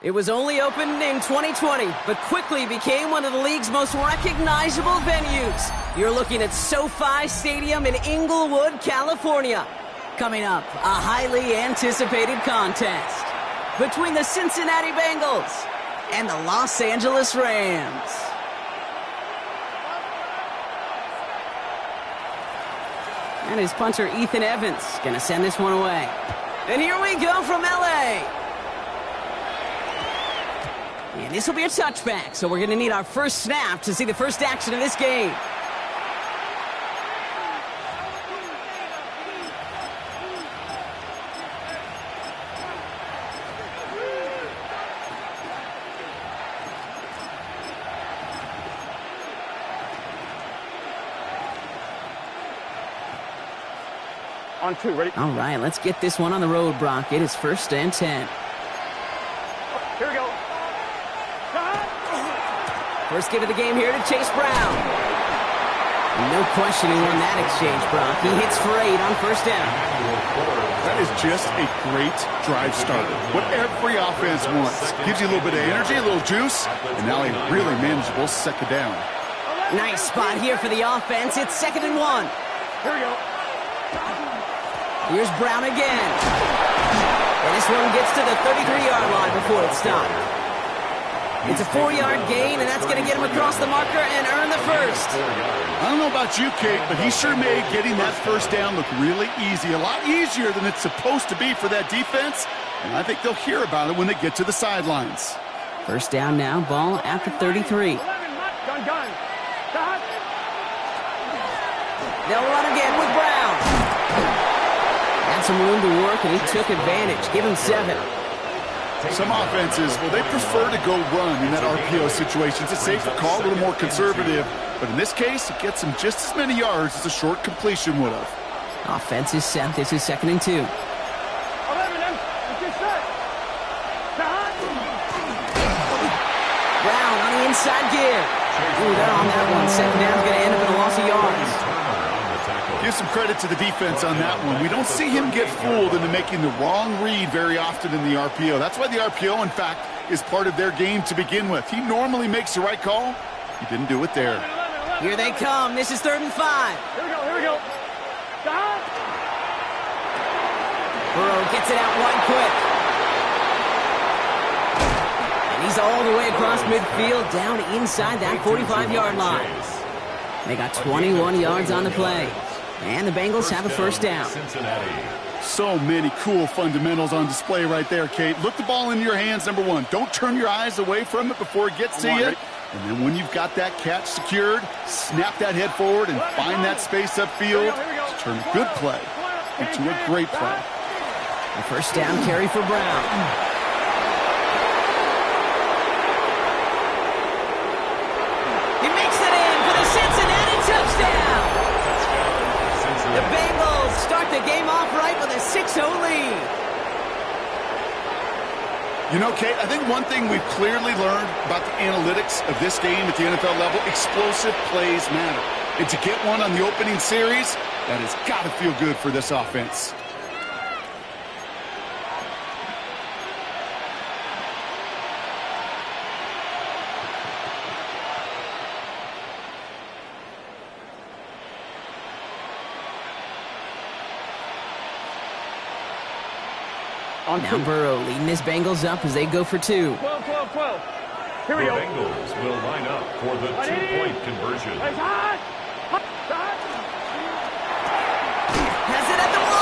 It was only opened in 2020, but quickly became one of the league's most recognizable venues. You're looking at SoFi Stadium in Inglewood, California. Coming up, a highly anticipated contest between the Cincinnati Bengals and the Los Angeles Rams. And his punter, Ethan Evans, going to send this one away. And here we go from L.A. And this will be a touchback, so we're going to need our first snap to see the first action of this game. On 2, ready? All right, let's get this one on the road, Brock. It is 1st and 10. Here we go. First give of the game here to Chase Brown. No question he won that exchange, Brock. He hits for 8 on 1st down. That is just a great drive starter. What every offense wants. Gives you a little bit of energy, a little juice, and now a really manageable 2nd down. Nice spot here for the offense. It's 2nd and 1. Here we go. Here's Brown again. And this one gets to the 33-yard line before it's stopped. It's a 4-yard gain, and that's going to get him across the marker and earn the first. I don't know about you, Kate, but he sure made getting that 1st down look really easy. A lot easier than it's supposed to be for that defense, and I think they'll hear about it when they get to the sidelines. 1st down now, ball after 33. 11, gun. Stop. They'll run again with Brown. Had some room to work, and he took advantage. Give him 7. Some offenses, well, they prefer to go run in that RPO situation. It's a safer call, a little more conservative. But in this case, it gets him just as many yards as a short completion would have. Offense is set. This is 2nd and 2. 11, get set. Stop. Brown on the inside gear. Ooh, they're on that one. 2nd down's going to end up in a loss of yards. Give some credit to the defense on that one. We don't see him get fooled into making the wrong read very often in the RPO. That's why the RPO, in fact, is part of their game to begin with. He normally makes the right call. He didn't do it there. Here they come. This is 3rd and 5. Here we go. Stop. Burrow gets it out wide quick. And he's all the way across midfield, down inside that 45-yard line. They got 21 yards on the play. And the Bengals have a 1st down. So many cool fundamentals on display right there, Kate. Look the ball into your hands, number 1. Don't turn your eyes away from it before it gets to you. And then when you've got that catch secured, snap that head forward and find that space upfield to turn a good play into a great play. The 1st down carry for Brown. The Bengals start the game off right with a 6-0 lead. You know, Kate, I think one thing we've clearly learned about the analytics of this game at the NFL level, explosive plays matter. And to get one on the opening series, that has got to feel good for this offense. Now Burrow leading his Bengals up as they go for 2. 12. Here we go. The Bengals will line up for the 2-point conversion. Has it at the 1.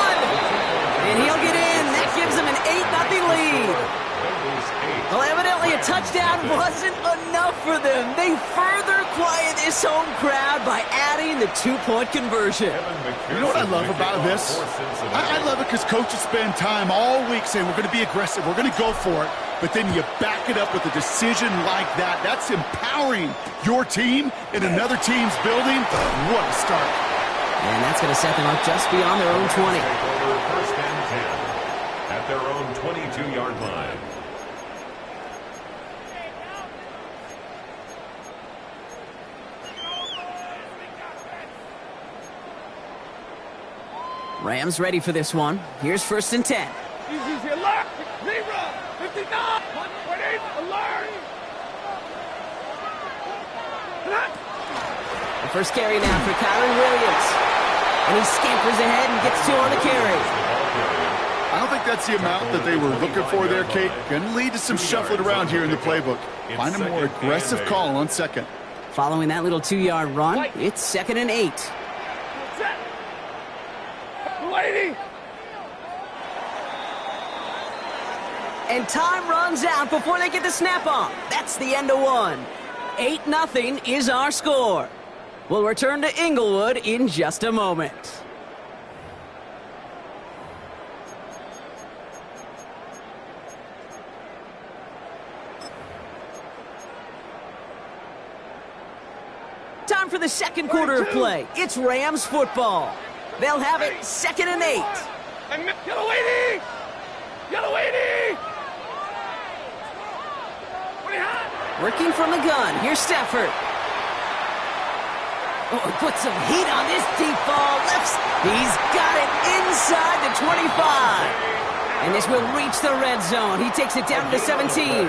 And he'll get in. That gives him an 8-0 lead. Well, evidently a touchdown wasn't enough for them. They further quiet this home crowd by adding the 2-point conversion. You know what I love about this? I love it because coaches spend time all week saying we're going to be aggressive, we're going to go for it, but then you back it up with a decision like that. That's empowering your team in another team's building. What a start. And that's going to set them up just beyond their own 20. 1st and 10 at their own 22-yard line. Rams ready for this one. Here's 1st and 10. Easy, alert! Zebra! 59! 128! Alert! The first carry now for Kyron Williams. And he scampers ahead and gets 2 on the carry. I don't think that's the amount that they were looking for there, Kate. Going to lead to some shuffling around here in the playbook. Find a more aggressive call on second. Following that little 2-yard run, it's 2nd and 8. Set! Lady! And time runs out before they get the snap on. That's the end of one. 8-0 is our score. We'll return to Inglewood in just a moment. Time for the second quarter of play. It's Rams football. They'll have it 2nd and 8. Yellow lady! Yellow lady! Working from the gun, here's Stafford. Oh, put some heat on this deep ball. He's got it inside the 25. And this will reach the red zone. He takes it down to the 17.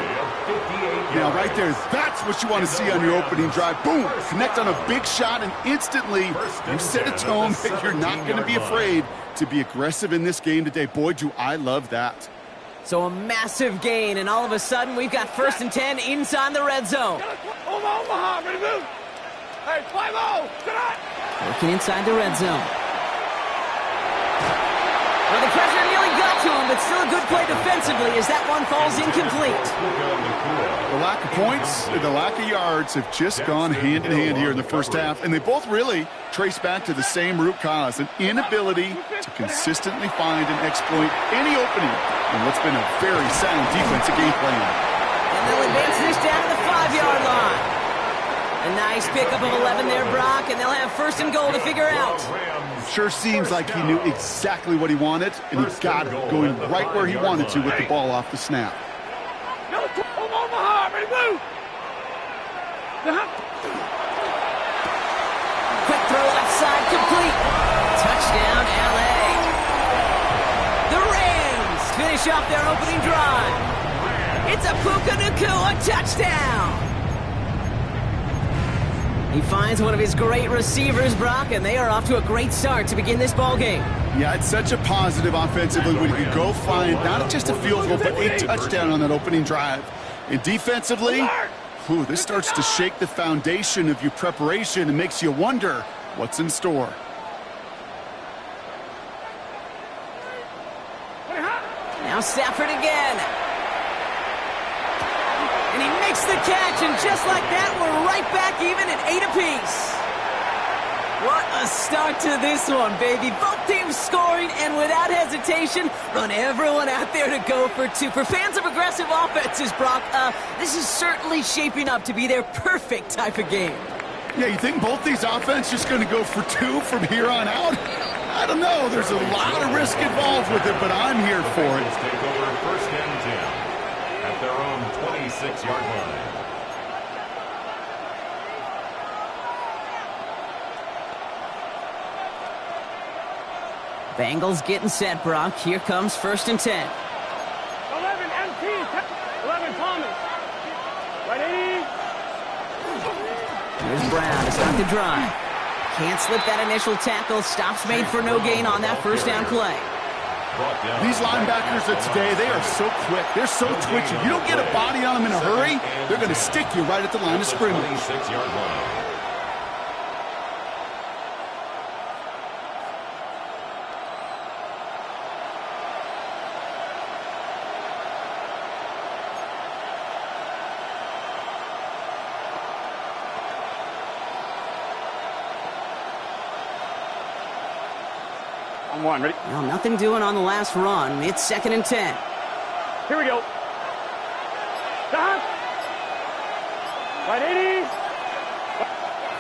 Now, right there, that's what you want to see on your opening drive. Boom! Connect on a big shot, and instantly you set a tone that you're not going to be afraid to be aggressive in this game today. Boy, do I love that. So a massive gain, and all of a sudden, we've got 1st and 10 inside the red zone. Omaha, ready to move. Hey, 5-0, working inside the red zone. Well, the pressure nearly got to him, but still a good play defensively as that one falls incomplete. The lack of points and the lack of yards have just gone hand in hand here in the first half, and they both really trace back to the same root cause, an inability to consistently find and exploit any opening in what's been a very sound defensive game plan. And they'll advance this down to the 5-yard line. A nice pickup of 11 there, Brock, and they'll have 1st and goal to figure out. Sure seems like he knew exactly what he wanted, and he got it, going right where he wanted to with the ball off the snap. Omaha, ready to move. Quick throw left side, complete. Touchdown, L.A. The Rams finish off their opening drive. It's a Puka Nacua touchdown. He finds one of his great receivers, Brock, and they are off to a great start to begin this ball game. Yeah, it's such a positive offensively when you go find not just a field goal, but a touchdown on that opening drive. And defensively, this starts to shake the foundation of your preparation and makes you wonder what's in store. Now Stafford again. And he makes the catch, and just like that, we're right back even at 8 apiece. What a start to this one, baby. Both teams scoring, and without hesitation, run everyone out there to go for 2. For fans of aggressive offenses, Brock, this is certainly shaping up to be their perfect type of game. Yeah, you think both these offenses just going to go for 2 from here on out? I don't know. There's a lot of risk involved with it, but I'm here for it. Take over 1st and 10 at their own 26-yard line. Bengals getting set, Brock. Here comes 1st and 10. 11 MT, 11 Thomas. Ready? Here's Brown to start the drive. Can't slip that initial tackle. Stops made for no gain on that 1st down play. These linebackers of today, they are so quick. They're so twitchy. You don't get a body on them in a hurry, they're going to stick you right at the line of scrimmage. 26-yard line. On 1, ready? Well, nothing doing on the last run. It's 2nd and 10. Here we go. Stop. Right 80.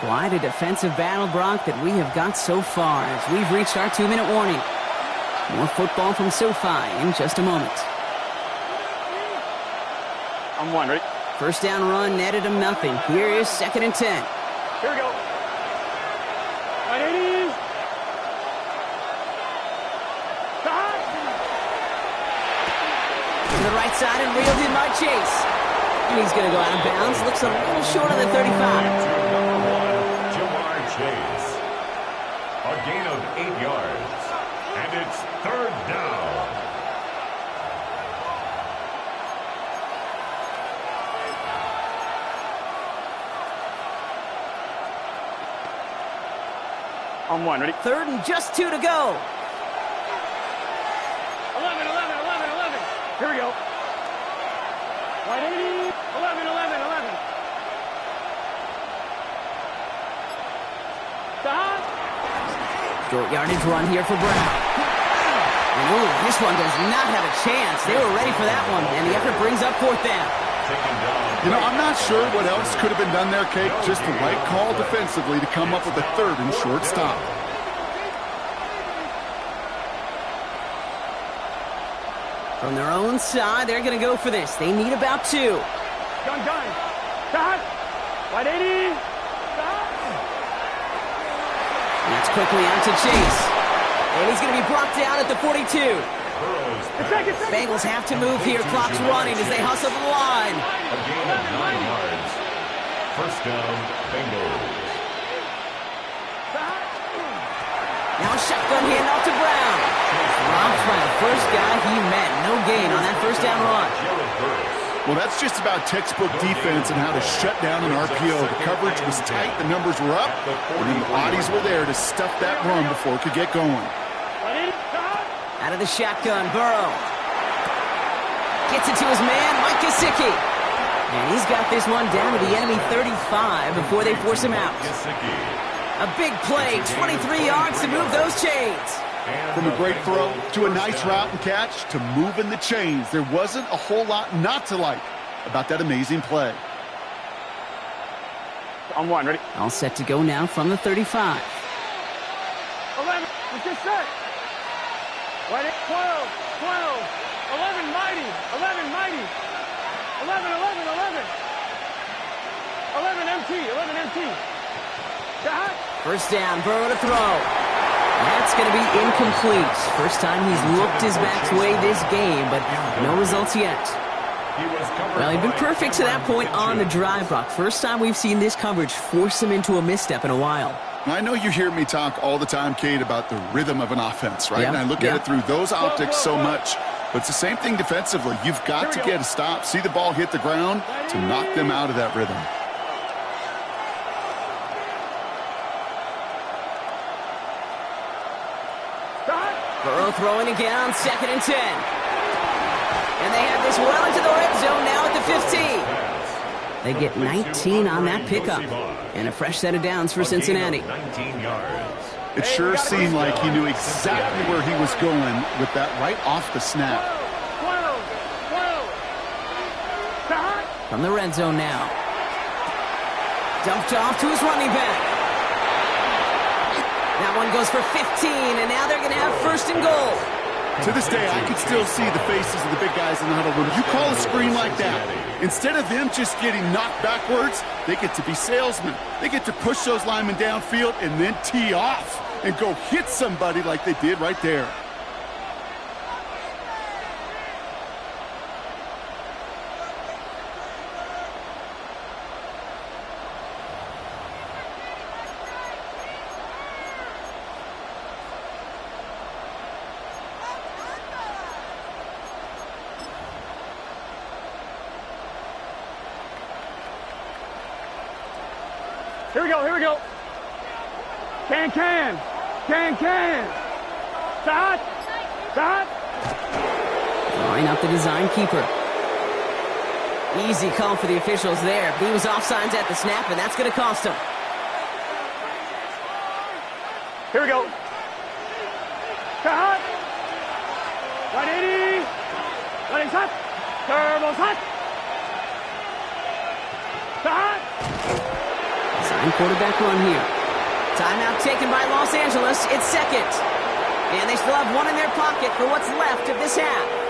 Quite a defensive battle, Brock, that we have got so far as we've reached our 2-minute warning. More football from SoFi in just a moment. On 1, ready? 1st down run netted him nothing. Here is 2nd and 10. Here we go. Right 80. Stop. the right side and reeled in by Chase. And he's going to go out of bounds. Looks a little short of the 35. Number 1, Ja'Marr Chase. A gain of 8 yards. And it's 3rd down. On 1, ready? 3rd and just 2 to go. 11, 11, 11, 11. Here we go. Wide 80. 11, 11, 11. Stop. Short yardage run here for Brown. And ooh, this one does not have a chance. They were ready for that one, and the effort brings up 4th down. You know, I'm not sure what else could have been done there, Kate. Just the right call defensively to come up with a 3rd and short stop. From their own side, they're going to go for this. They need about 2. Gun. Stop. Wide 80. Stop. That's quickly out to Chase. And he's going to be brought down at the 42. Bengals have to move here. Clock's running as they hustle the line. A gain of 9 yards. 1st down, Bengals. Now a shotgun handoff to Brown. Robbed by the first guy he met. No gain on that 1st down run. Well, that's just about textbook defense and how to shut down an RPO. The coverage was tight, the numbers were up, and then the bodies were there to stuff that run before it could get going. Out of the shotgun, Burrow. Gets it to his man, Mike Gesicki. And he's got this one down to the enemy 35 before they force him out. A big play, 23 yards to move those chains. From a great throw to a nice route and catch to moving the chains, there wasn't a whole lot not to like about that amazing play. On 1, ready? All set to go now from the 35. 11, let's get set. Right at 12, 12, 11 mighty, 11 mighty, 11, 11, 11. 11 MT, 11 MT. Shot. 1st down, Burrow to throw. That's going to be incomplete. First time he's looked his best way this game, but no results yet. Well, he'd been perfect to that point on the drive, Brock. First time we've seen this coverage force him into a misstep in a while. I know you hear me talk all the time, Kate, about the rhythm of an offense, right? Yeah, And I look at it through those optics so much. But it's the same thing defensively. You've got to get a stop, see the ball hit the ground to knock them out of that rhythm. Burrow throwing again on 2nd and 10. And they have this well into the red zone now at the 15. They get 19 on that pickup. And a fresh set of downs for Cincinnati. 19 yards. It sure seemed like he knew exactly where he was going with that right off the snap. 12. From the red zone now. Dumped off to his running back. That one goes for 15, and now they're going to have 1st and goal. To this day, I can still see the faces of the big guys in the huddle. When you call a screen like that, instead of them just getting knocked backwards, they get to be salesmen. They get to push those linemen downfield and then tee off and go hit somebody like they did right there. Here we go. Can. Start. Line up the design keeper. Easy call for the officials there. He was offsides at the snap, and that's going to cost him. Here we go. Start. 180. Running hot. Turbo's hot. Start. Design quarterback run here. Timeout taken by Los Angeles. It's 2nd. And they still have one in their pocket for what's left of this half.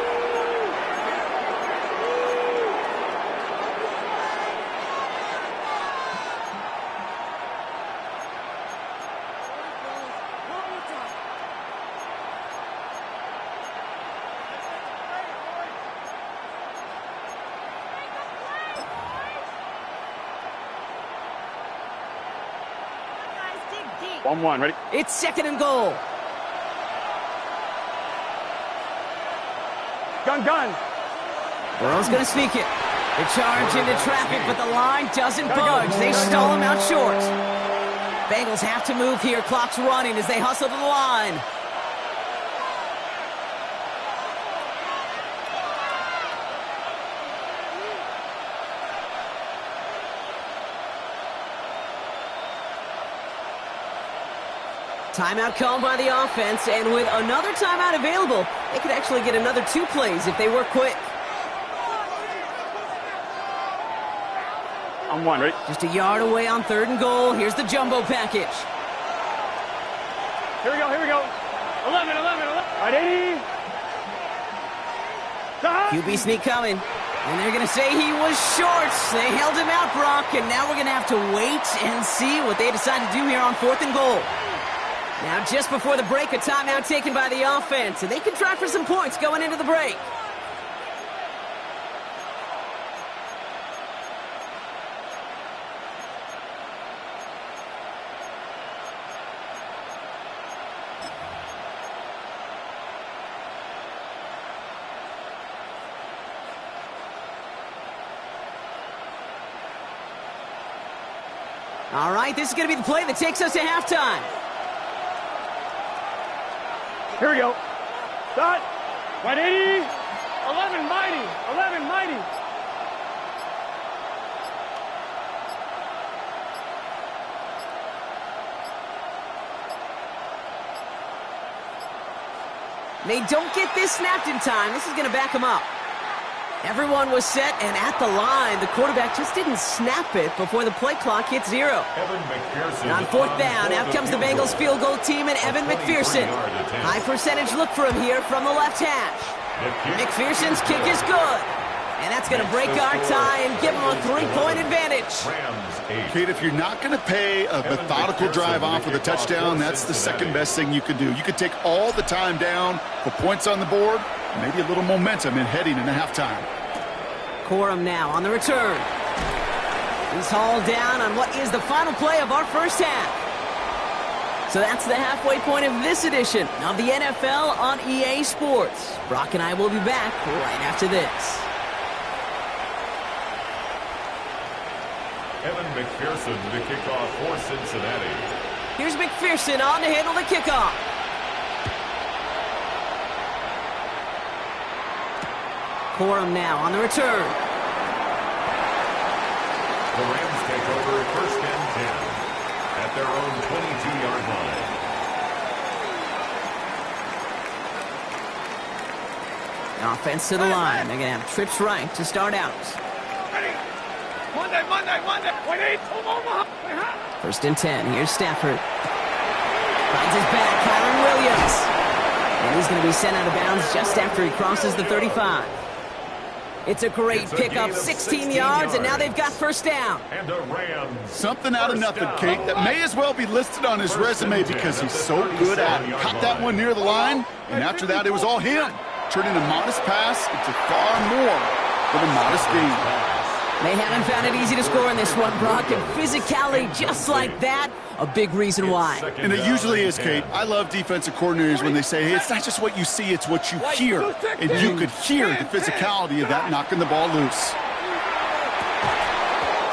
1-1, ready? It's 2nd and goal. Gun. Burrow's going to sneak it. They charge into traffic, but the line doesn't budge. They stall him out short. Bengals have to move here. Clock's running as they hustle to the line. Timeout called by the offense, and with another timeout available, they could actually get another 2 plays if they work quick. On 1, ready? Just a yard away on 3rd and goal. Here's the jumbo package. Here we go. 11. Right, 80. QB sneak coming. And they're going to say he was short. They held him out, Brock, and now we're going to have to wait and see what they decide to do here on 4th and goal. Now, just before the break, a timeout taken by the offense, and they can try for some points going into the break. All right, this is going to be the play that takes us to halftime. Here we go. Start. Right, 80. 11 mighty. They don't get this snapped in time. This is going to back them up. Everyone was set and at the line. The quarterback just didn't snap it before the play clock hit 0. Evan McPherson. On 4th down, out comes the Bengals field goal team and Evan McPherson. High percentage look for him here from the left hash. McPherson's kick is good. And that's going to break our tie and give them a 3-point advantage. Kate, if you're not going to pay a methodical drive off with a touchdown, that's the second best thing you can do. You could take all the time down for points on the board, maybe a little momentum in heading into halftime. Corum now on the return. He's hauled down on what is the final play of our first half. So that's the halfway point of this edition of the NFL on EA Sports. Brock and I will be back right after this. Evan McPherson to kick off for Cincinnati. Here's McPherson on to handle the kickoff. Corum now on the return. The Rams take over 1st and 10 at their own 22-yard line. Offense to the line. They're going to have trips right to start out. Ready. Monday. 1st and 10. Here's Stafford. Finds his back, Kyron Williams. And he's going to be sent out of bounds just after he crosses the 35. It's a great pickup, 16 yards, and now they've got 1st down. And a Rams. Something out of nothing, Kate, that may as well be listed on his resume because he's so good at it. Caught that one near the line, and after that, it was all him. Turning a modest pass into far more than a modest gain. They haven't found it easy to score in this one, Brock, and physicality just like that, a big reason why. And it usually is, Kate. I love defensive coordinators when they say, hey, it's not just what you see, it's what you hear. And you could hear the physicality of that knocking the ball loose.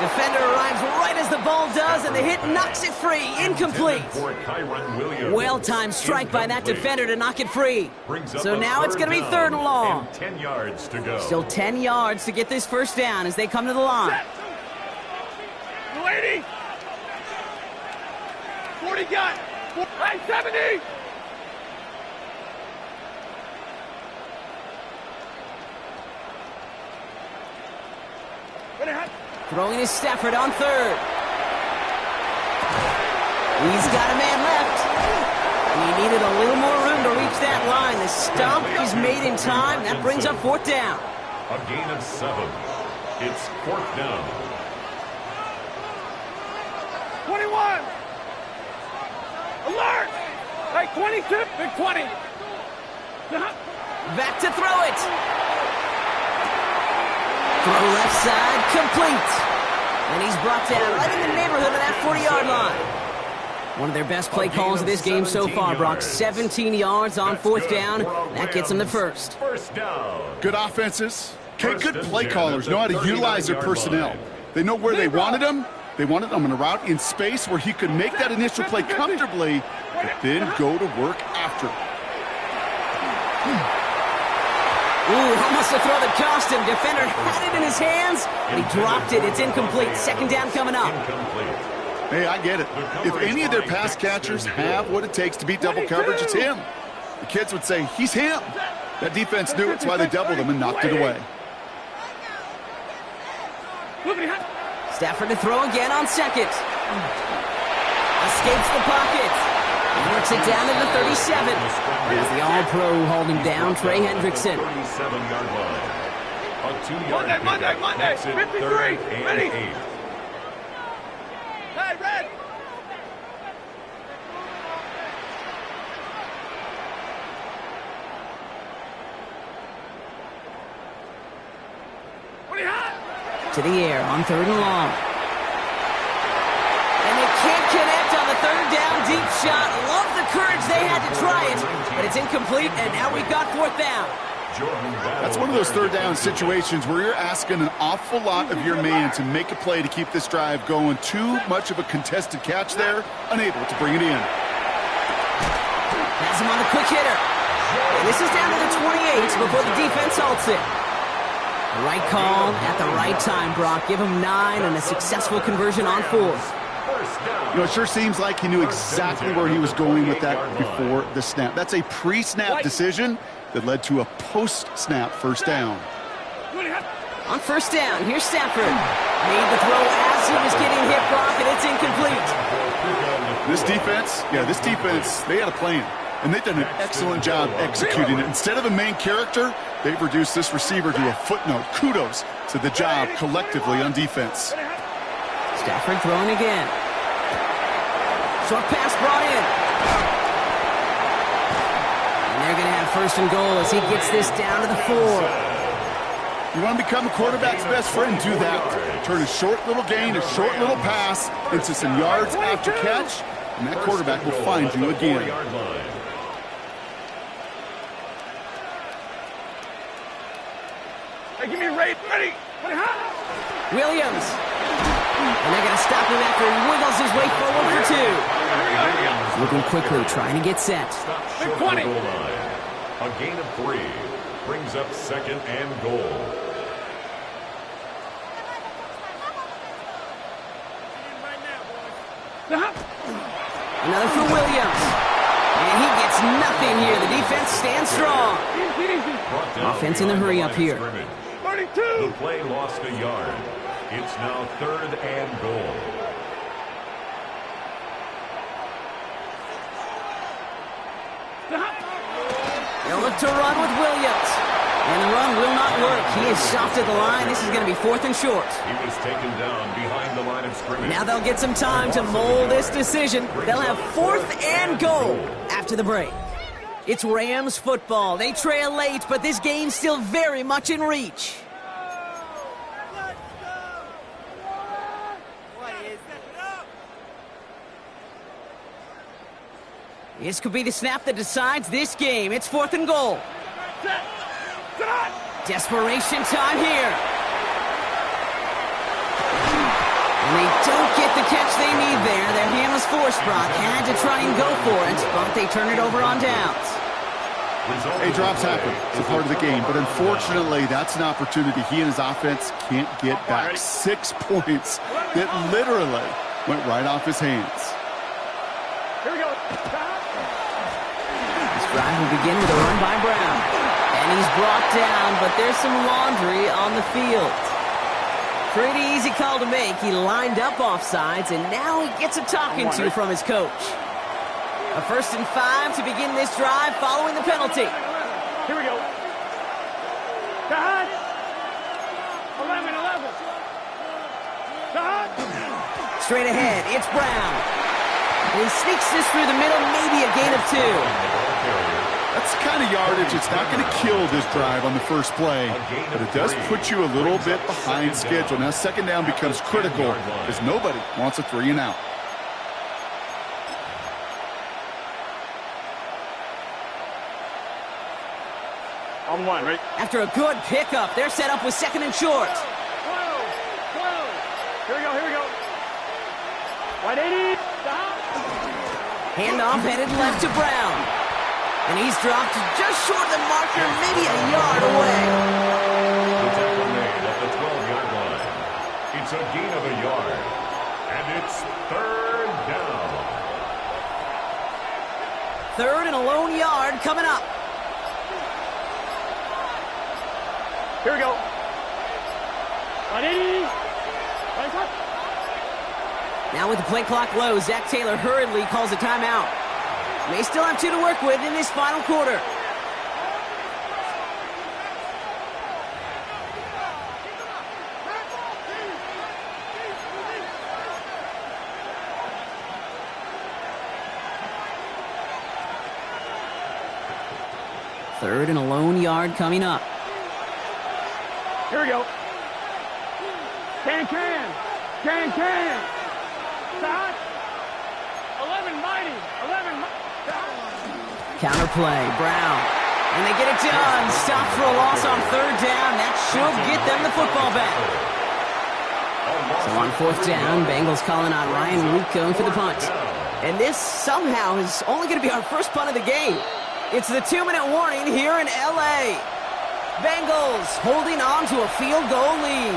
Defender arrives right as the ball does, and the hit knocks it free. Incomplete. Well-timed strike by that defender to knock it free. So now it's going to be 3rd and long. 10 yards to go. Still 10 yards to get this 1st down as they come to the line. 80. 40 got. 70. Throwing his Stafford on 3rd. He's got a man left. He needed a little more room to reach that line. The stop is made in time. That brings up 4th down. A gain of 7. It's 4th down. 21. Alert. Like 22. Big 20. Back to throw it. Throw left side, complete. And he's brought down right in the neighborhood of that 40-yard line. One of their best play calls of this game so far, Brock. 17 yards on fourth down. That gets them the first. First down. Good offenses. Okay, good play callers know how to utilize their personnel. They know where they wanted him. They wanted him on a route in space where he could make that initial play comfortably, but then go to work after. Ooh, almost a throw that cost him. Defender had it in his hands, but he dropped it. It's incomplete. Second down coming up. Hey, I get it. If any of their pass catchers have what it takes to beat double coverage, it's him. The kids would say, he's him. That defense knew it's why they doubled him and knocked it away. Stafford to throw again on second. Escapes the pocket. He works it down to the 37. There's the all-pro holding down Trey Hendrickson. 37-yard line. A 2-yard pickup. Monday, 53. Ready? 8. Hey, red. What do you have? To the air on third and long. And they can't connect on the third down deep shot. Love the courage they had to try it, but it's incomplete, and now we've got fourth down. That's one of those third down situations where you're asking an awful lot of your man to make a play to keep this drive going. Too much of a contested catch there, unable to bring it in. Has him on the quick hitter. And this is down to the 28 before the defense halts it. The right call at the right time, Brock. Give him 9 and a successful conversion on fourth. You know, it sure seems like he knew exactly where he was going with that before the snap. That's a pre-snap decision that led to a post-snap first down. On first down, here's Stafford. Made the throw as he was getting hit, Brock, and it's incomplete. This defense, they had a plan, and they've done an excellent job executing it. Instead of a main character, they've reduced this receiver to a footnote. Kudos to the job collectively on defense. Stafford throwing again. Short pass brought in. And they're going to have first and goal as he gets this down to the 4. You want to become a quarterback's best friend, do that. Turn a short little gain, a short little pass into some yards after catch, and that quarterback will find you again. Hey, give me a rate. Ready? Williams. And they're going to stop him after he wiggles his way forward for 2. Looking quickly, trying to get set. Big 20. A gain of 3 brings up second and goal. Another for Williams. And he gets nothing here. The defense stands strong. Offense in the hurry up here. 32. The play lost a yard. It's now third and goal. They'll look to run with Williams. And the run will not work. He is soft at the line. This is going to be fourth and short. He was taken down behind the line of scrimmage. Now they'll get some time to mold this decision. They'll have fourth and goal after the break. It's Rams football. They trail late, but this game's still very much in reach. This could be the snap that decides this game. It's fourth and goal. Desperation time here. And they don't get the catch they need there. Their hand was forced, Brock. Had to try and go for it, but they turn it over on downs. Hey, drops happen. It's a part of the game. But unfortunately, that's an opportunity he and his offense can't get back. 6 points that literally went right off his hands. Here we go. This drive will begin with a run by Brown. And he's brought down, but there's some laundry on the field. Pretty easy call to make. He lined up offsides, and now he gets a talking to from his coach. A 1st and 5 to begin this drive following the penalty. Here we go. Dad. 11. Dad. Straight ahead, it's Brown. And he sneaks this through the middle, maybe a gain of 2. That's the kind of yardage. It's not going to kill this drive on the first play, but it does put you a little bit behind schedule. Now, second down becomes critical because nobody wants a 3 and out. On one, right? After a good pickup, they're set up with 2nd and short. 12. Here we go, here we go. Wide 80. Stop. Handoff headed left to Brown. And he's dropped just short of the marker, maybe a yard away. The tackle made at the 12-yard line. It's a gain of a yard. And it's 3rd down. 3rd and a lone yard coming up. Here we go. 180. Right foot. Now with the play clock low, Zach Taylor hurriedly calls a timeout. They still have 2 to work with in this final quarter. Third and a lone yard coming up. Here we go. Can. Stop. 11 mighty. 11 mighty. Counterplay, Brown. And they get it done. Stop for a loss on 3rd down. That should get them the football back. So on 4th down, Bengals calling on Ryan Rico for the punt. And this somehow is only going to be our first punt of the game. It's the 2-minute warning here in L.A. Bengals holding on to a field goal lead.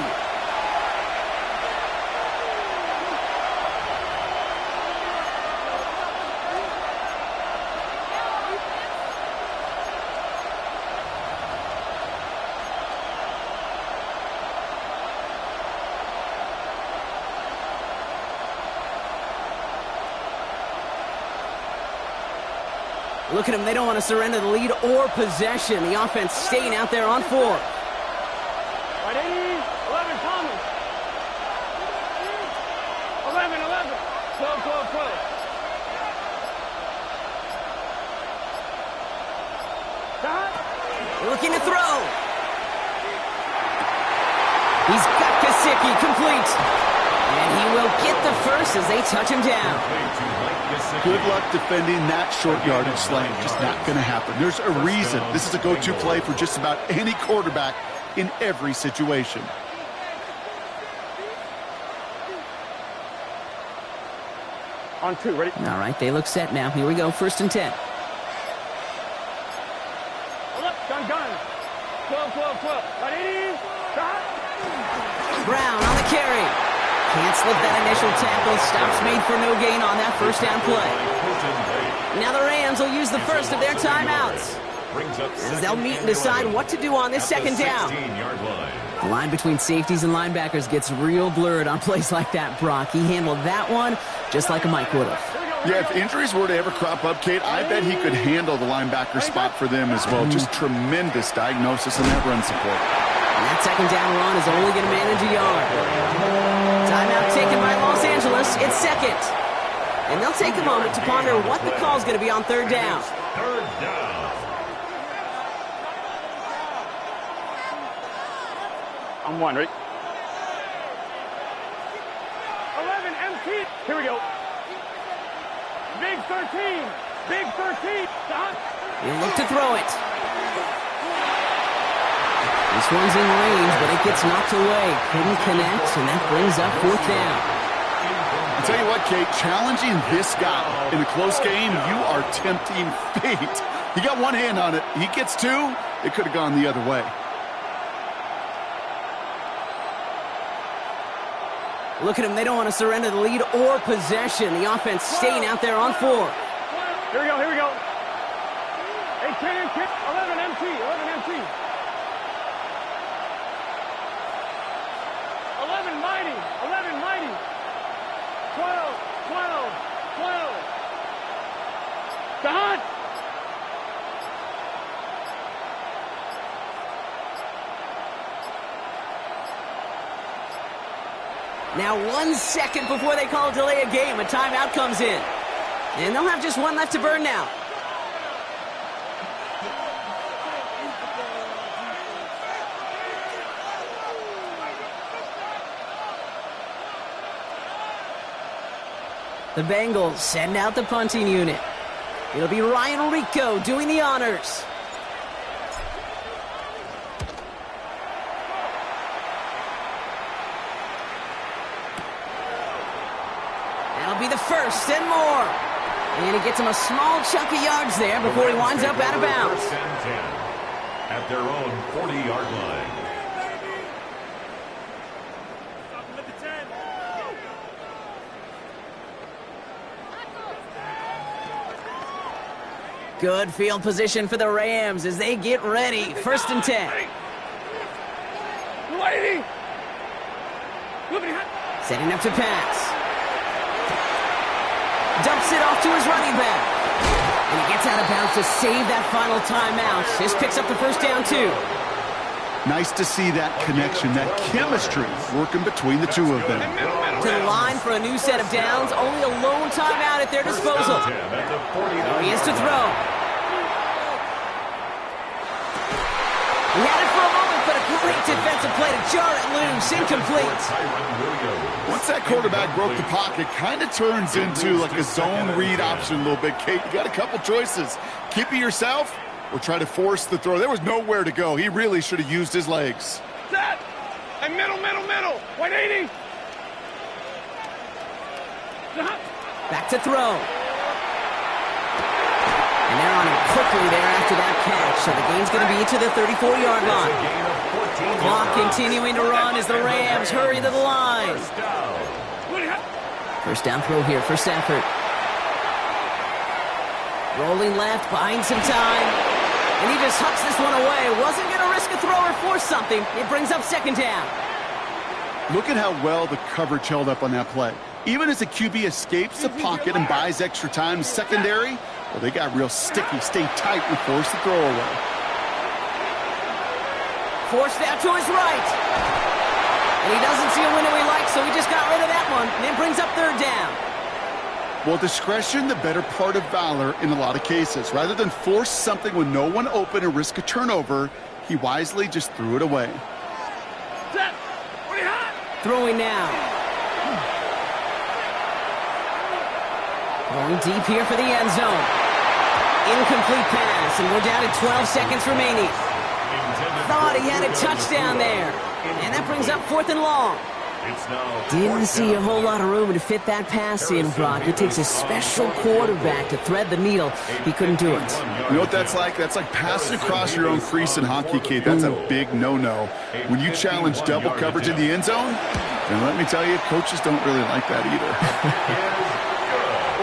Look at them. They don't want to surrender the lead or possession. The offense staying out there on 4. Right 80. 11 Thomas. 11. 12. Stop. Looking to throw. He's got Gesicki complete. And he will get the first as they touch him down. Good luck defending that short yardage slant. Just not going to happen. There's a reason this is a go-to play for just about any quarterback in every situation. On 2, ready? All right, they look set now. Here we go, 1st and 10. Gun. 12. Right 80. Stop. Brown on the carry. Can't slip that initial tackle. Stops made for no gain on that 1st down play. Now the Rams will use the first of their timeouts, as they'll meet and decide what to do on this 2nd down. The line between safeties and linebackers gets real blurred on plays like that, Brock. He handled that one just like a Mike would have. Yeah, if injuries were to ever crop up, Kate, I bet he could handle the linebacker spot for them as well. Just tremendous diagnosis in that run support. And that 2nd down run is only going to manage a yard. Timeout taken by Los Angeles. It's 2nd. And they'll take a moment to ponder what the call is going to be on 3rd down. 3rd down. On 1, right? 11 empty. Here we go. Big 13. Stop. He'll look to throw it. This one's in range, but it gets knocked away. Couldn't connect, and that brings up 4th down. I'll tell you what, Kate, challenging this guy in a close game, you are tempting fate. He got one hand on it. He gets 2. It could have gone the other way. Look at them. They don't want to surrender the lead or possession. The offense staying out there on 4. Here we go. 8, 10, 11 empty. 11 mighty. 12. Stop. Now 1 second before they call a delay of game, a timeout comes in. And they'll have just one left to burn now. The Bengals send out the punting unit. It'll be Ryan Rico doing the honors. Could be the first and more. And he gets him a small chunk of yards there before he winds up out of bounds. First and 10 at their own 40-yard line. Good field position for the Rams as they get ready. First and 10. Setting up to pass. Dumps it off to his running back. And he gets out of bounds to save that final timeout. This picks up the first down, too. Nice to see that connection, that chemistry working between the two of them. To the line for a new set of downs. Only a lone timeout at their disposal. There he is to throw. He had it for a moment, but a great defensive play to jar it loose. Incomplete. Once that quarterback broke the pocket, kind of turns into like a zone read option a little bit, Kate. You got a couple choices. Keep it yourself or try to force the throw. There was nowhere to go. He really should have used his legs. Set! And middle. 180! Back to throw. And they're on him quickly there after that catch. So the game's going to be to the 34-yard line. Clock continuing to run as the Rams hurry to the line. First down throw here for Stafford. Rolling left, buying some time. And he just hucks this one away. Wasn't going to risk a throw or force something. It brings up second down. Look at how well the coverage held up on that play. Even as the QB escapes the pocket and buys extra time, secondary, well, they got real sticky, stay tight, and force the throw away. Forced out to his right. And he doesn't see a window he likes, so he just got rid of that one. And then brings up third down. Well, discretion, the better part of valor in a lot of cases. Rather than force something with no one open and risk a turnover, he wisely just threw it away. Set! What do you have? Throwing now. Going deep here for the end zone. Incomplete pass, and we're down to 12 seconds remaining. Thought he had a touchdown there. And that brings up fourth and long. Didn't see a whole lot of room to fit that pass in, Brock. It takes a special quarterback to thread the needle. He couldn't do it. You know what that's like? That's like passing across your own crease in hockey, Kate. That's a big no-no. When you challenge double coverage in the end zone, and let me tell you, coaches don't really like that either.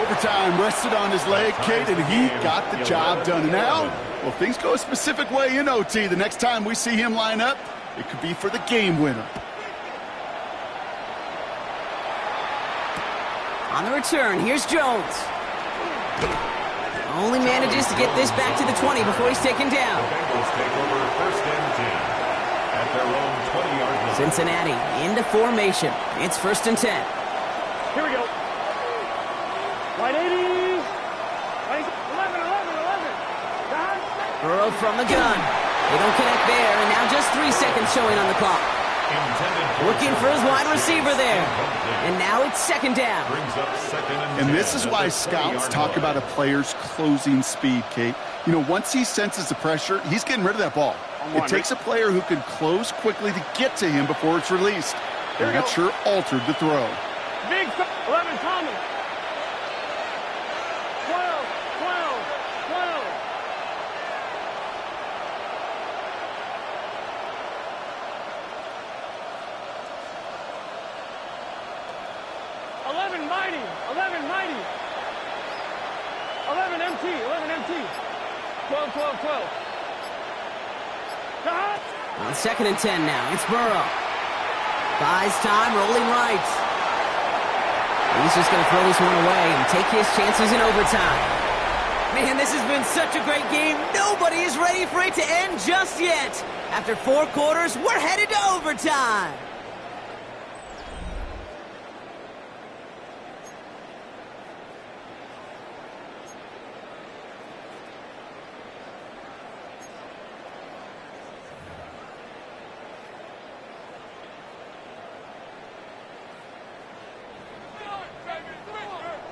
Overtime, rested on his leg, Kate, and he got the job done. And now, well, things go a specific way in OT. The next time we see him line up, it could be for the game winner. On the return, here's Jones. Only manages to get this back to the 20 before he's taken down. Bengals take over first and 10 at their own 20-yard line. Cincinnati into formation. It's first and 10. Here we go. 180. 11. Burrow from the gun. They don't connect there, and now just 3 seconds showing on the clock. Looking for his wide receiver there. And now it's second down. And this is why scouts talk about a player's closing speed, Kate. You know, once he senses the pressure, he's getting rid of that ball. It takes a player who can close quickly to get to him before it's released. And that sure altered the throw. Big 11 Thomas. 12. 11 mighty. 11 MT. 12. On second and 10 now, it's Burrow. Buys time, rolling right. He's just going to throw this one away and take his chances in overtime. Man, this has been such a great game. Nobody is ready for it to end just yet. After 4 quarters, we're headed to overtime.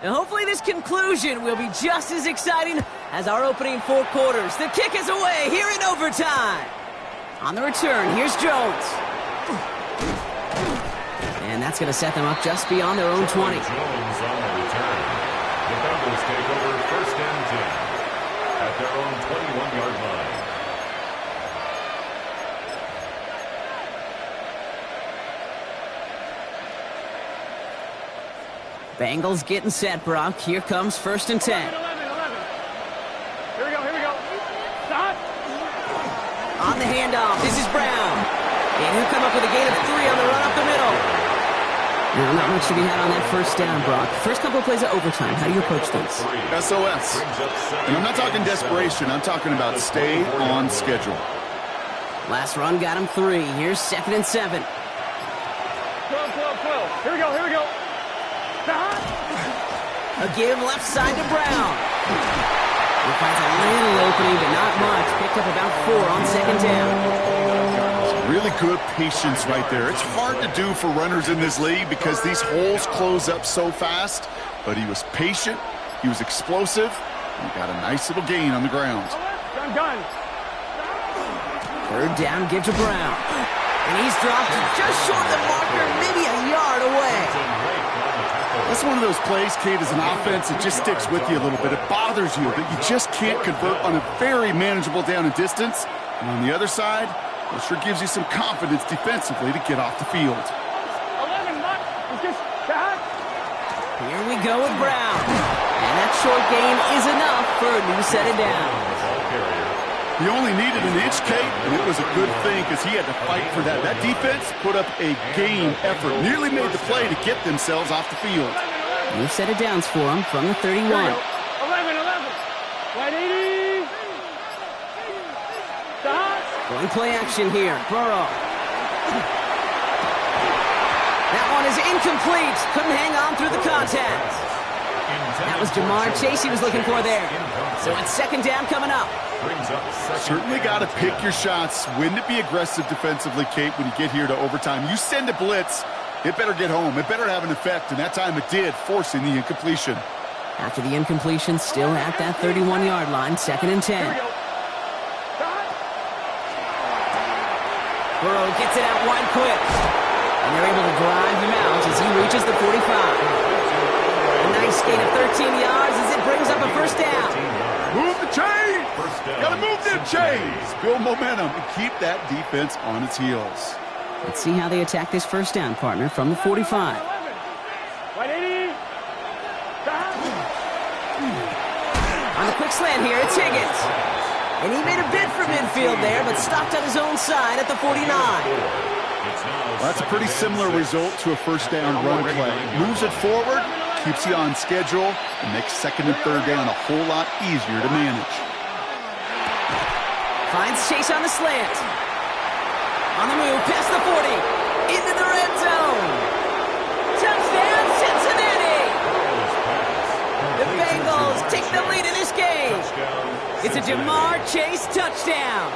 And hopefully this conclusion will be just as exciting as our opening 4 quarters. The kick is away here in overtime. On the return, here's Jones. And that's going to set them up just beyond their own 20. Jones on the return. The Bengals take over first and 10 at their own 21-yard line. Bengals getting set, Brock. Here comes first and 10. 11. Here we go. Stop. On the handoff, this is Brown. And he'll come up with a gain of 3 on the run up the middle. Now, not much to be had on that first down, Brock. First couple of plays of overtime. How do you approach things? SOS. And I'm not talking desperation. I'm talking about stay on schedule. Last run got him 3. Here's second and 7. 12. Here we go. Stop. A give left side to Brown. He finds a little opening, but not much. Picked up about 4 on second down. Really good patience right there. It's hard to do for runners in this league because these holes close up so fast. But he was patient. He was explosive. And he got a nice little gain on the ground. Gun. Third down, give to Brown. And he's dropped just short of the marker, maybe a yard away. That's one of those plays, Kate, as an offense, it just sticks with you a little bit. It bothers you that you just can't convert on a very manageable down and distance. And on the other side, it sure gives you some confidence defensively to get off the field. 11, stop. Here we go with Brown. And that short gain is enough for a new set of downs. He only needed an inch, Kate, and it was a good thing because he had to fight for that. That defense put up a game effort, nearly made the play to get themselves off the field. New set of downs for him from the 31. 11. 180. Stop. Going play action here. Burrow. That one is incomplete. Couldn't hang on through the contact. That was Jamar Chase he was looking for there. So it's second down coming up. Certainly got to pick your shots. When to be aggressive defensively, Kate, when you get here to overtime. You send a blitz, it better get home. It better have an effect, and that time it did, forcing the incompletion. After the incompletion, still at that 31-yard line, second and 10. Burrow gets it out wide quick. And they're able to drive him out as he reaches the 45. A nice gain of 13 yards as it brings up a first down. Move the chains! Gotta move them chains! Build momentum and keep that defense on its heels. Let's see how they attack this first down, partner, from the 45. 180. Stop. On the quick slant here, it's Higgins. And he made a bid for midfield there, but stopped on his own side at the 49. Well, that's a pretty similar result to a first down run play. Moves it forward, keeps you on schedule, and makes second and third down a whole lot easier to manage. Finds Chase on the slant. On the move, past the 40. Into the red zone. Touchdown, Cincinnati! The Bengals take the lead in this game. It's a Jamar Chase touchdown.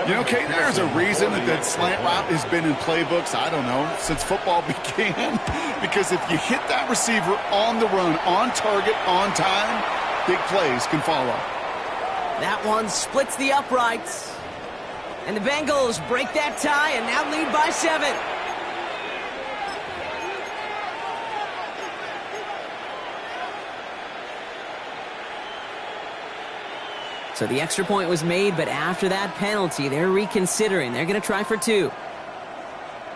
You know, Kate, there's a reason that slant route has been in playbooks, I don't know, since football began. Because if you hit that receiver on the run, on target, on time, big plays can follow. That one splits the uprights. And the Bengals break that tie and now lead by 7. So the extra point was made, but after that penalty, they're reconsidering. They're going to try for 2.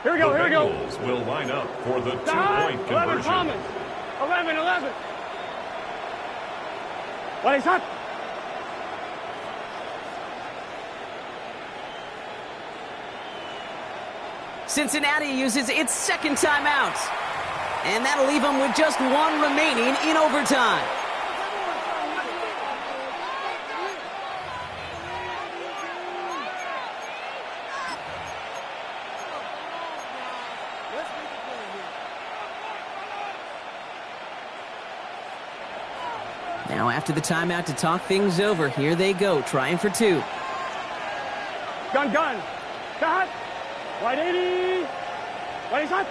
Here we go. The Bengals will line up for the two-point conversion. 11. What is that? Cincinnati uses its second timeout. And that'll leave them with just 1 remaining in overtime. Now after the timeout to talk things over, here they go, trying for 2. Gun. Cut. 180. What is that?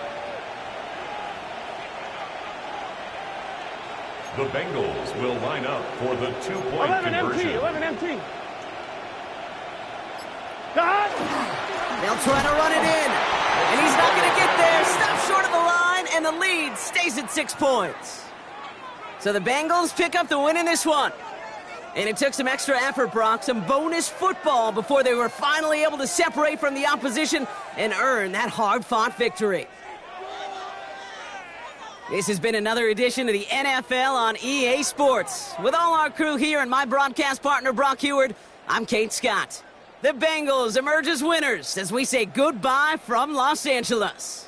The Bengals will line up for the two-point 11 conversion. 11 empty. Cut. They'll try to run it in. And he's not going to get there. Stop short of the line, and the lead stays at 6 points. So the Bengals pick up the win in this one. And it took some extra effort, Brock, some bonus football before they were finally able to separate from the opposition and earn that hard-fought victory. This has been another edition of the NFL on EA Sports. With all our crew here and my broadcast partner, Brock Heward, I'm Kate Scott. The Bengals emerge as winners as we say goodbye from Los Angeles.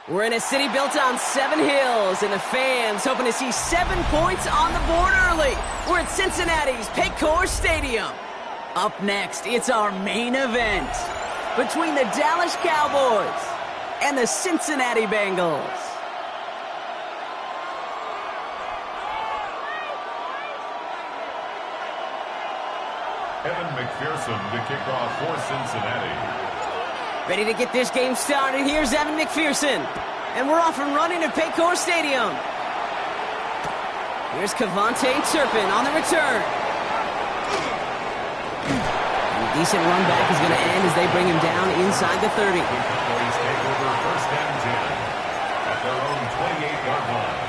We're in a city built on 7 hills, and the fans hoping to see 7 points on the board early. We're at Cincinnati's Paycor Stadium. Up next, it's our main event between the Dallas Cowboys and the Cincinnati Bengals. Evan McPherson to kick off for Cincinnati. Ready to get this game started. Here's Evan McPherson. And we're off and running at Paycor Stadium. Here's Kevontae Turpin on the return. And a decent run back is going to end as they bring him down inside the 30. Please take over first and 10 at their own 28-yard line.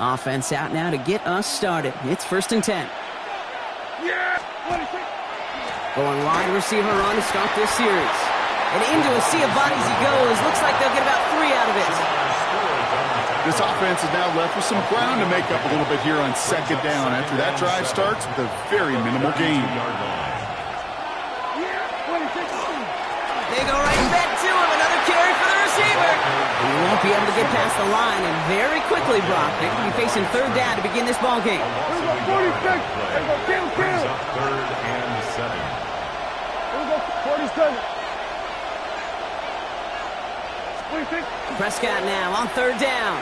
Offense out now to get us started. It's first and 10. Yeah! Going wide receiver run to start this series. And into a sea of bodies he goes. Looks like they'll get about 3 out of it. This offense is now left with some ground to make up a little bit here on second down after that drive starts with a very minimal gain. They go right back to him. Another carry for the receiver. He won't be able to get past the line, and very quickly, Brock, they're going to be facing third down to begin this ball game. Here we go, 46. Here we go, kill. Third and 7. Here we go, 47. 26. Prescott now on third down.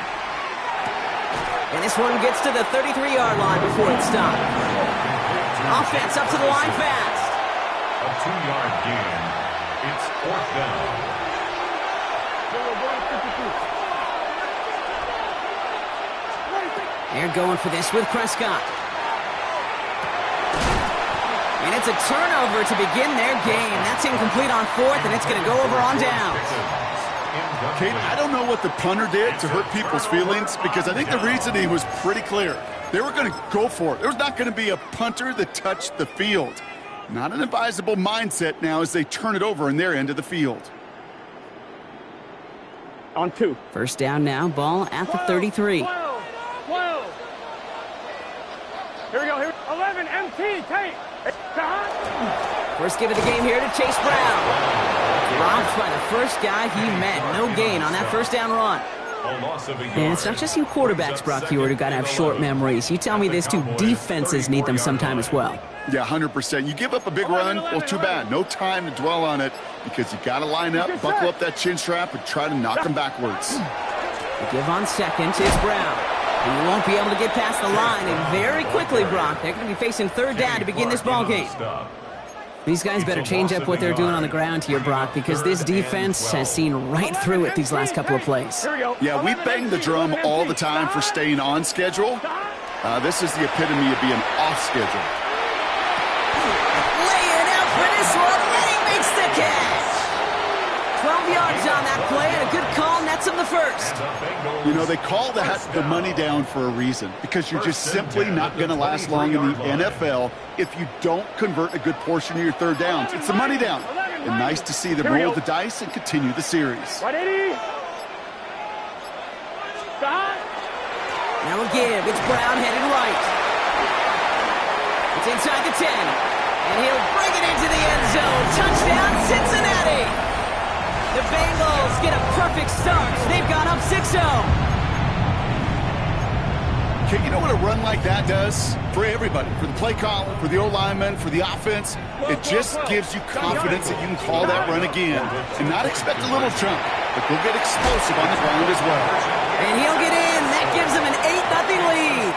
And this one gets to the 33-yard line before it stops. Offense up to the line fast. A 2-yard gain. It's fourth down. They're going for this with Prescott. And it's a turnover to begin their game. That's incomplete on fourth, and it's going to go over on downs. Kate, I don't know what the punter did to hurt people's feelings because I think the reasoning was pretty clear. They were going to go for it. There's not going to be a punter that touched the field. Not an advisable mindset now as they turn it over in their end of the field. On 2. First down now, ball at the 33. 12. Here we go. Here. 11. MT. Take. First give of the game here to Chase Brown. Dropped by the first guy he met. No gain on that first down run. And it's not just you quarterbacks, Brock Huard, who got to have short memories. You tell me this too, defenses need them sometime as well. Yeah, 100%. You give up a big run, well, too bad. No time to dwell on it because you got to line up, buckle up that chin strap, and try to knock them backwards. The give on second is Brown. He won't be able to get past the line, and very quickly, Brock, they're going to be facing third down to begin this ball game. These guys better change up what they're doing on the ground here, Brock, because this defense has seen right through it these last couple of plays. Yeah, we bang the drum all the time for staying on schedule. This is the epitome of being off schedule. Laying out for this one, and he makes the catch. 12 yards on that play, and a good call nets him the first. You know, they call that the money down for a reason, because you're just simply not going to last long in the NFL if you don't convert a good portion of your third downs. It's the money down. And nice to see them roll the dice and continue the series. Right, 80. Stop. Now a give. It's Brown headed right. It's inside the 10. And he'll bring it into the end zone. Touchdown, Cincinnati. The Bengals get a perfect start. They've gone up 6-0. Okay, you know what a run like that does for everybody? For the play caller, for the O-lineman, for the offense. It just gives you confidence that you can call that run again and not expect a little jump, but they'll get explosive on the ground as well. And he'll get in. That gives them an 8-0 lead.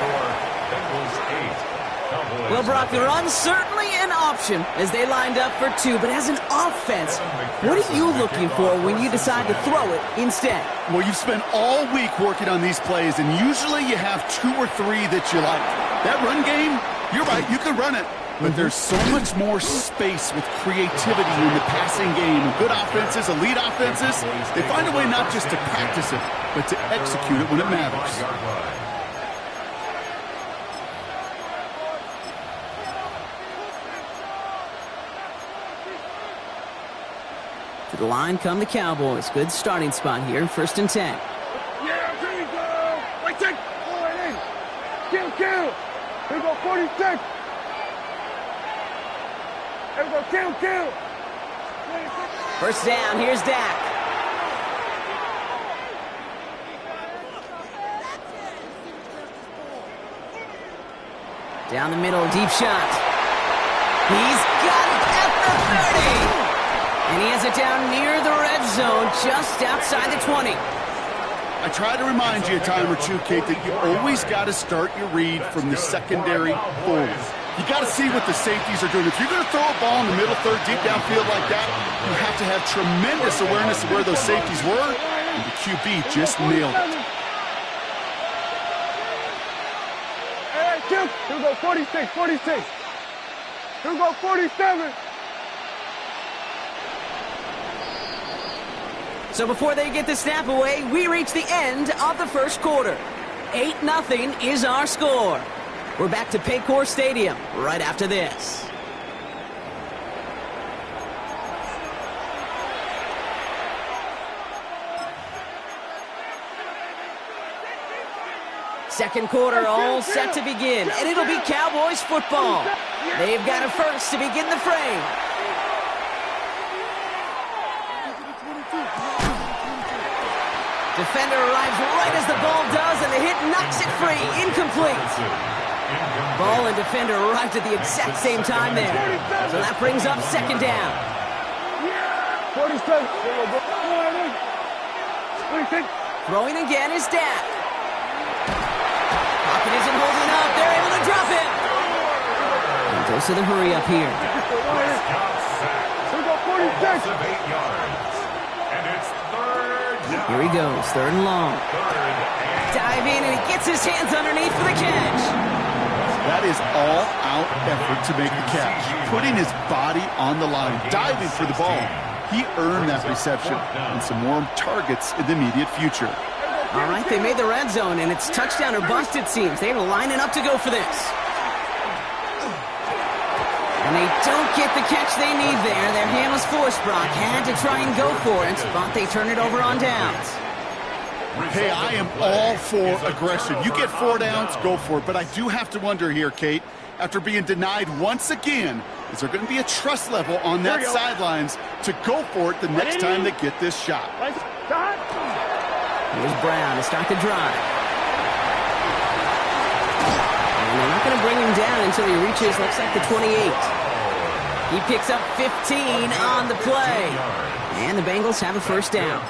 Well, Brock, the run's certainly an option as they lined up for 2, but as an offense, what are you looking for when you decide to throw it instead? Well, you've spent all week working on these plays, and usually you have 2 or 3 that you like. That run game, you're right, you can run it, but there's so much more space with creativity in the passing game. And good offenses, elite offenses, they find a way not just to practice it, but to execute it when it matters. To the line come the Cowboys. Good starting spot here, 1st and 10. Yeah, here we go. Right check. Go right in. Kill. Here we go, 46. Here we go, kill. 1st down, here's Dak. Down the middle, deep shot. He's got it at the 30. And he has it down near the red zone, just outside the 20. I try to remind you a time or two, Kate, that you always got to start your read from the secondary forward. You got to see what the safeties are doing. If you're going to throw a ball in the middle third, deep downfield like that, you have to have tremendous awareness of where those safeties were, and the QB just nailed it. Hey, Chip, here we go, 46. Here we go, 47. So before they get the snap away, we reach the end of the 1st quarter. 8-0 is our score. We're back to Paycor Stadium right after this. Second quarter all set to begin, and it'll be Cowboys football. They've got a first to begin the frame. Defender arrives right as the ball does, and the hit knocks it free. Incomplete. Ball and defender arrived at the exact same time there. So that brings up 2nd down. 47. Throwing again is Dak. Pocket isn't holding up. They're able to drop him. And goes to the hurry up here. Here we go, 46. Here he goes, 3rd and long. Dive in, and he gets his hands underneath for the catch. That is all-out effort to make the catch. Putting his body on the line, diving for the ball. He earned that reception and some more targets in the immediate future. All right, they made the red zone, and it's touchdown or bust, it seems. They're lining up to go for this. And they don't get the catch they need there. Their hand was forced, Brock. Had to try and go for it, but they turn it over on downs. Hey, I am all for aggression. You get 4 downs, go for it. But I do have to wonder here, Kate, after being denied once again, is there going to be a trust level on that sidelines to go for it the next time they get this shot? Here's Brown to start the drive. And they're not going to bring him down until he reaches, looks like the 28. He picks up 15 on the play. And the Bengals have a 1st down.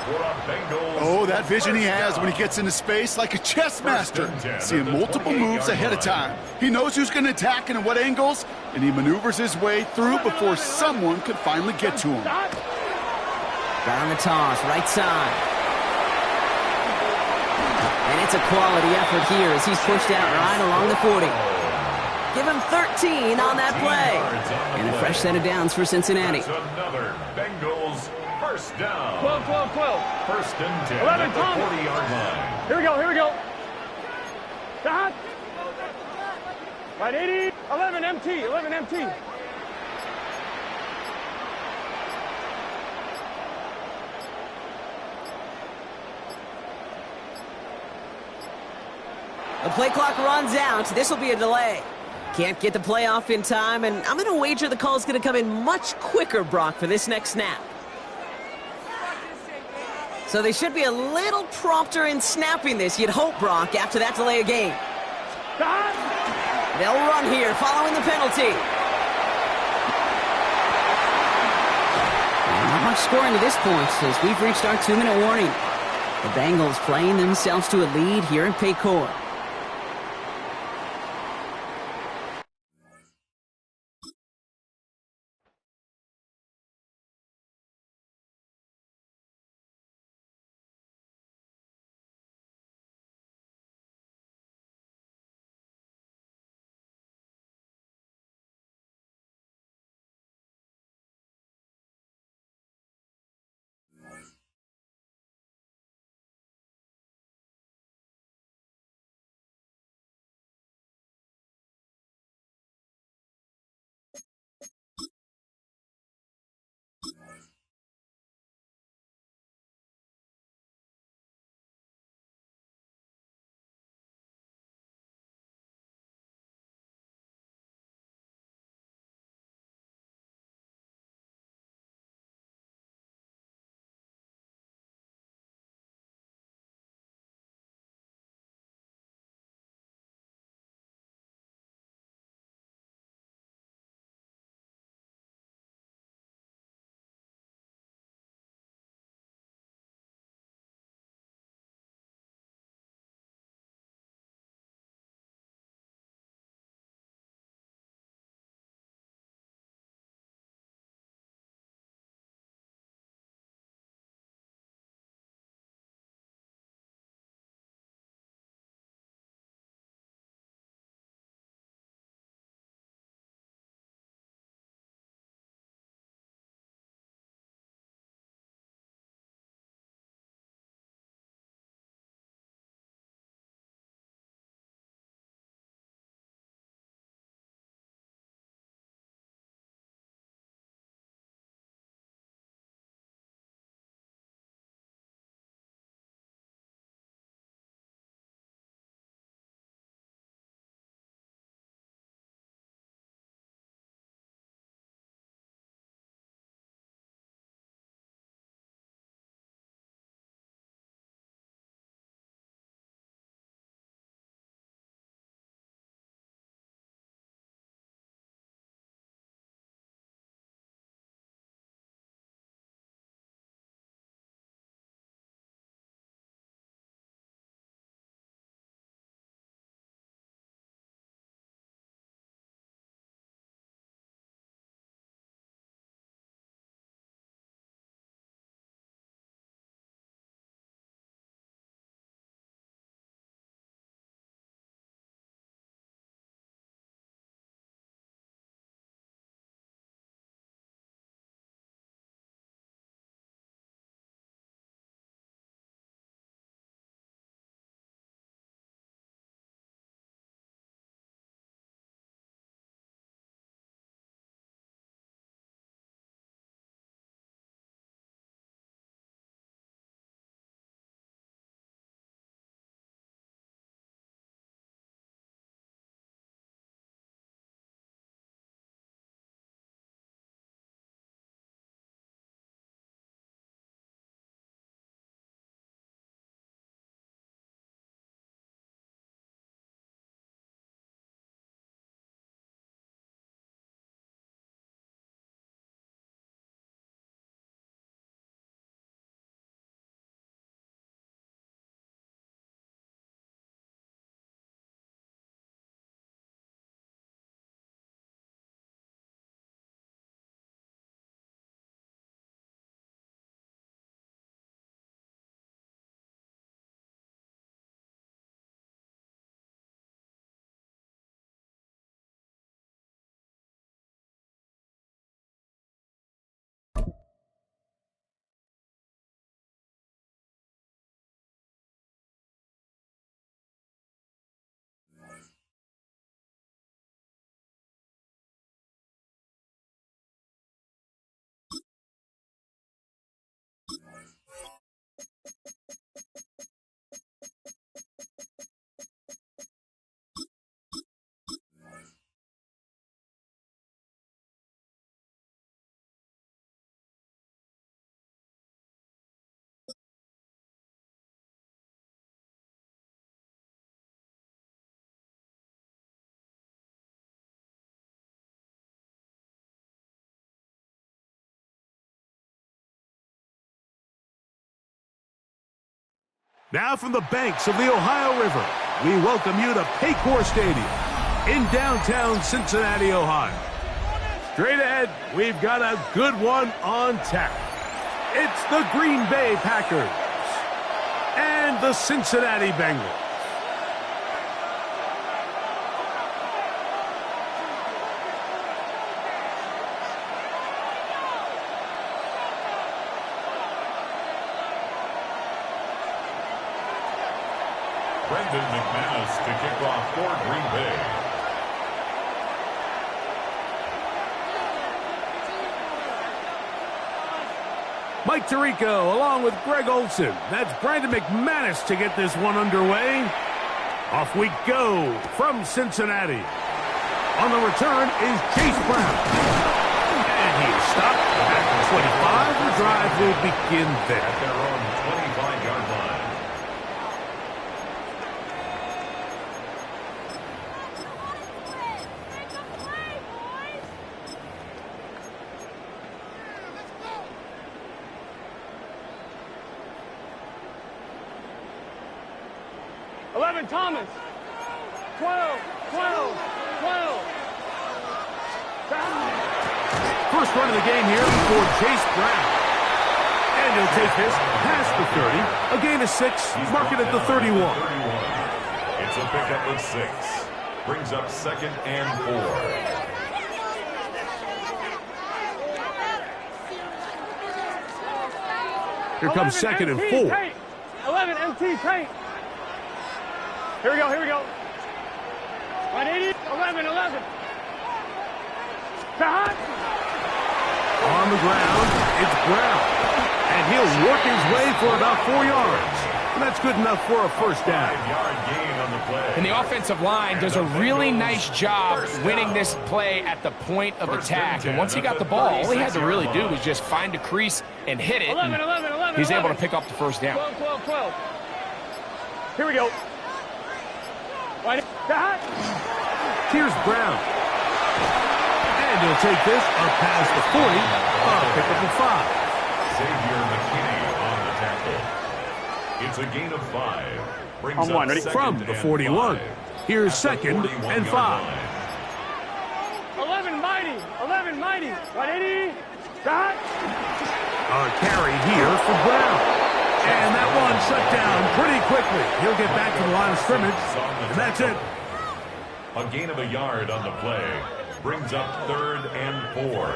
Oh, that vision he has when he gets into space like a chess master. Seeing multiple moves ahead of time. He knows who's going to attack and at what angles, and he maneuvers his way through before someone could finally get to him. Down the toss, right side. And it's a quality effort here as he's pushed out right along the 40. Give him 13 on that play. And a fresh set of downs for Cincinnati. Another Bengals 1st down. 12. 1st and 10 11, at the 40-yard line. Here we go. Stop. Right 80. 11 MT. The play clock runs out. This will be a delay. Can't get the play off in time, and I'm going to wager the call's going to come in much quicker, Brock, for this next snap. So they should be a little prompter in snapping this, you'd hope, Brock, after that delay of game. They'll run here following the penalty. And not much scoring to this point as we've reached our 2-minute warning. The Bengals playing themselves to a lead here in Paycor. Now from the banks of the Ohio River, we welcome you to Paycor Stadium in downtown Cincinnati, Ohio. Straight ahead, we've got a good one on tap. It's the Green Bay Packers and the Cincinnati Bengals. Brendan McManus to kick off for Green Bay. Mike Tirico along with Greg Olson. That's Brandon McManus to get this one underway. Off we go from Cincinnati. On the return is Chase Brown. And he is stopped at the 25. The drive will begin there. At their own 25-yard line. Thomas. 12, 12, 12. First run of the game here for Chase Brown. And he'll take this past the 30. A gain of 6. Mark it at the 31. It's a pickup of 6. Brings up 2nd and 4. Here comes 2nd and 4. 11 MT paint. Here we go, here we go. 180, 11, 11. Shot. On the ground, it's Brown. And he'll work his way for about 4 yards. And that's good enough for a first down. 5-yard gain on the play. And the offensive line does a really nice job winning this play at the point of attack. And once he got the ball, all he had to really do was just find a crease and hit it. 11, 11, 11, he's able to pick up the first down. 12, 12, 12. Here we go. Here's Brown. And he'll take this up past the 40. Pick up the 5. Xavier McKinney on the tackle. It's a gain of 5. Brings On one, ready? From the 41. Here's 2nd and 5. 11 mighty. 11 mighty. 180. Shot. A carry here for Brown. And that one shut down pretty quickly. He'll get back to the line of scrimmage, and that's it. A gain of a yard on the play. Brings up 3rd and 4.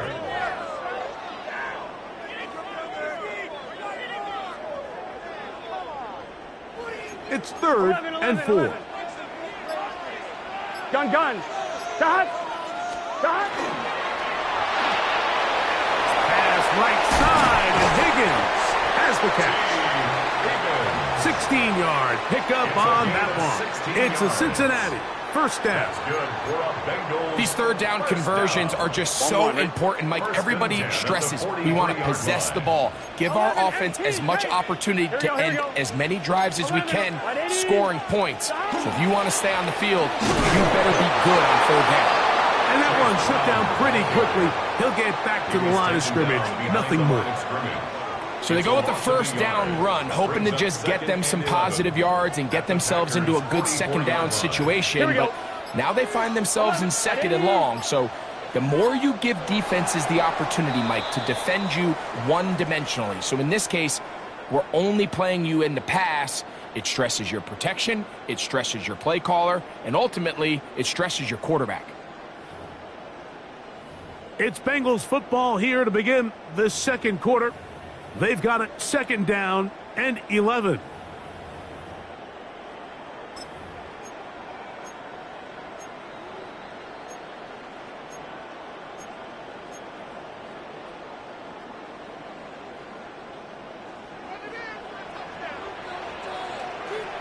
It's 3rd and 4. Gun, gun. Shot. Shot. Pass right side, and Higgins has the catch. 16-yard pickup on that one. It's a Cincinnati first down. These third down conversions are just so important, Mike. Everybody stresses we want to possess the ball, give our offense as much opportunity to end as many drives as we can, scoring points. So if you want to stay on the field, you better be good on third down. And that one shut down pretty quickly. He'll get back to the line of scrimmage. Nothing more. So they go with the first down run, hoping to just get them some positive yards and get themselves into a good second down situation. But now they find themselves in 2nd and long. So the more you give defenses the opportunity, Mike, to defend you one-dimensionally. So in this case, we're only playing you in the pass. It stresses your protection, it stresses your play caller, and ultimately it stresses your quarterback. It's Bengals football here to begin the second quarter. They've got it 2nd down and 11.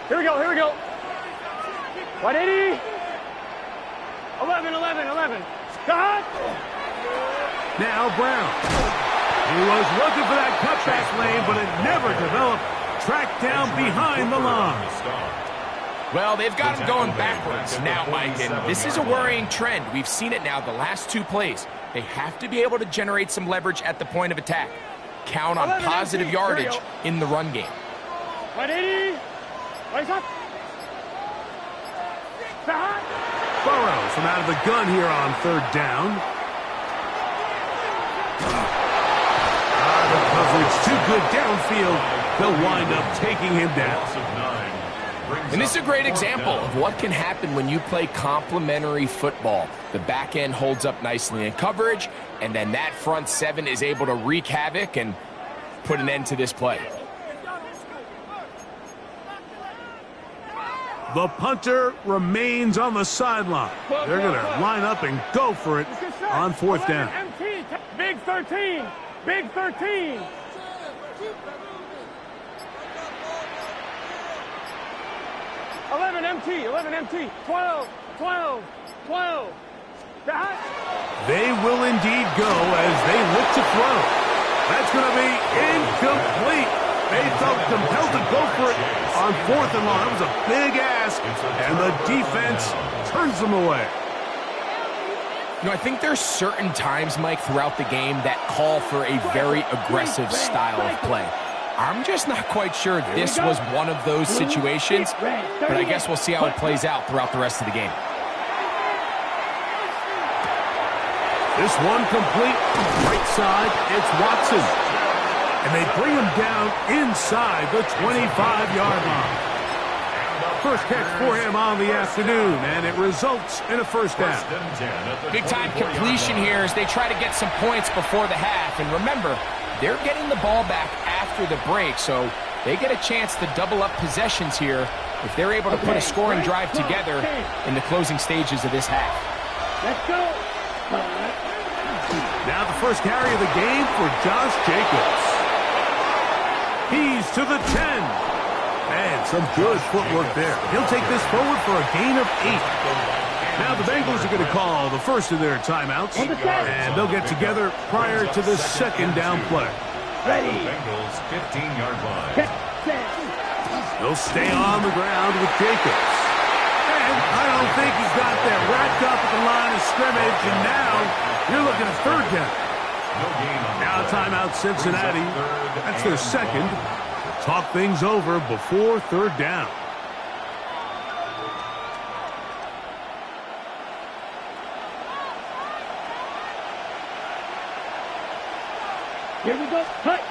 Here we go, here we go. 180. 11, 11, 11. Shot. Now Brown. He was looking for that cutback lane, but it never developed. Tracked down behind the line. Well, they've got him going backwards now, Mike, and this is a worrying trend. We've seen it now the last 2 plays. They have to be able to generate some leverage at the point of attack. Count on positive yardage in the run game. 180. Raise up. Burrows from out of the gun here on third down. The coverage too good downfield. They'll wind up taking him down. And this is a great example of what can happen when you play complementary football. The back end holds up nicely in coverage, and then that front seven is able to wreak havoc and put an end to this play. The punter remains on the sideline. They're going to line up and go for it on fourth down. Big 13. Big 13. Eleven MT. 12. They will indeed go as they look to throw. That's going to be incomplete. They felt compelled to go for it on fourth and long. That was a big ask, and the defense turns them away. You know, I think there's certain times, Mike, throughout the game that call for a very aggressive style of play. I'm just not quite sure this was one of those situations, but I guess we'll see how it plays out throughout the rest of the game. This one complete. Right side, it's Watson. And they bring him down inside the 25-yard line. First catch for him on the afternoon, and it results in a first down. Big-time completion here as they try to get some points before the half. And remember, they're getting the ball back after the break, so they get a chance to double up possessions here if they're able to put a scoring drive together in the closing stages of this half. Let's go. Now the first carry of the game for Josh Jacobs. He's to the 10. And some good footwork there. He'll take this forward for a gain of 8. Now the Bengals are going to call the first of their timeouts, and they'll get together prior to the second down play. Ready. Bengals 15-yard line. They'll stay on the ground with Jacobs. And I don't think he's got that wrapped up at the line of scrimmage, and now you're looking at third down. Now timeout Cincinnati. That's their second. Talk things over before third down. Here we go. Cut.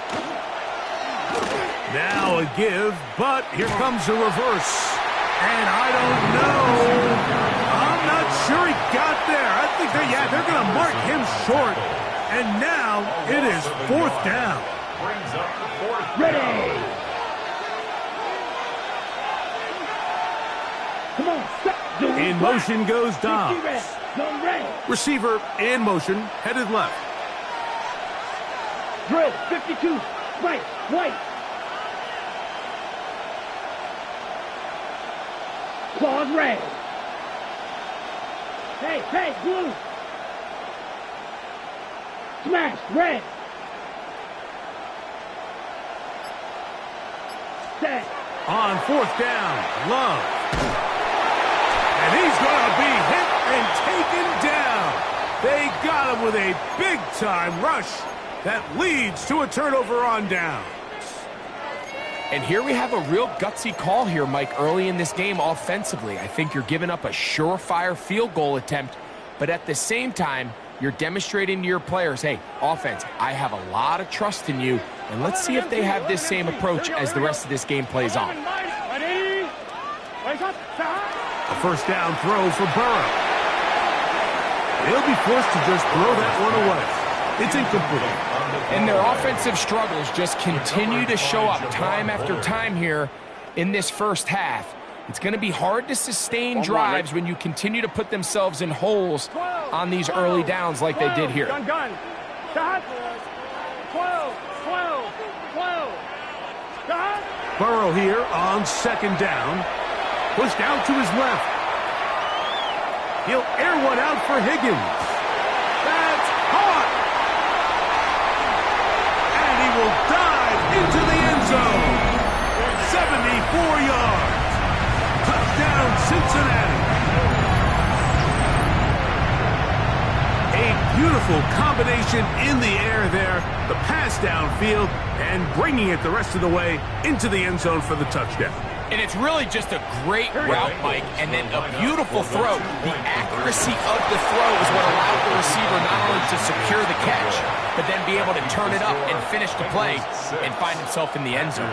Now a give, but here comes a reverse. And I don't know. I'm not sure he got there. I think they're going to mark him short. And now it is fourth down. Brings up the fourth. Ready. Come on, stop. In motion goes Dobbs. Receiver in motion, headed left. Drill, 52, right, white. Claws red. Hey, blue. Smash, red. Set. On fourth down, Love. And he's going to be hit and taken down. They got him with a big-time rush that leads to a turnover on down. And here we have a real gutsy call here, Mike, early in this game offensively. I think you're giving up a surefire field goal attempt, but at the same time, you're demonstrating to your players, hey, offense, I have a lot of trust in you, and let's see if they have this same approach as the rest of this game plays on. A first down throw for Burrow. They'll be forced to just throw that one away. It's incomplete. And their offensive struggles just continue to show up time after time here in this first half. It's going to be hard to sustain drives when you continue to put themselves in holes on these early downs like they did here. Gun. Shot. 12. Shot. Burrow here on second down. Pushed out to his left. He'll air one out for Higgins. That's caught. And he will dive into the end zone. 74 yards. Touchdown, Cincinnati. A beautiful combination in the air there. The pass downfield and bringing it the rest of the way into the end zone for the touchdown. And it's really just a great route, Mike, and then a beautiful throw. The accuracy of the throw is what allowed the receiver not only to secure the catch, but then be able to turn it up and finish the play and find himself in the end zone.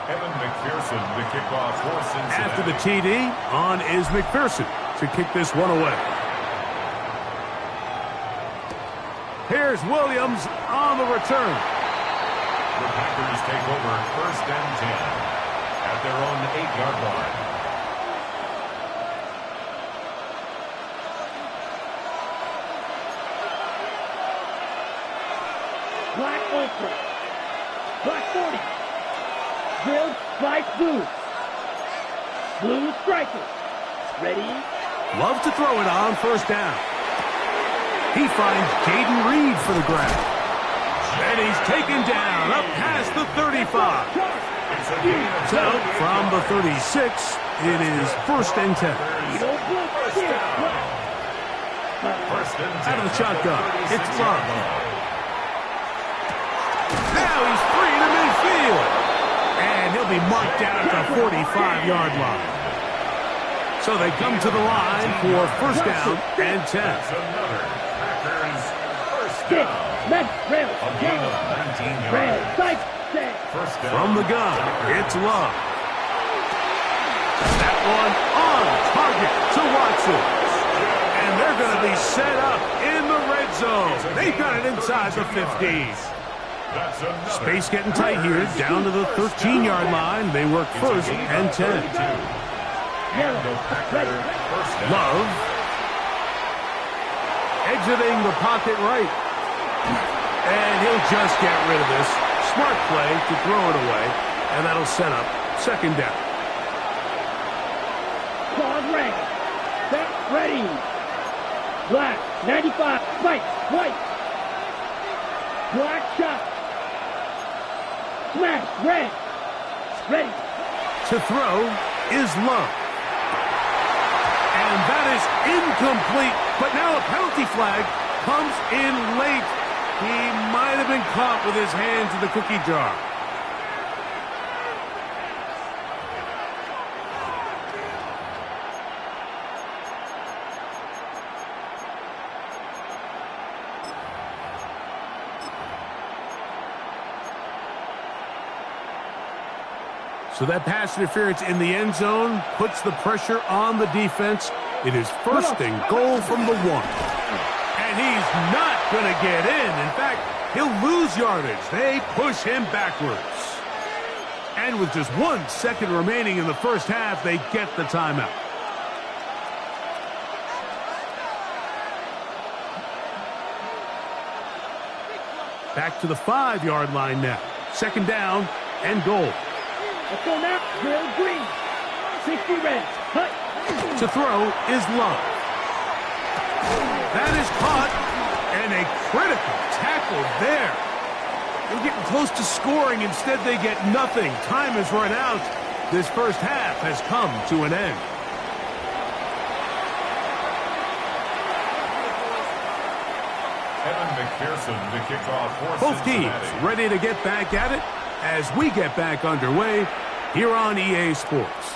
Evan McPherson to kick off for Cincinnati. After the TD, on is McPherson to kick this one away. Here's Williams on the return. The Packers take over 1st and 10 at their own 8-yard line. Black ultra. Black 40. Grilled spike blue. Blue strikers. Ready? Love to throw it on 1st down. He finds Jaden Reed for the grab. And he's taken down up past the 35. So from the 36, it is 1st and 10. Out of the shotgun, it's Love. Now he's free to midfield. And he'll be marked down at the 45-yard line. So they come to the line for 1st down and 10. Another Packers 1st down. A gain of 19 yards. 1st down. From the gun, it's Love. That one on target to Watson. And they're going to be set up in the red zone. They've got it inside the 50s. Space getting tight here, down to the 13-yard line. They work 1st and 10. Love exiting the pocket right. And he'll just get rid of this. Smart play to throw it away, and that'll set up 2nd down. Quad rank. Set ready. Black 95. White. White. Black shot. Smash. Red. Ready. To throw is Love. And that is incomplete. But now a penalty flag comes in late. He might have been caught with his hands in the cookie jar. So that pass interference in the end zone puts the pressure on the defense. It is 1st and goal from the 1. And he's not going to get in. In fact, he'll lose yardage. They push him backwards. And with just 1 second remaining in the 1st half, they get the timeout. Back to the 5-yard line now. 2nd down and goal. Let's go now. Grill green. 60 red. Cut. To throw is Love. That is caught, and a critical tackle there. They're getting close to scoring. Instead, they get nothing. Time has run out. This 1st half has come to an end. Evan McPherson to kick off for Both Cincinnati. teams ready to get back at it as we get back underway here on EA Sports.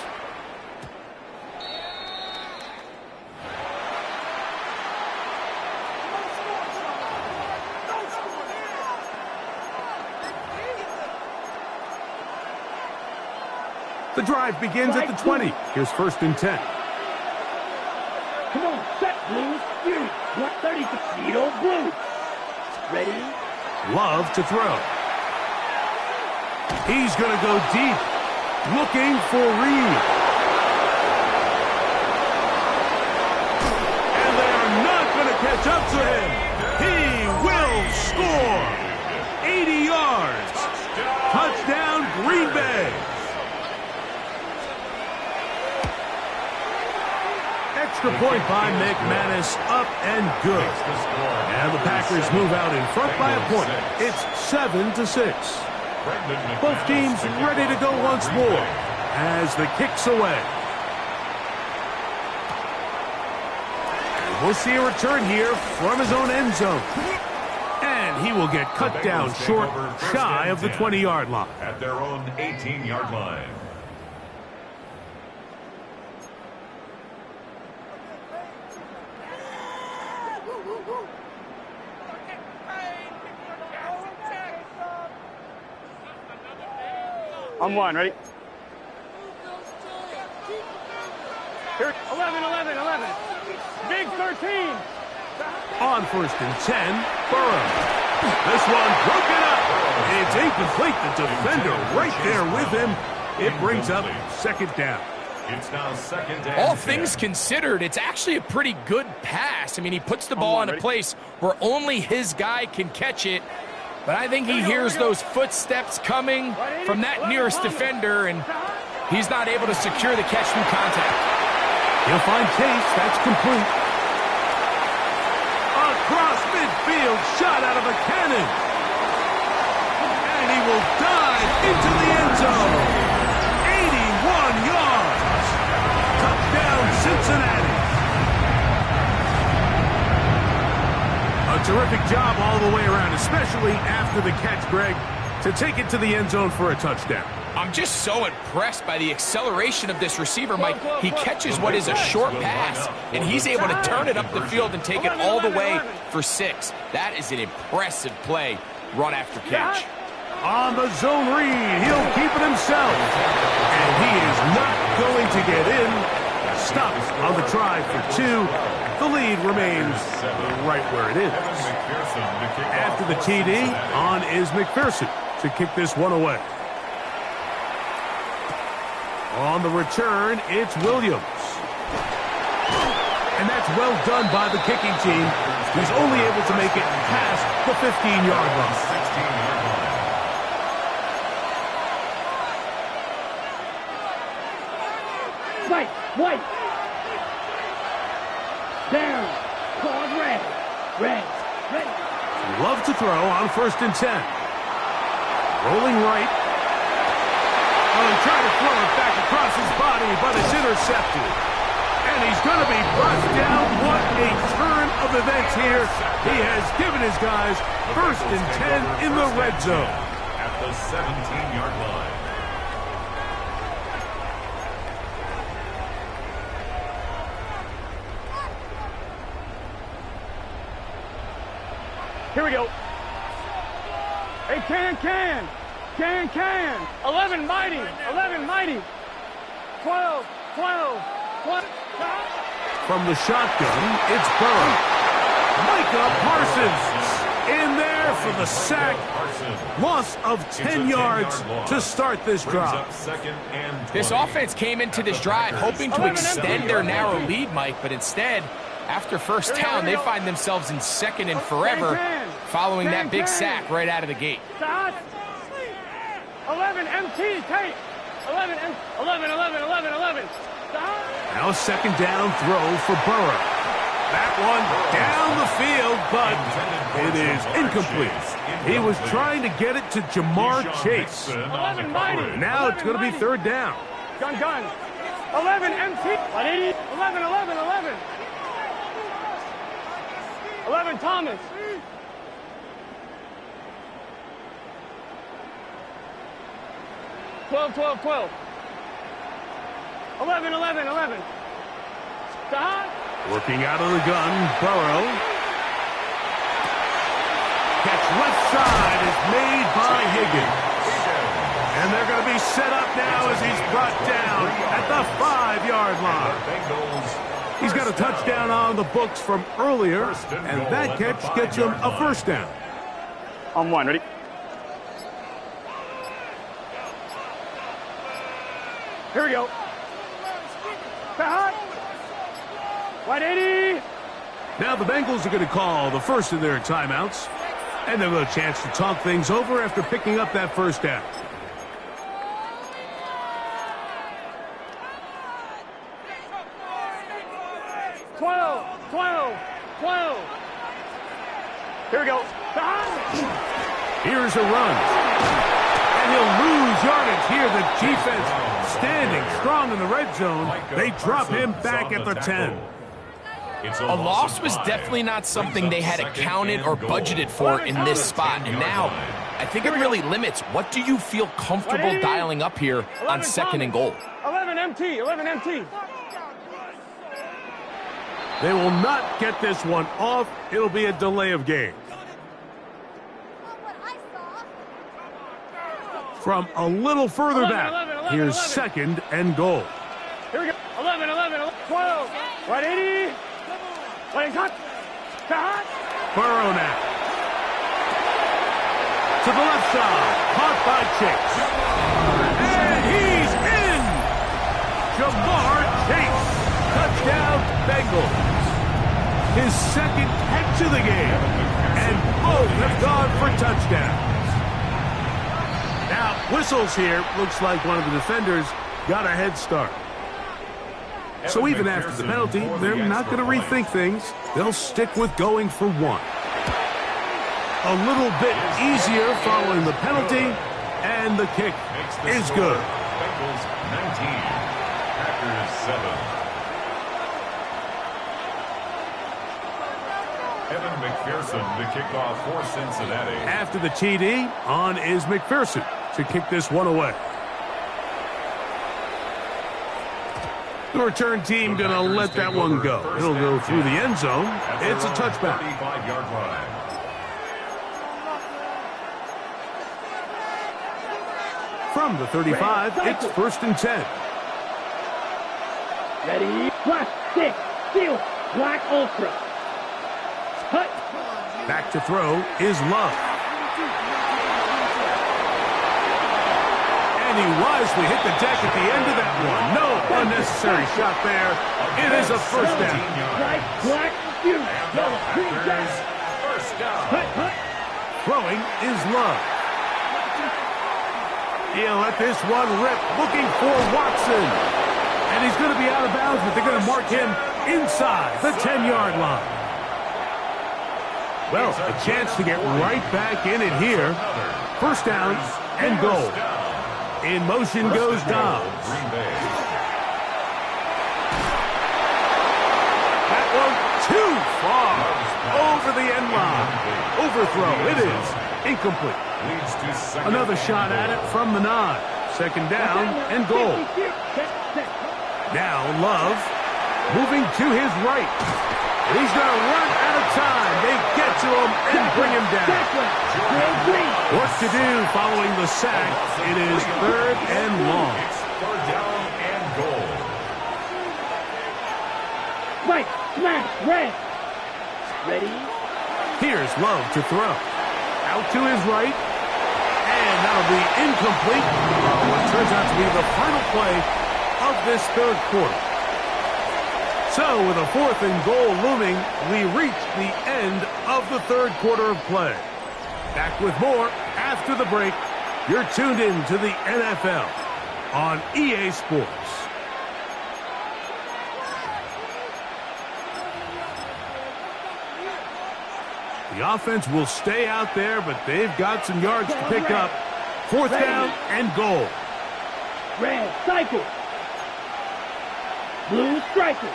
The drive begins at the 20. Here's 1st and 10. Come on, set Blues, Fury. 130 Tuxedo Blues. Ready? Love to throw. He's going to go deep, looking for Reed. And they are not going to catch up to him. He will score. 80 yards. Touchdown, Green Bay. Extra point by McManus, up and good. And the Packers move out in front by a point. It's 7-6. Both teams ready to go once more as the kick's away. We'll see a return here from his own end zone. And he will get cut down short, shy of the 20-yard line. At their own 18-yard line. On one, ready? Here, 11, 11, 11. Big 13. On 1st and 10, Burrow. This one broken up. It's incomplete. The defender right there with him. It brings up 2nd down. It's now 2nd down. All things considered, it's actually a pretty good pass. I mean, he puts the ball in a place where only his guy can catch it. But I think he hears those footsteps coming from that nearest defender, and he's not able to secure the catch through contact. He'll find Chase. That's complete. Across midfield, shot out of a cannon. And he will dive into the end zone. 81 yards. Touchdown, Cincinnati. A terrific job all the way around, especially after the catch, Greg, to take it to the end zone for a touchdown. I'm just so impressed by the acceleration of this receiver, Mike. He catches what is a short pass, and he's able to turn it up the field and take it all the way for 6. That is an impressive play, run after catch. On the zone read, he'll keep it himself. And he is not going to get in. Stops on the try for 2. The lead remains right where it is. After the TD, on is McPherson to kick this one away. On the return, it's Williams. And that's well done by the kicking team. He's only able to make it past the 15-yard line. 16-yard line. White. Down. Called red. Red. Love to throw on 1st and 10. Rolling right. And trying to throw it back across his body, but it's intercepted. And he's going to be brought down. What a turn of events here. He has given his guys 1st and 10 in the red zone. At the 17-yard line. Here we go. Hey, can. 11 mighty. 12. From the shotgun, it's Burrow. Micah Parsons in there for the sack. Loss of 10 yards to start this drive. This offense came into this drive hoping to extend their narrow lead, Mike, but instead, after first down, they find themselves in 2nd and forever following that big sack right out of the gate. 11 MT tape. 11. Now a 2nd down throw for Burrow. That one down the field, but it is incomplete. He was trying to get it to Jamar Chase. 11 mighty. Now it's going to be 3rd down. Gun. 11 MT. 11. 11 Thomas. 12. 11. Stop. Working out of the gun, Burrow. Catch left side is made by Higgins. And they're going to be set up now as he's brought down at the 5-yard line. He's got a touchdown on the books from earlier, and that catch gets him a 1st down. On 1, ready? Here we go. Hot. White 80. Now the Bengals are going to call the first of their timeouts, and they'll have a chance to talk things over after picking up that 1st down. Twelve. Here we go. Here's a run. And he'll lose yardage here. The defense standing strong in the red zone. They drop him back at the 10. A loss was definitely not something they had accounted or budgeted for in this spot. And now, I think it really limits what do you feel comfortable dialing up here on second and goal. 11 MT, 11 MT. They will not get this one off. It'll be a delay of game. From a little further back, here's second and goal. Here we go. 11, 12. Right 80. Right cut. Cut. Burrow now. To the left side. Caught by Chase. And he's in. Jamar Chase. Touchdown, Bengals. His second catch of the game. And both have gone for touchdowns. Now, whistles here. Looks like one of the defenders got a head start. So even after the penalty, they're not going to rethink things. They'll stick with going for one. A little bit easier following the penalty, and the kick is good. Bengals 19, Packers 7. Evan McPherson to kick off for Cincinnati. After the TD, on is McPherson to kick this one away. The return team going to let that one go. It'll go through the end zone. It's a touchback. 35-yard line. From the 35, it's 1st and 10. Ready. Black, stick, steel, black ultra. Cut. Back to throw is Love. And he wisely hit the deck at the end of that one. No unnecessary shot there. It is a first down. Black, steel, yellow, green, down. First down. Cut. Throwing is Love. He'll let this one rip, looking for Watson. And he's going to be out of bounds, but they're going to mark him inside the 10-yard line. Well, a chance to get right back in it here. First down and goal. In motion goes Dobbs. That one too far over the end line. Overthrow. It is incomplete. Another shot at it from the 9. Second down and goal. Now Love moving to his right. He's going to run out of time. They get to him and bring him down. Work to do following the sack. It is 3rd and long. It's 3rd down and goal. Right, smash, red. Ready. Here's Love to throw. Out to his right. And that'll be incomplete. What turns out to be the final play of this 3rd quarter. So with a 4th and goal looming, we reach the end of the 3rd quarter of play. Back with more after the break. You're tuned in to the NFL on EA Sports. The offense will stay out there, but they've got some yards to pick up. 4th down and goal. Red, cycle. Blue, striker.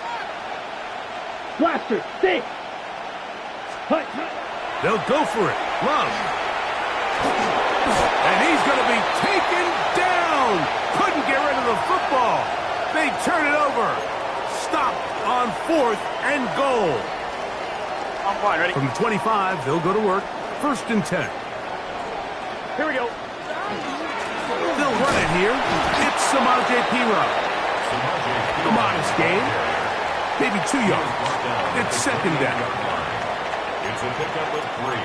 Blaster, stick. Hut. They'll go for it. Love. And he's going to be taken down. Couldn't get rid of the football. They turn it over. Stopped on 4th and goal. I'm fine, ready? From the 25, they'll go to work. 1st and 10. Here we go. They'll run it here. It's Samaje Perine. A modest gain. Maybe 2 yards. It's 2nd down. It's a pickup of 3.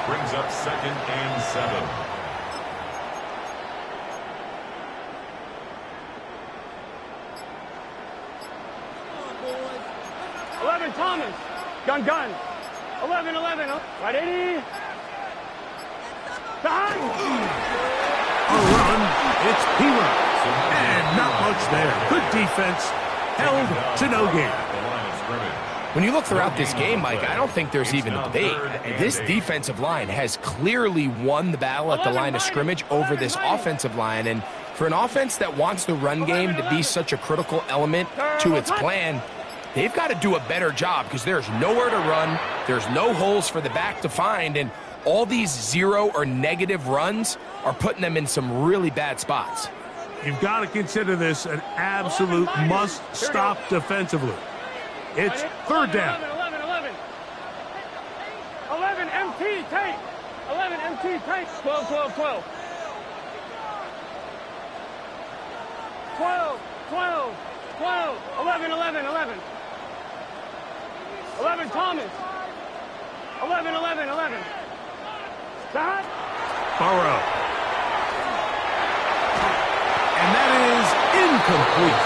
Brings up 2nd and 7. Thomas. Gun. 11. Right 80. Behind. A run. It's Perine. And not much there. Good defense. Held to no gain. When you look throughout this game, Mike, I don't think there's even a debate. This defensive line has clearly won the battle at the line of scrimmage over this offensive line. And for an offense that wants the run game to be such a critical element to its plan, they've got to do a better job because there's nowhere to run, there's no holes for the back to find, and all these 0 or negative runs are putting them in some really bad spots. You've got to consider this an absolute must-stop defensively. It's third down. 11 MT, take. 11 MT, take. 12, 12, 12. 12, 12, 12. 11, 11, 11. 11 Thomas. 11, 11, 11. Stop. Burrow. And that is incomplete.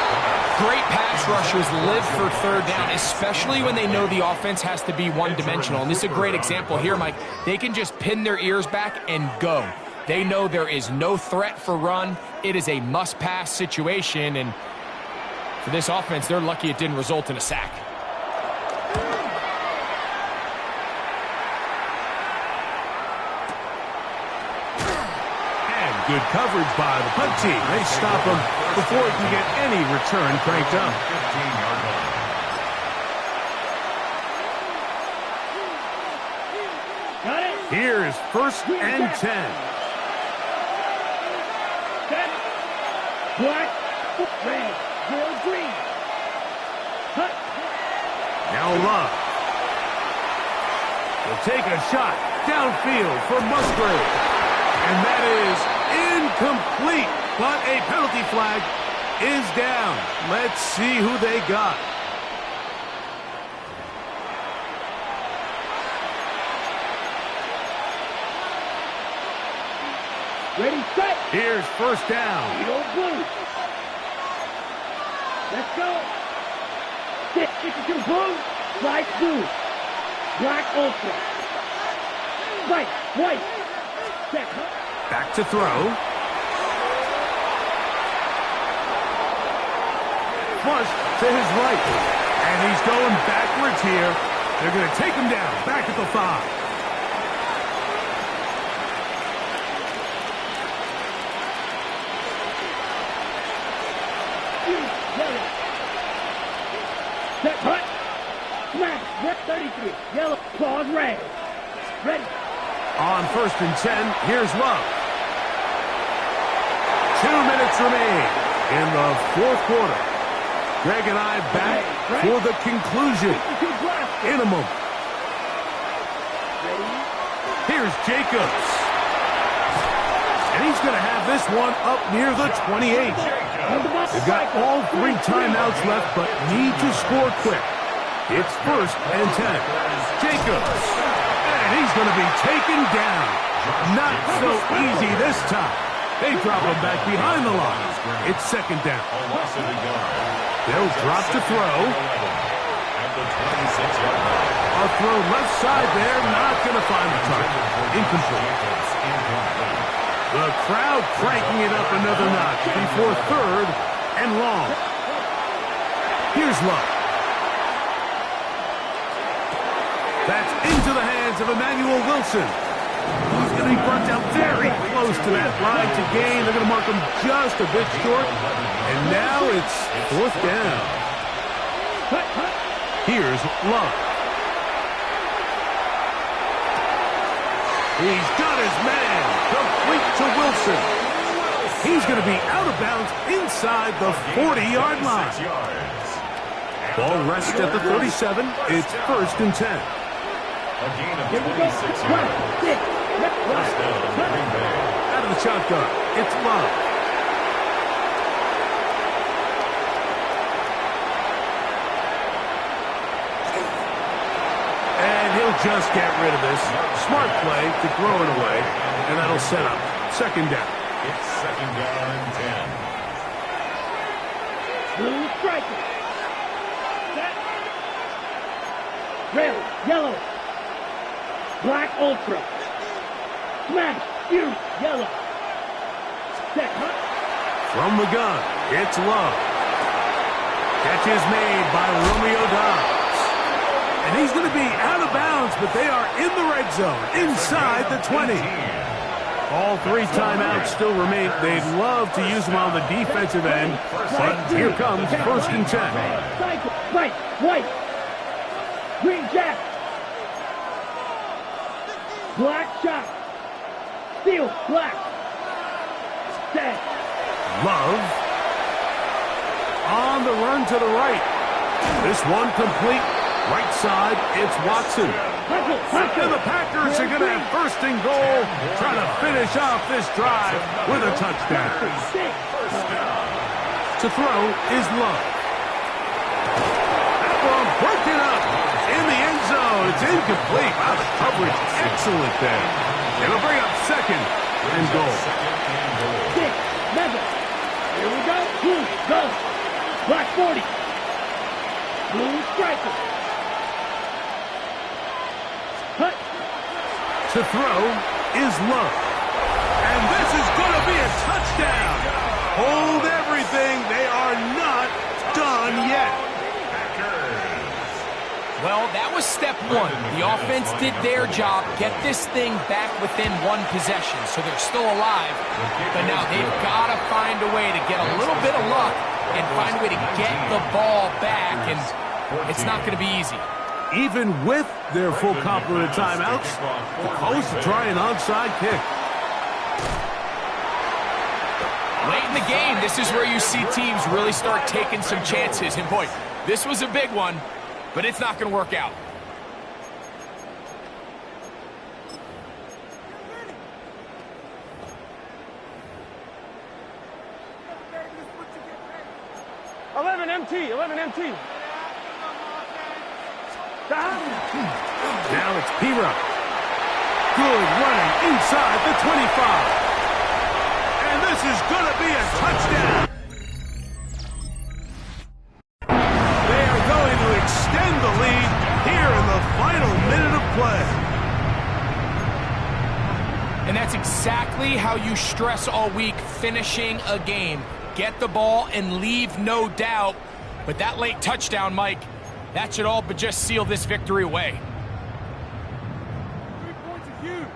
Great pass rushers live for third down, especially when they know the offense has to be one-dimensional. And this is a great example here, Mike. They can just pin their ears back and go. They know there is no threat for run. It is a must-pass situation. And for this offense, they're lucky it didn't result in a sack. Good coverage by the punt team. They stop him before he can get any return cranked up. 15-yard line. Got it. Here's first and 10. Set. Black. Red. Blue. Green. Cut. Now Love. Will take a shot downfield for Musgrave. And that is incomplete, but a penalty flag is down. Let's see who they got. Ready, set. Here's first down. Go blue. Let's go. Stick to blue. Black blue. Black ultra. White. White. Set. Back to throw. Flush to his right. And he's going backwards here. They're going to take him down. Back at the 5. Yellow. Set. Cut. Smash. Red 33. Yellow. Claws red. Ready. On first and 10, here's Love. 2 minutes remain in the fourth quarter. Greg and I back for the conclusion in a moment. Here's Jacobs. And he's going to have this one up near the 28. They've got all 3 timeouts left, but need to score quick. It's first and 10. Jacobs. And he's going to be taken down. Not so easy this time. They drop him back behind the line. It's second down. They'll drop to throw. A throw left side there, not going to find the target. Incomplete. The crowd cranking it up another notch before third and long. Here's Love. That's into the hands of Emmanuel Wilson. He's going to be brought down very close to that line to gain. They're going to mark him just a bit short. And now it's fourth down. Here's Love. He's got his man. Complete to Wilson. He's going to be out of bounds inside the 40-yard line. Ball rests at the 37. It's first and 10. A gain of 26 yards. First down, Green Bay. Out of the shotgun, it's Love. And he'll just get rid of this. Smart play to throw it away, and that'll set up second down. It's second down and 10. Blue striker. Set. Red. Yellow. Black ultra. Smash. Fuse. Yellow. Set. From the gun, it's Love. Catch is made by Romeo Dobbs. And he's going to be out of bounds, but they are in the red zone, inside the 20. All 3 timeouts still remain. They'd love to use them on the defensive end, but here comes first and 10. fight, white, green jack, black shot, steel, black, set. Love on the run to the right. This one complete. Right side, it's Watson. And the Packers are going to have first and goal, trying to finish off this drive with a touchdown. To throw is Love. That ball broken up in the end zone. It's incomplete. Wow, the coverage excellent there. It'll bring up second and goal. 6, 7. Here we go. Go. Black 40. Blue striker. Cut. To throw is Love. And this is going to be a touchdown. Hold everything. They are not done yet. Well, that was step one. The offense did their job, get this thing back within one possession, so they're still alive. But now they've got to find a way to get a little bit of luck and find a way to get the ball back, and it's not going to be easy. Even with their full complement of timeouts, the Colts try an onside kick. Late in the game, this is where you see teams really start taking some chances. And boy, this was a big one, but it's not going to work out. Eleven MT. Now it's Pira. Good running inside the 25. And this is going to be a touchdown. They are going to extend the lead here in the final minute of play. And that's exactly how you stress all week, finishing a game. Get the ball and leave no doubt. But that late touchdown, Mike, that should all but just seal this victory away. 3 points are huge.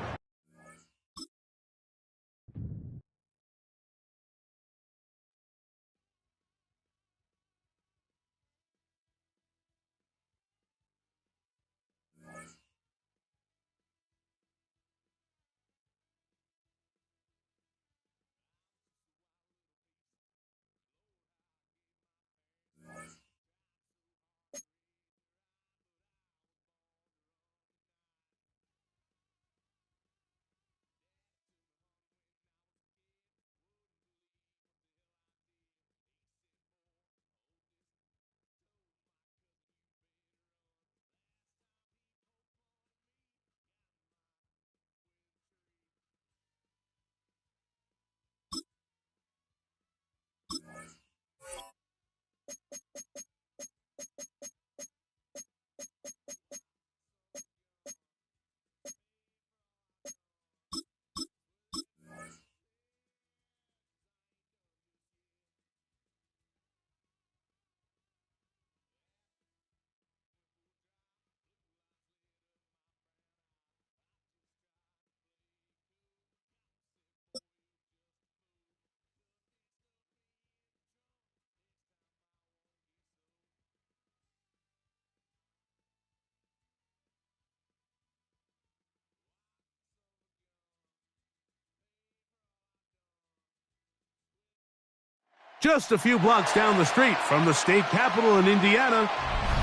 Just a few blocks down the street from the state capitol in Indiana,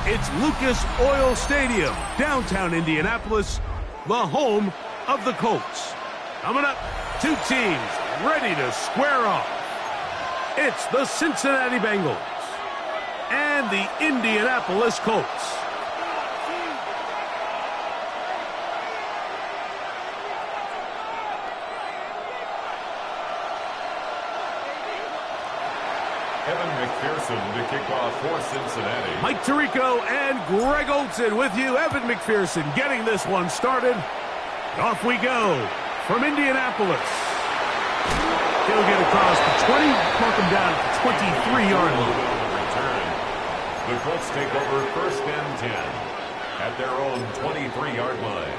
it's Lucas Oil Stadium, downtown Indianapolis, the home of the Colts. Coming up, two teams ready to square off. It's the Cincinnati Bengals and the Indianapolis Colts. Evan McPherson to kick off for Cincinnati. Mike Tirico and Greg Olsen with you. Evan McPherson getting this one started. Off we go from Indianapolis. He'll get across the 20, mark him down at the 23-yard line. Return. The Colts take over first and 10 at their own 23-yard line.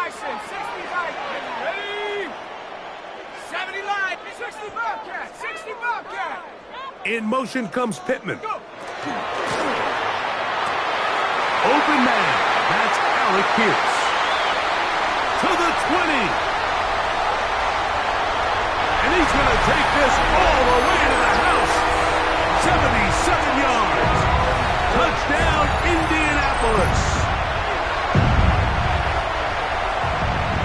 Bison, 60 Bison, ready? 70 line, 60 Bobcat, 60 Bobcat. In motion comes Pittman. Go. Open man. That's Alec Pierce. To the 20. And he's going to take this all the way to the house. 77 yards. Touchdown, Indianapolis.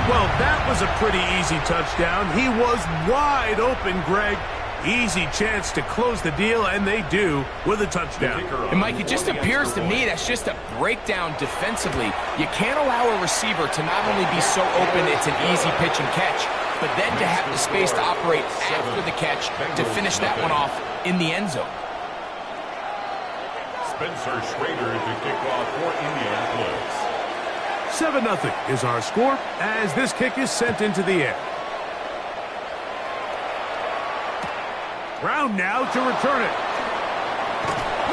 Well, that was a pretty easy touchdown. He was wide open, Greg. Easy chance to close the deal, and they do with a touchdown. And, Mike, it just appears to me that's just a breakdown defensively. You can't allow a receiver to not only be so open it's an easy pitch and catch, but then to have the space to operate after the catch to finish that one off in the end zone. Spencer Schrader to kick off for Indianapolis. 7-0 is our score as this kick is sent into the air. Brown now to return it.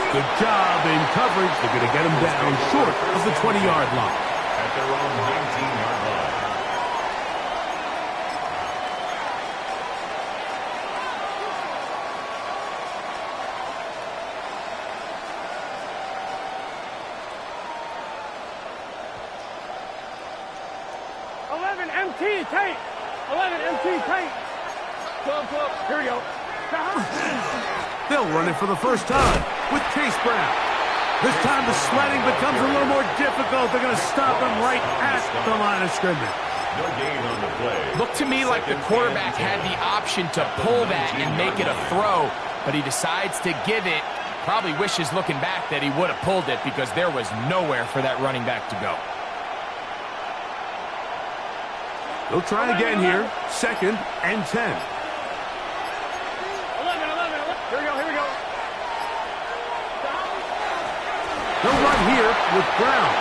Good job in coverage. They're going to get him down short of the 20-yard line. At their own 19-yard line. MT tape. 11 MT tape. 12. Here we go. They'll run it for the first time with Chase Brown. This time the sledding becomes a little more difficult. They're going to stop him right at the line of scrimmage. No gain on the play. Looked to me like the quarterback had the option to pull that and make it a throw, but he decides to give it. Probably wishes looking back that he would have pulled it because there was nowhere for that running back to go. They'll try again here. 2nd and 10. 11. Here we go. They'll run here with Brown.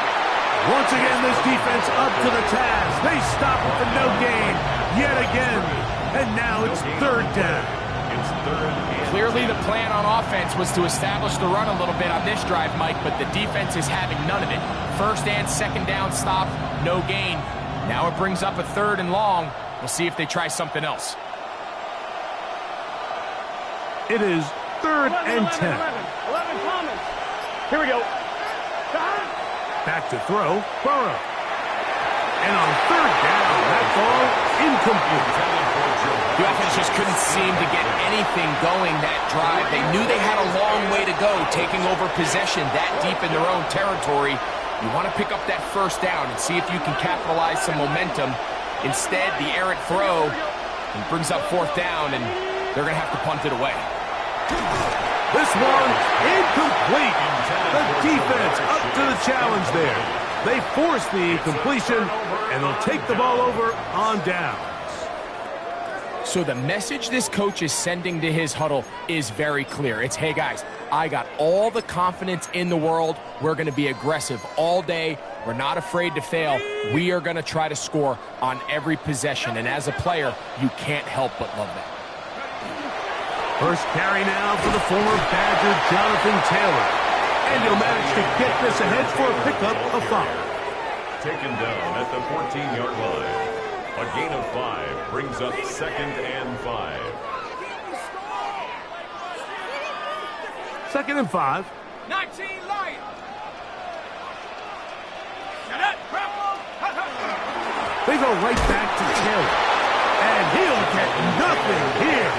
Once again, this defense up to the task. They stop it for no gain yet again. And now it's 3rd down. It's 3rd and Clearly the plan on offense was to establish the run a little bit on this drive, Mike, but the defense is having none of it. 1st and 2nd down stop, no gain. Now it brings up a 3rd and long. We'll see if they try something else. It is 3rd and 10. 11 Thomas. Here we go. Back to throw, Burrow. And on 3rd down, that ball incomplete. The offense just couldn't seem to get anything going that drive. They knew they had a long way to go, taking over possession that deep in their own territory. You want to pick up that 1st down and see if you can capitalize some momentum. Instead, the errant throw brings up 4th down, and they're going to have to punt it away. This one incomplete. The defense up to the challenge there. They force the incompletion, and they'll take the ball over on downs. So the message this coach is sending to his huddle is very clear. It's, hey, guys, I got all the confidence in the world. We're going to be aggressive all day. We're not afraid to fail. We are going to try to score on every possession. And as a player, you can't help but love that. First carry now for the former Badger, Jonathan Taylor. And he'll manage to get this ahead for a pickup of 5. taken down at the 14-yard line. A gain of 5 brings up 2nd and 5. 2nd and 5. 19 Lion. They go right back to Taylor. And he'll get nothing here.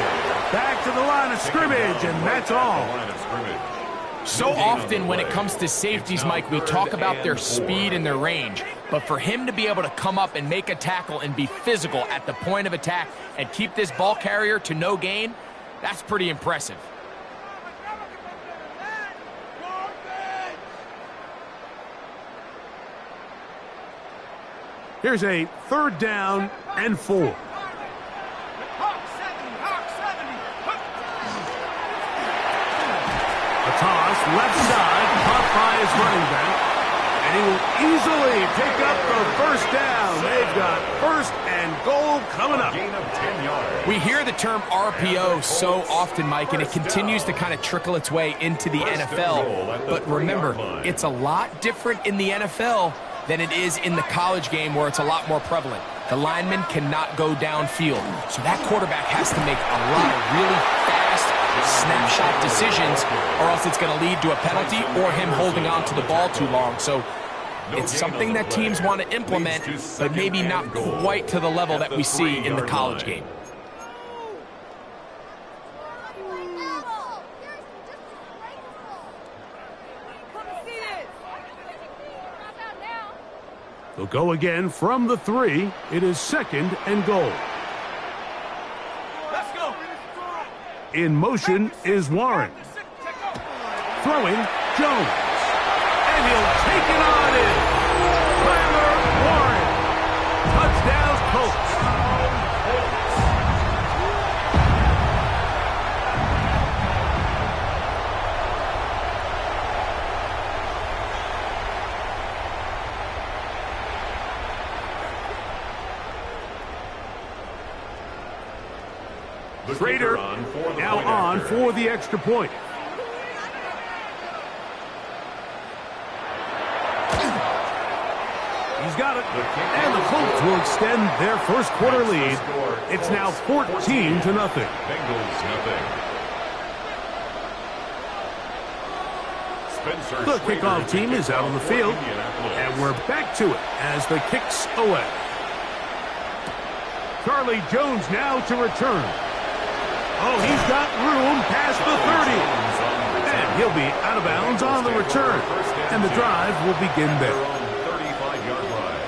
Back to the line of scrimmage, and that's all. So often when it comes to safeties, Mike, we talk about their speed and their range. But for him to be able to come up and make a tackle and be physical at the point of attack and keep this ball carrier to no gain, that's pretty impressive. Here's a 3rd down and 4. A toss, left side, caught by his running back. And he will easily pick up the 1st down. They've got 1st and goal coming up. Gain of 10 yards. We hear the term RPO so often, Mike, and it continues to kind of trickle its way into the NFL. But remember, it's a lot different in the NFL than it is in the college game where it's a lot more prevalent. The lineman cannot go downfield. So that quarterback has to make a lot of really fast snapshot decisions, or else it's going to lead to a penalty or him holding on to the ball too long. So it's something that teams want to implement, but maybe not quite to the level that we see in the college game. They'll go again from the 3. It is 2nd and goal. Let's go. In motion is Warren. Throwing, Jones. And he'll take it on in. Kyler Warren. Touchdown, Colts. Schrader now on for the extra point. He's got it. And the Colts will extend their first quarter lead. It's now 14-0. Bengals nothing. The kickoff team is out on the field. And we're back to it as the kick's away. Charlie Jones now to return. Oh, he's got room past the 30. And he'll be out of bounds on the return. And the drive will begin there. 35-yard line.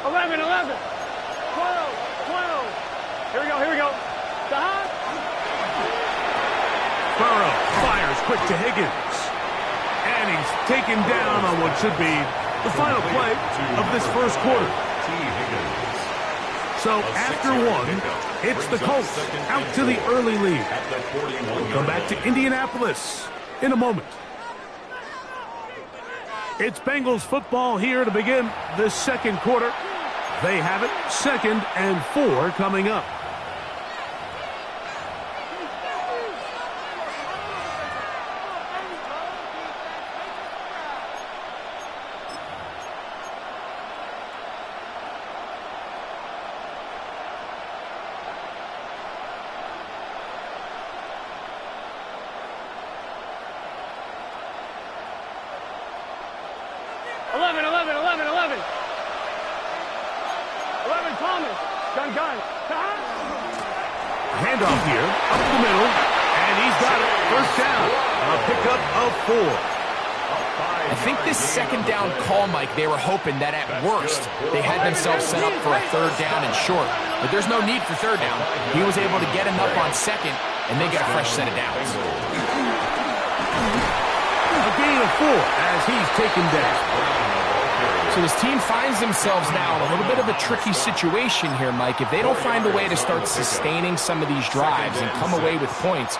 Eleven, 12. Here we go. Burrow fires quick to Higgins. And he's taken down on what should be the final play of this first quarter. So after one, it's the Colts out to the early lead. We'll come back to Indianapolis in a moment. It's Bengals football here to begin the second quarter. They have it 2nd and 4 coming up. Thomas. Gun. Handoff here, up the middle, and he's got it. First down. A pickup of 4. I think this second down call, Mike, they were hoping that at worst they had themselves set up for a 3rd down and short. But there's no need for 3rd down. He was able to get him up on 2nd, and they get a fresh set of downs. A gain of 4 as he's taken down. So this team finds themselves now in a little bit of a tricky situation here, Mike. If they don't find a way to start sustaining some of these drives and come away with points,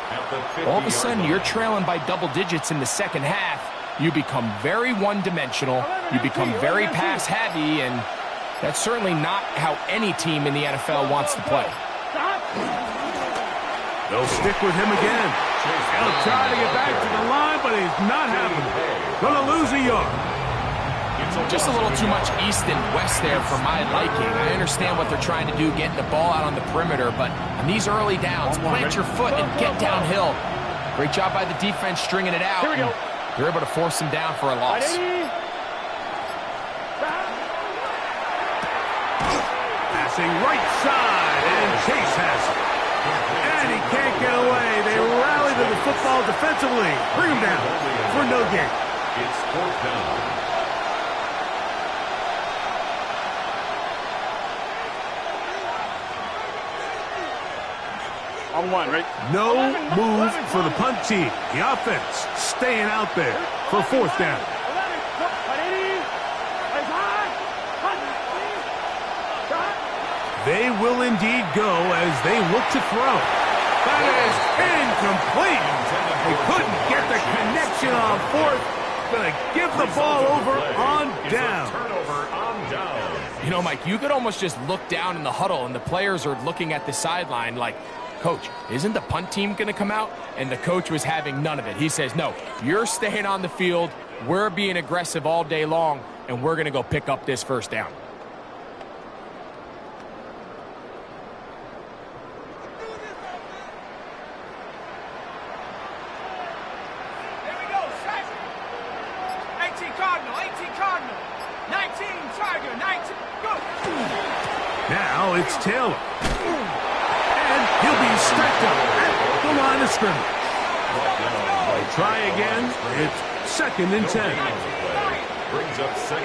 all of a sudden you're trailing by double digits in the second half. You become very one-dimensional. You become very pass-heavy, and that's certainly not how any team in the NFL wants to play. They'll stick with him again. He'll try to get back to the line, but he's not happening. Gonna lose a yard. Just a little too much east and west there for my liking. I understand what they're trying to do, getting the ball out on the perimeter, but on these early downs, plant your foot and get downhill. Great job by the defense stringing it out. They're able to force him down for a loss. Passing right side, and Chase has it. And he can't get away. They rally to the football defensively. Bring him down for no gain. It's 4th down. On 1, right? No move for the punt team. The offense staying out there for 4th down. They will indeed go as they look to throw. That is incomplete. They couldn't get the connection on 4th. Gonna give the ball over on down. Turnover on down. You know, Mike, you could almost just look down in the huddle and the players are looking at the sideline like, Coach, isn't the punt team going to come out? And the coach was having none of it. He says, no, you're staying on the field. We're being aggressive all day long, and we're going to go pick up this first down. There we go, second. 18 Cardinal, 18 Cardinal. 19 Tiger, 19, go. Now it's Taylor. And he'll be stacked up at the line of scrimmage. They try again. It's 2nd and 10.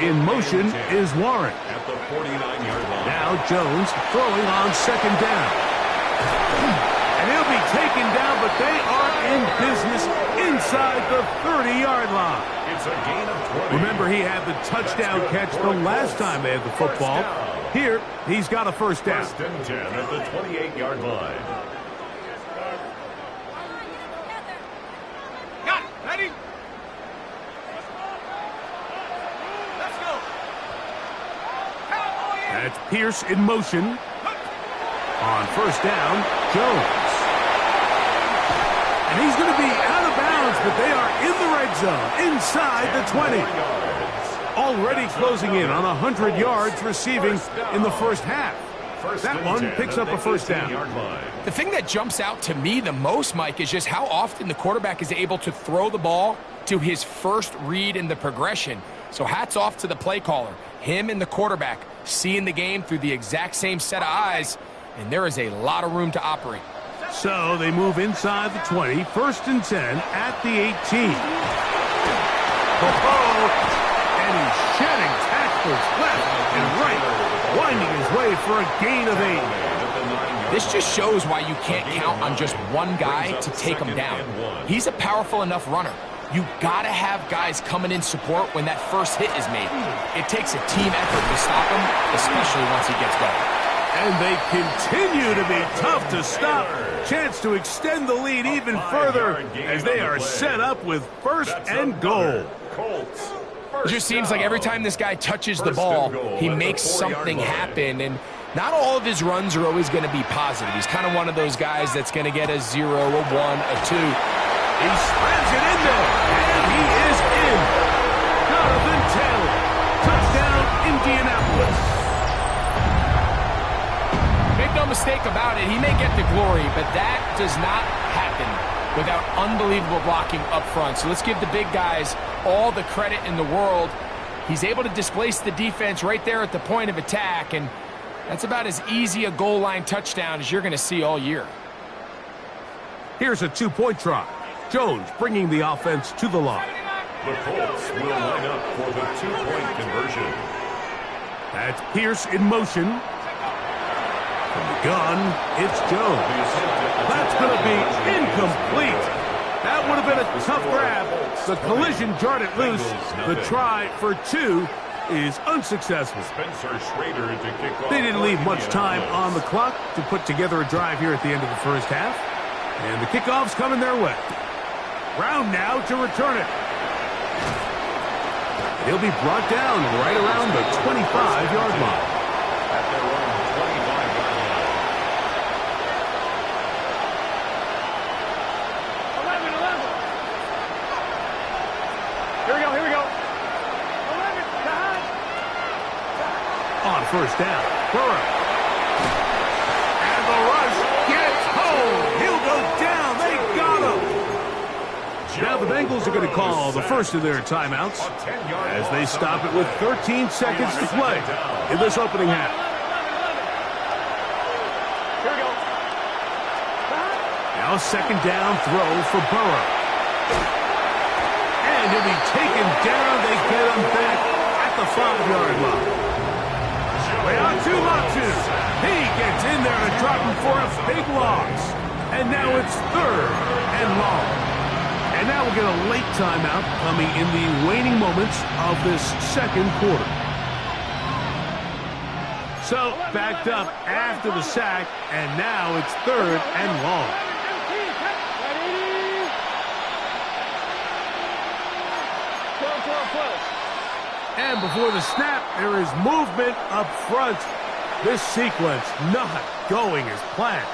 In motion is Warren. At the 49-yard line. Now Jones throwing on 2nd down. And he'll be taken down, but they are in business inside the 30-yard line. It's a gain of 20. Remember, he had the touchdown catch the last time they had the football. Here, he's got a first down. 1st and 10 at the 28-yard line. Got it, ready? Let's go. Cowboy in. That's Pierce in motion. On 1st down, Jones. And he's going to be out of bounds, but they are in the red zone, inside the 20. Already closing in on 100 yards receiving in the first half. That one picks up a first down. The thing that jumps out to me the most, Mike, is just how often the quarterback is able to throw the ball to his first read in the progression. So hats off to the play caller. Him and the quarterback seeing the game through the exact same set of eyes, and there is a lot of room to operate. So they move inside the 20, 1st and 10 at the 18. And he's shedding tackles left and right, winding his way for a gain of 8. This just shows why you can't count on just one guy to take him down. He's a powerful enough runner. You gotta have guys coming in support when that first hit is made. It takes a team effort to stop him, especially once he gets going. And they continue to be tough to stop. Chance to extend the lead even further as they are set up with 1st and goal. It just seems like every time this guy touches the ball, he makes something happen. And not all of his runs are always going to be positive. He's kind of one of those guys that's going to get a 0, a 1, a 2. He slams it in there, and he is in. Jonathan Taylor, touchdown, Indianapolis. Make no mistake about it, he may get the glory, but that does not happen without unbelievable blocking up front. So let's give the big guys all the credit in the world. He's able to displace the defense right there at the point of attack, and that's about as easy a goal line touchdown as you're going to see all year. Here's a 2-point try. Jones bringing the offense to the line. The Colts will line up for the 2-point conversion. That's Pierce in motion. From the gun, it's Jones. That's going to be incomplete. That would have been a tough grab. The collision jarred it loose. The try for 2 is unsuccessful. Spencer Schrader to kick off. They didn't leave much time on the clock to put together a drive here at the end of the first half. And the kickoff's coming their way. Brown now to return it. He'll be brought down right around the 25-yard line. At their own 25-yard line. 11. Here we go. 11, behind. On 1st down, Burrow. And the rush gets home. He'll go down. They got him. Now the Bengals are going to call the first of their timeouts as they stop it with 13 seconds to play in this opening half. Here we go. Now 2nd down throw for Burrow. And he'll be taken down. They get him back at the 5-yard line. Leatu Latu. He gets in there to drop him for a big loss. And now it's 3rd and long. And now we'll get a late timeout coming in the waning moments of this 2nd quarter. So backed up after the sack, and now it's 3rd and long. 12. And before the snap, there is movement up front. This sequence not going as planned.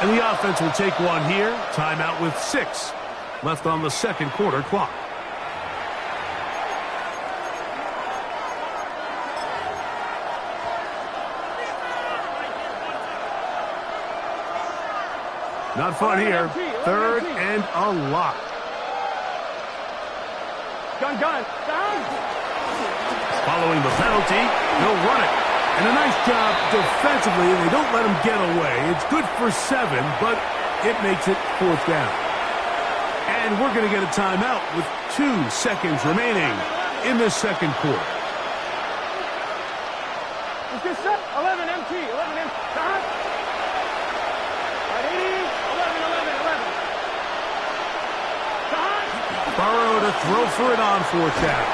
And the offense will take one here. Timeout with 6 left on the second quarter clock. Not fun here. Third and a lot. Gun. Down. Following the penalty, they'll run it. And a nice job defensively. They don't let him get away. It's good for 7, but it makes it 4th down. And we're going to get a timeout with 2 seconds remaining in the second quarter. Let's get set. 11 MT. 11 MT. Time. Right, 80. 11. Time. Burrow to throw for it on 4th down.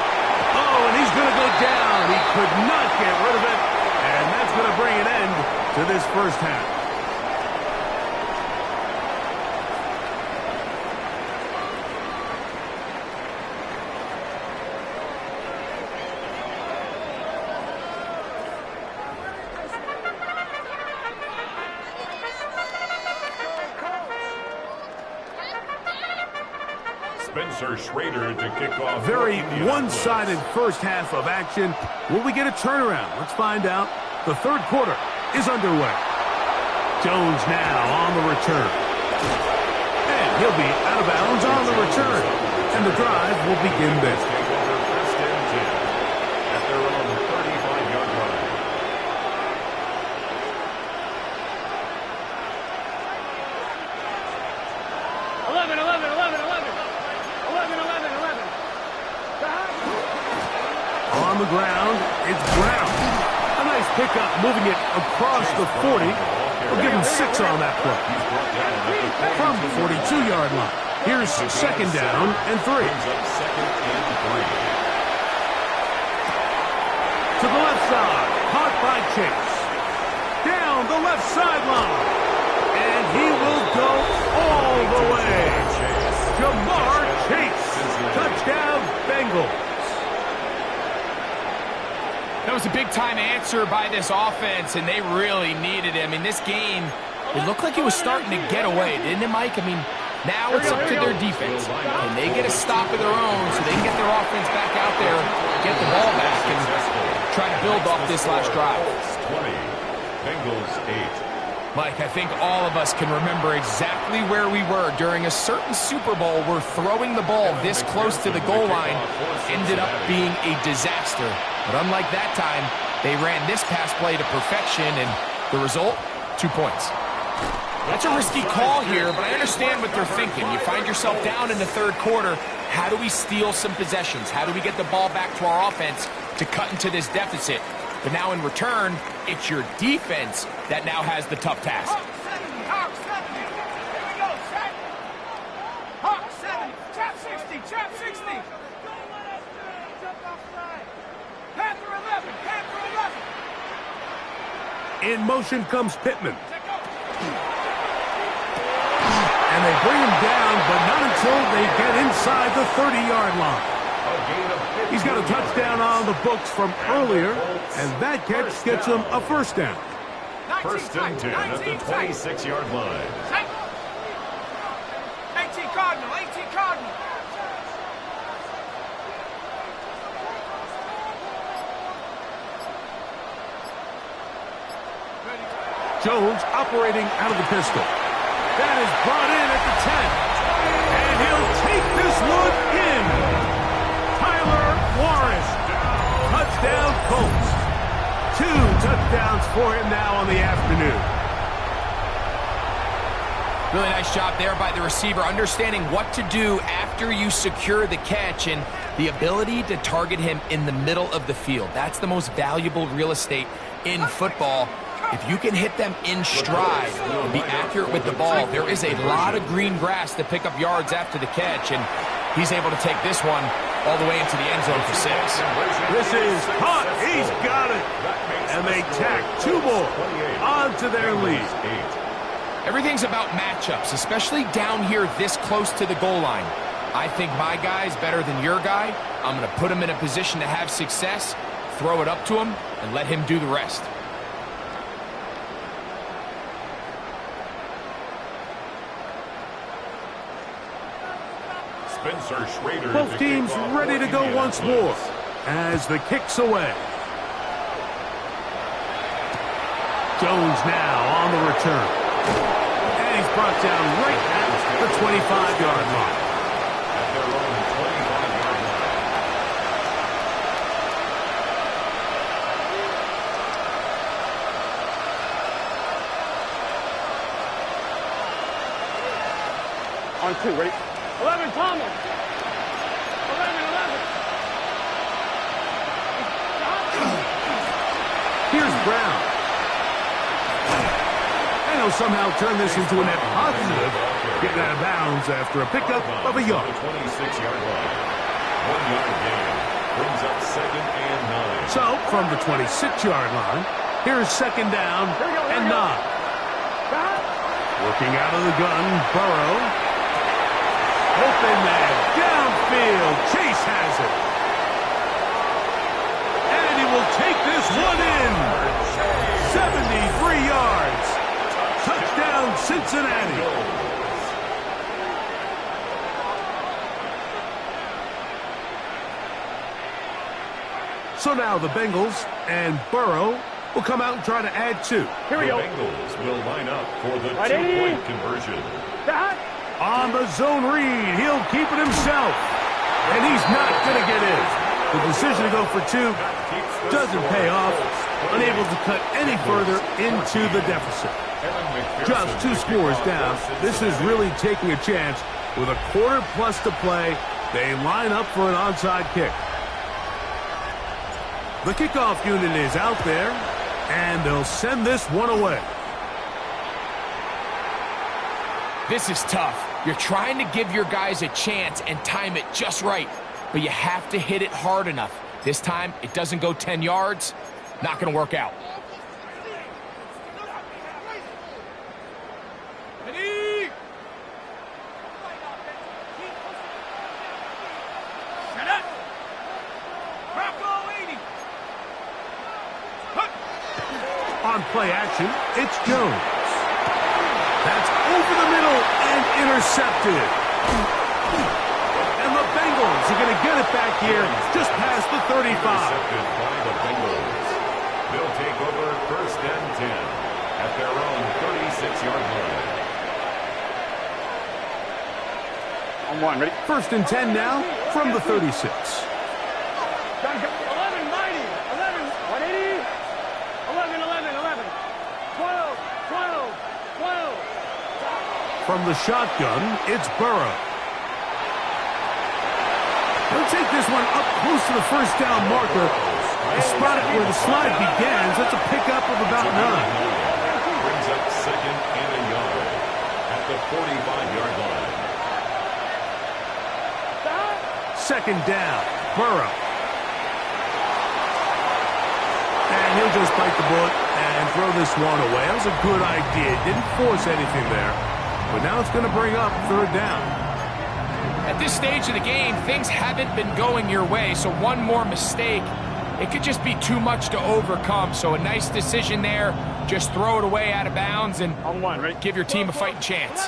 Oh, and he's going to go down. He could not get rid of it. And that's going to bring an end to this first half. Spencer Schrader to kick off. Very one-sided first half of action. Will we get a turnaround? Let's find out. The third quarter is underway. Jones now on the return. And he'll be out of bounds on the return. And the drive will begin there. Take over first and 10 at their own 35-yard line. On the ground, it's Brown. A nice pickup, moving it across the 40. We'll give him 6 on that play. From the 42-yard line. Here's second down and 3. To the left side, caught by Chase. Down the left sideline. And he will go all the way. Jamar Chase. Touchdown, Bengals. That was a big-time answer by this offense, and they really needed it. I mean, this game, it looked like it was starting to get away, didn't it, Mike? I mean, now it's up to their defense. Can they get a stop of their own so they can get their offense back out there, get the ball back, and try to build off this last drive? 20, Bengals 8. Mike, I think all of us can remember exactly where we were during a certain Super Bowl where throwing the ball this close to the goal line ended up being a disaster. But unlike that time, they ran this pass play to perfection, and the result, 2 points. That's a risky call here, but I understand what they're thinking. You find yourself down in the third quarter. How do we steal some possessions? How do we get the ball back to our offense to cut into this deficit? But now in return, it's your defense that now has the tough task. Hawk 70, Hawk 70. Here we go, set. Hawk 70, trap 60, trap 60. Panther 11, Panther 11. In motion comes Pittman. And they bring him down, but not until they get inside the 30-yard line. He's got a touchdown on the books from earlier, and that catch gets him a first down. First and 10 at the 26-yard line. 18 Cardinal, 18 Cardinal. Jones operating out of the pistol. That is brought in at the 10. And he'll take this one in. Tyler Warren. Touchdown Colts. 2 touchdowns for him now on the afternoon. Really nice job there by the receiver, understanding what to do after you secure the catch and the ability to target him in the middle of the field. That's the most valuable real estate in football. If you can hit them in stride and be accurate with the ball, there is a lot of green grass to pick up yards after the catch, and he's able to take this one all the way into the end zone for 6. This is caught. He's got it. And they tack 2 more onto their lead. Everything's about matchups, especially down here this close to the goal line. I think my guy's better than your guy. I'm going to put him in a position to have success, throw it up to him, and let him do the rest. Spencer Schrader. Both teams ready to go once more as the kick's away. Jones now on the return. And he's brought down right at the 25-yard line. At their own 25-yard line. On 2, ready? 11, Thomas. 11. Here's Brown. And he'll somehow turn this into a net positive, getting out of bounds after a pickup of a yard. 26-yard line. 1 yard gain. Brings up 2nd and 9. So, from the 26-yard line, here's 2nd down and 9. Working out of the gun, Burrow. Open man, downfield, Chase has it. And he will take this one in. 73 yards. Touchdown, Cincinnati. So now the Bengals and Burrow will come out and try to add 2. Here we go. The Bengals will line up for the Ready? 2-point conversion. On the zone read, he'll keep it himself. And he's not going to get in. The decision to go for 2 doesn't pay off. Unable to cut any further into the deficit. Just 2 scores down. This is really taking a chance. With a quarter plus to play, they line up for an onside kick. The kickoff unit is out there, and they'll send this one away. This is tough. You're trying to give your guys a chance and time it just right, but you have to hit it hard enough. This time, it doesn't go 10 yards. Not going to work out. Ready? Set up. Bronco 80. On play action, it's Jones. That's over the middle and intercepted. And the Bengals are going to get it back here just past the 35. Intercepted by the Bengals. They'll take over 1st and 10 at their own 36-yard line. On 1, ready? 1st and 10 now from the 36. 11, mighty. 11, 180. 11, 11, 11. 12, 12, 12. From the shotgun, it's Burrow. He'll take this one up close to the 1st down marker. He spot it where the slide begins. That's a pickup of about 9. Brings up 2nd and a yard at the 45-yard line. 2nd down, Burrow. And he'll just bite the bullet and throw this one away. That was a good idea. Didn't force anything there. But now it's going to bring up 3rd down. At this stage of the game, things haven't been going your way, so one more mistake, it could just be too much to overcome. So a nice decision there. Just throw it away out of bounds and On 1, ready? give your team a fighting chance.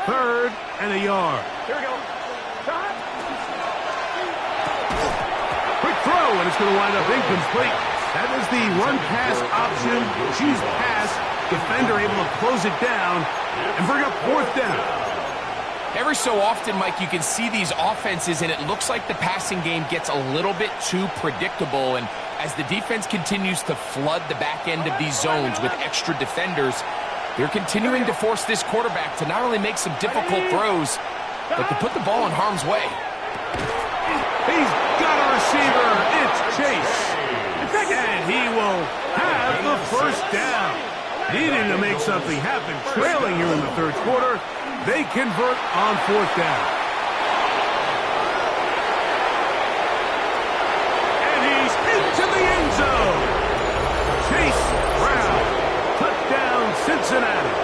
3rd and a yard. Here we go. Quick throw, and it's going to wind up incomplete. That is the run-pass option. Choose pass. Defender able to close it down and bring up 4th down. Every so often, Mike, you can see these offenses, and it looks like the passing game gets a little bit too predictable. And as the defense continues to flood the back end of these zones with extra defenders, they're continuing to force this quarterback to not only make some difficult throws, but to put the ball in harm's way. He's got a receiver. It's Chase. And he will have the 1st down. Needing to make something happen, trailing here in the 3rd quarter. They convert on 4th down. And he's into the end zone. Chase Brown. Touchdown, Cincinnati.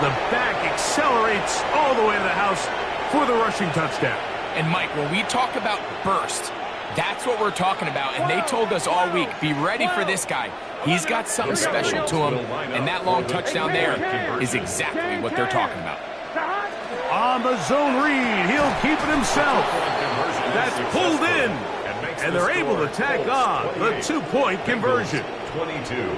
the back accelerates all the way to the house for the rushing touchdown. And Mike, when we talk about burst, that's what we're talking about. And they told us all week, be ready for this guy. He's got something special to him, and that long touchdown there is exactly what they're talking about. On the zone read, he'll keep it himself. That's pulled in, and they're able to tack on the 2-point conversion.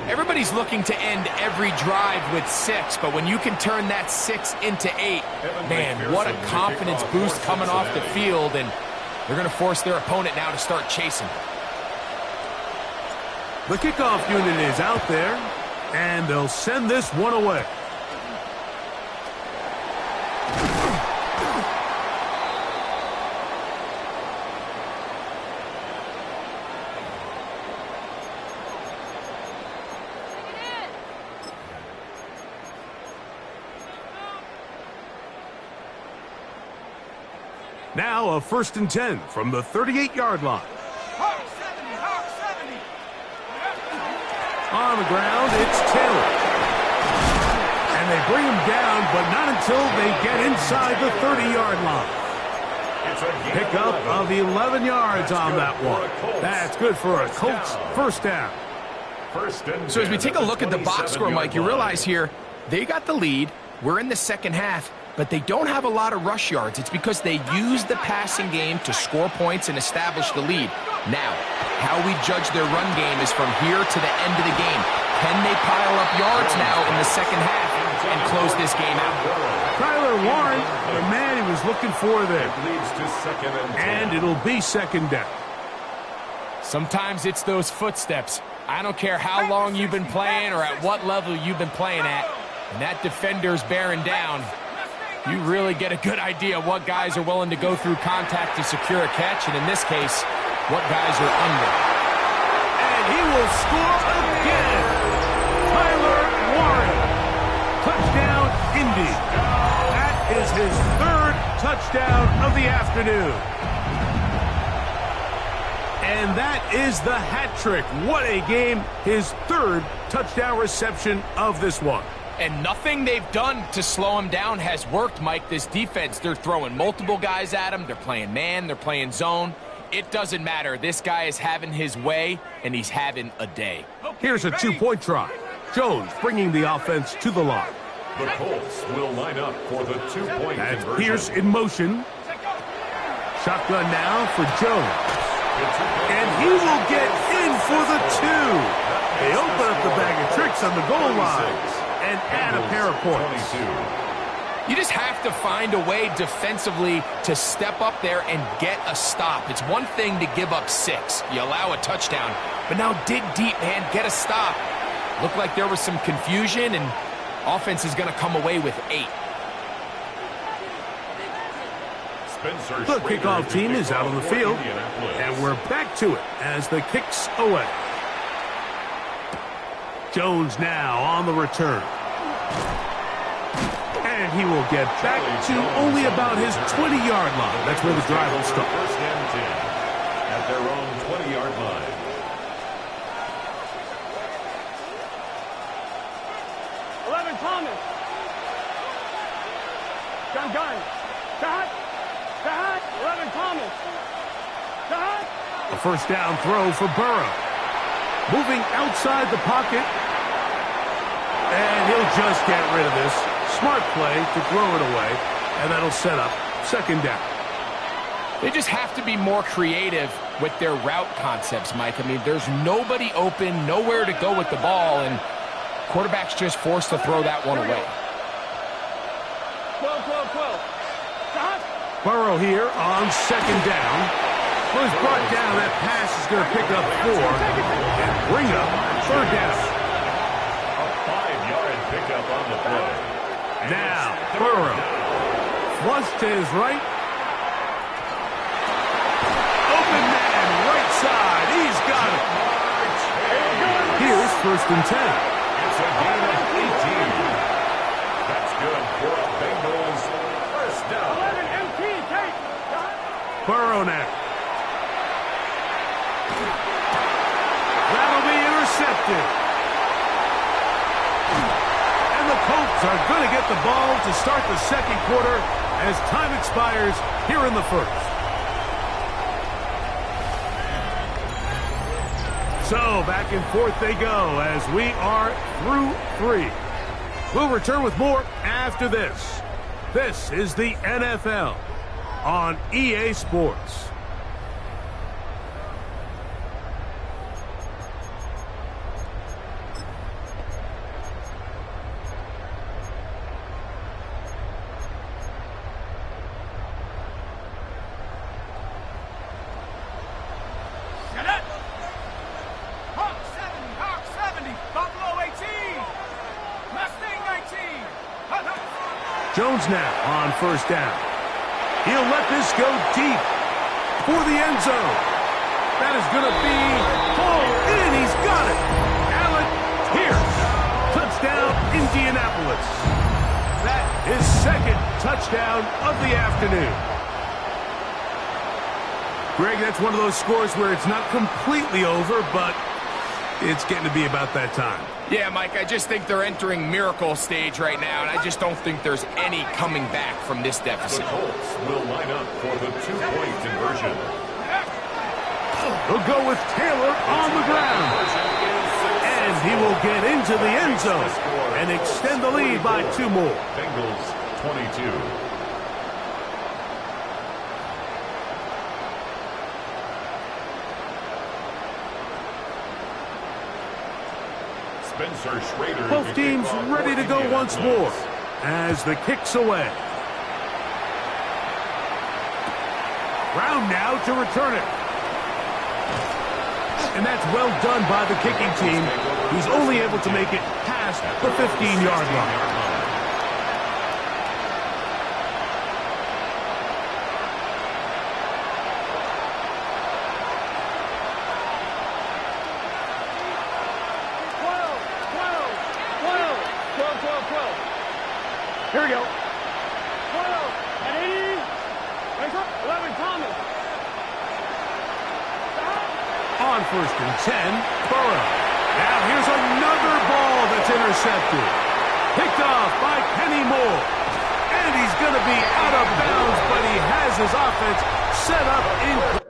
Everybody's looking to end every drive with 6, but when you can turn that 6 into 8, man, what a confidence boost coming off the field, and they're going to force their opponent now to start chasing. The kickoff unit is out there, and they'll send this one away. Now a 1st and 10 from the 38-yard line. Hawk 70, Hawk 70. On the ground, it's Taylor. And they bring him down, but not until they get inside the 30-yard line. Pickup of 11 yards on that one. That's good for a Colts first down. So as we take a look at the box score, Mike, you realize here they got the lead. We're in the second half, but they don't have a lot of rush yards. It's because they use the passing game to score points and establish the lead. Now, how we judge their run game is from here to the end of the game. Can they pile up yards now in the second half and close this game out? Tyler Warren, the man he was looking for there. And it'll be 2nd down. Sometimes it's those footsteps. I don't care how long you've been playing or at what level you've been playing at. And that defender's bearing down. You really get a good idea of what guys are willing to go through contact to secure a catch, and in this case, what guys are under. And he will score again. Tyler Warren. Touchdown, Indy. That is his 3rd touchdown of the afternoon. And that is the hat trick. What a game. His 3rd touchdown reception of this one. And nothing they've done to slow him down has worked, Mike. This defense, they're throwing multiple guys at him. They're playing man. They're playing zone. It doesn't matter. This guy is having his way, and he's having a day. Here's a 2-point try. Jones bringing the offense to the line. The Colts will line up for the 2-point conversion. Pierce in motion. Shotgun now for Jones. And he will get in for the 2. They open up the bag of tricks on the goal line and add a pair of points. You just have to find a way defensively to step up there and get a stop. It's one thing to give up 6. You allow a touchdown. But now dig deep, man. Get a stop. Looked like there was some confusion, and offense is going to come away with 8. The kickoff team is out on the field, and we're back to it as the kick's away. Jones now on the return. And he will get back to only about his 20-yard line. That's where the drive will start. 1st and 10 at their own 20-yard line. Thomas. Gun. Shot. 11 Thomas. Shot. A 1st down throw for Burrow. Moving outside the pocket. And he'll just get rid of this. Smart play to throw it away. And that'll set up 2nd down. They just have to be more creative with their route concepts, Mike. I mean, there's nobody open, nowhere to go with the ball, and quarterback's just forced to throw that one away. 12. Shot. Burrow here on 2nd down. Was brought down. That pass is going to pick up 4 and bring up 3rd down. A 5-yard pickup on the play. Now, Burrow. Flush to his right. Open man, right side. He's got it. Here's 1st and 10. It's a gain of 18. That's good for a Bengals 1st down. 11 MT. Take. Burrow now. That'll be intercepted. And the Colts are going to get the ball to start the second quarter as time expires here in the first. So, back and forth they go as we are through 3. We'll return with more after this. This is the NFL on EA Sports. Jones now on first down. He'll let this go deep for the end zone. That is going to be pulled in. He's got it. Alec Pierce. Touchdown, Indianapolis. That is second touchdown of the afternoon. Greg, that's one of those scores where it's not completely over, but it's getting to be about that time. Yeah, Mike, I just think they're entering miracle stage right now, and I just don't think there's any coming back from this deficit. The Colts will line up for the 2-point conversion. They'll go with Taylor on the ground. And he will get into the end zone and extend the lead by 2 more. Bengals 22. Spencer Schrader. Both teams ready to go once more as the kick's away. Brown now to return it. And that's well done by the kicking team, who's only able to make it past the 15-yard line. Here we go. 12 and 80. Raise up. 11, Thomas. On first and 10, Burrow. Now here's another ball that's intercepted. Picked off by Kenny Moore. And he's going to be out of bounds, but he has his offense set up in...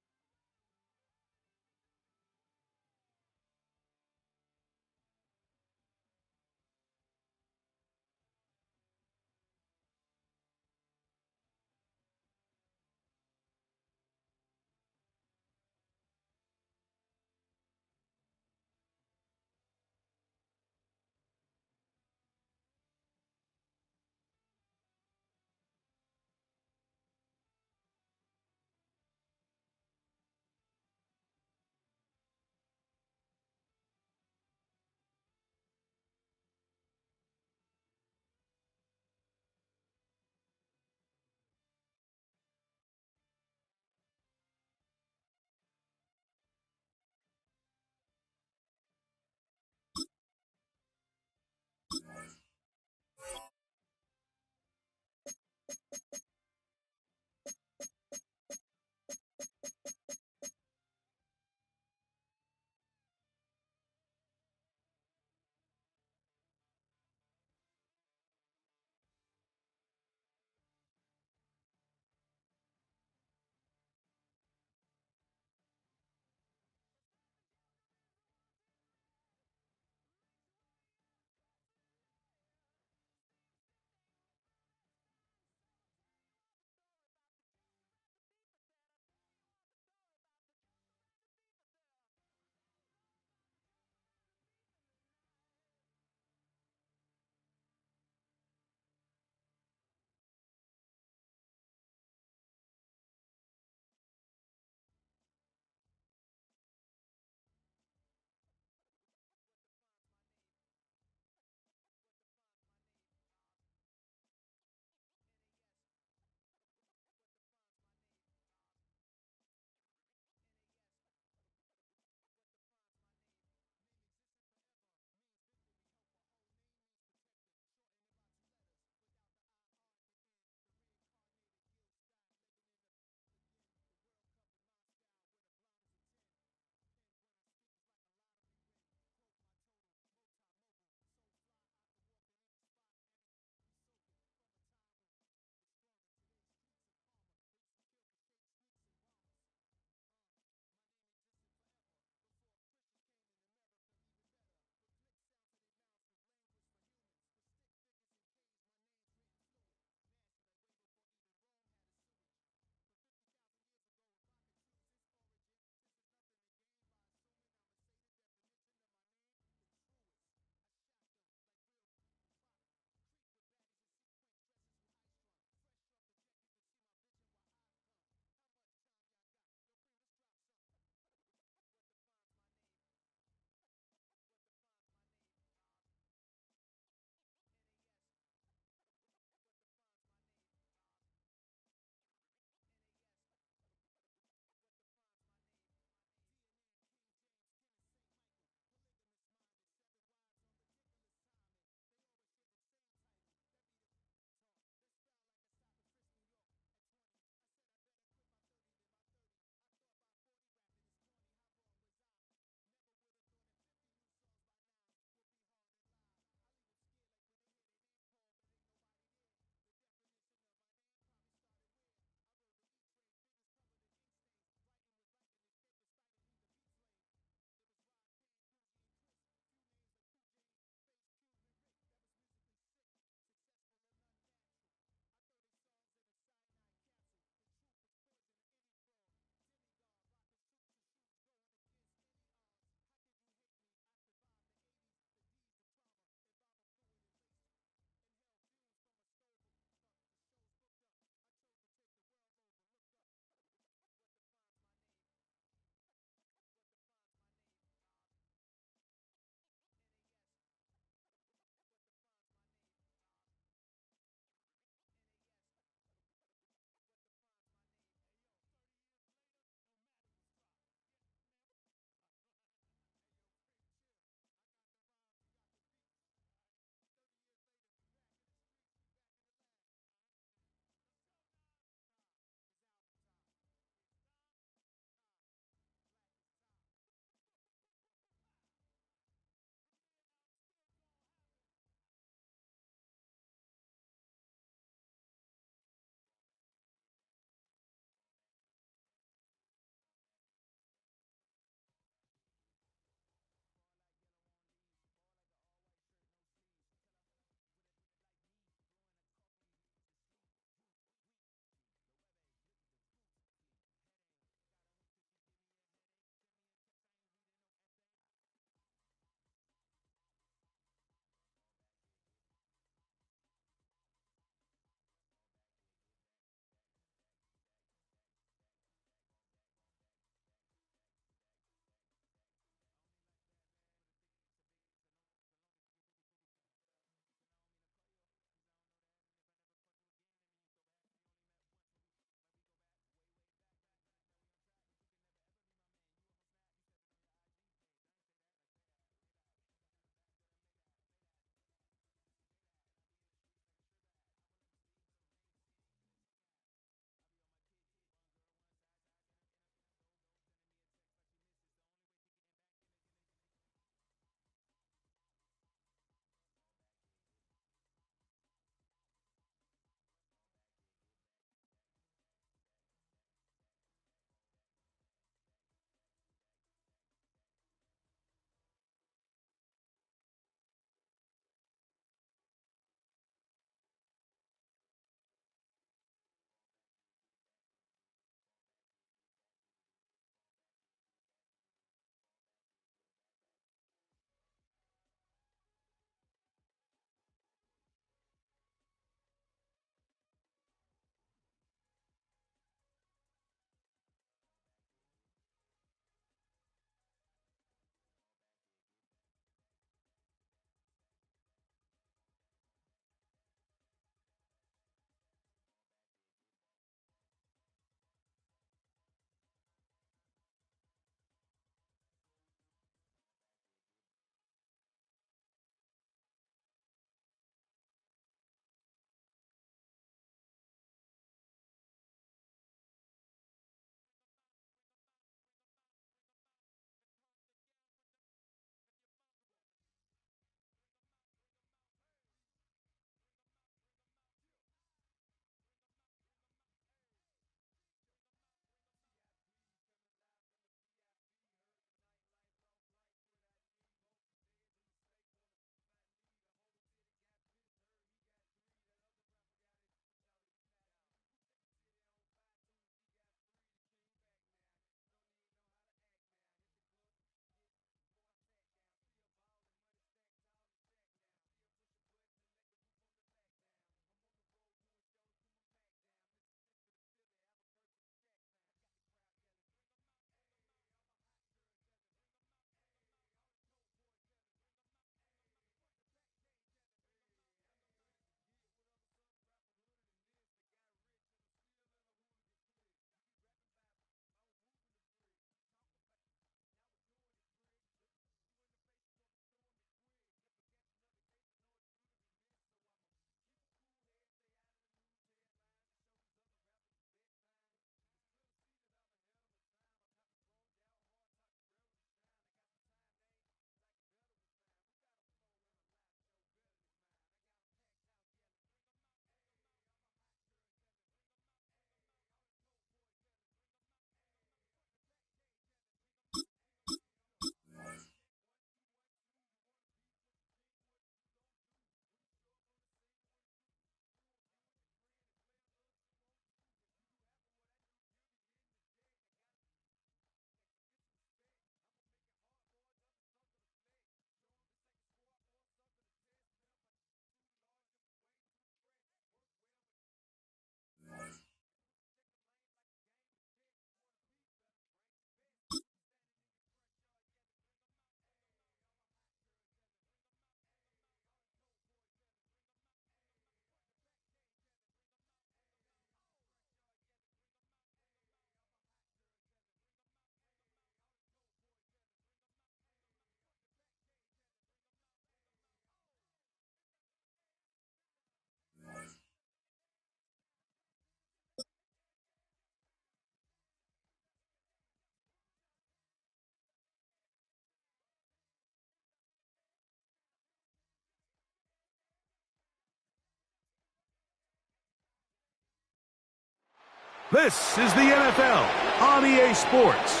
This is the NFL on EA Sports.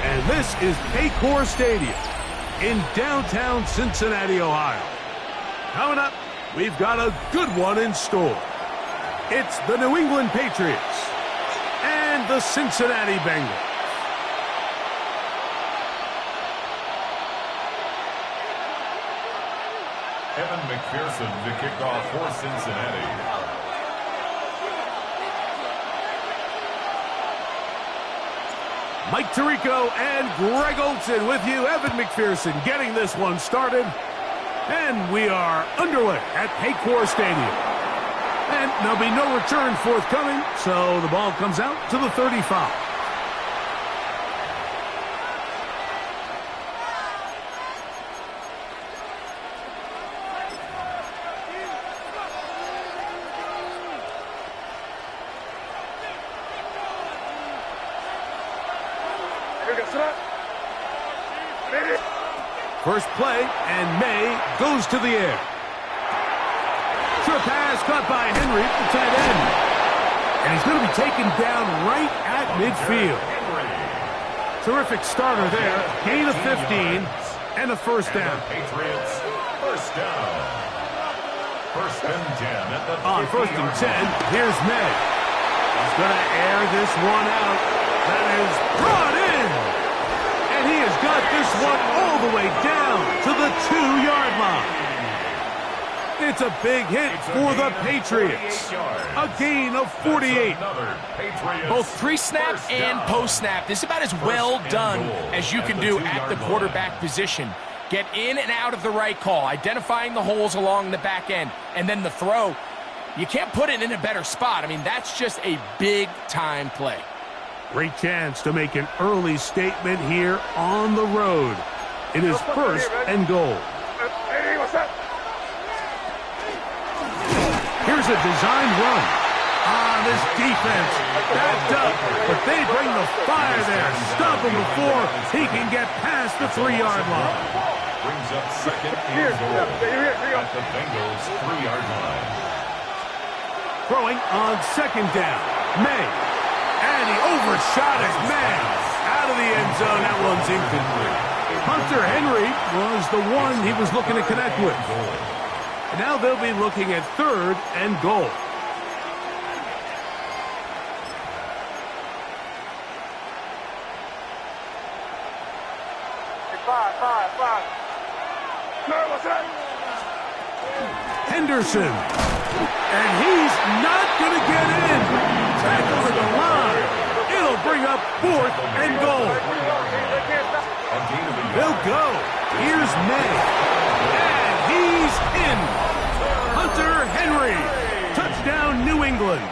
And this is Paycor Stadium in downtown Cincinnati, Ohio. Coming up, we've got a good one in store. It's the New England Patriots and the Cincinnati Bengals. Evan McPherson to kick off for Cincinnati. Mike Tirico and Greg Olsen with you. Evan McPherson getting this one started. And we are underway at Paycor Stadium. And there'll be no return forthcoming, so the ball comes out to the 35. First play, and May goes to the air. Short pass caught by Henry, the tight end. And he's going to be taken down right at midfield. Terrific starter there. Gain of 15 and a first down. Patriots, first down. First and 10 at the on first and 10, here's May. He's going to air this one out. That is brought in. And he has got this one all the way down to the 2-yard line. It's a big hit for the Patriots. A gain of 48. Both pre-snap and post-snap. This is about as well done as you can do at the quarterback position. Get in and out of the right call, identifying the holes along the back end, and then the throw. You can't put it in a better spot. I mean, that's just a big-time play. Great chance to make an early statement here on the road. It is first and goal. Here's a designed run. This defense backed up, but they bring the fire there. Stop him before he can get past the 3-yard line. Brings up second and goal at the Bengals' 3-yard line. Throwing on second down. May. And he overshot his man. Out of the end zone, that one's incomplete. Hunter Henry was the one he was looking to connect with. And now they'll be looking at third and goal. Five. What's that? Henderson. And he's not going to get in. Tackle to the line. It'll bring up fourth and goal. They'll go. Here's May. And he's in. Hunter Henry. Touchdown, New England.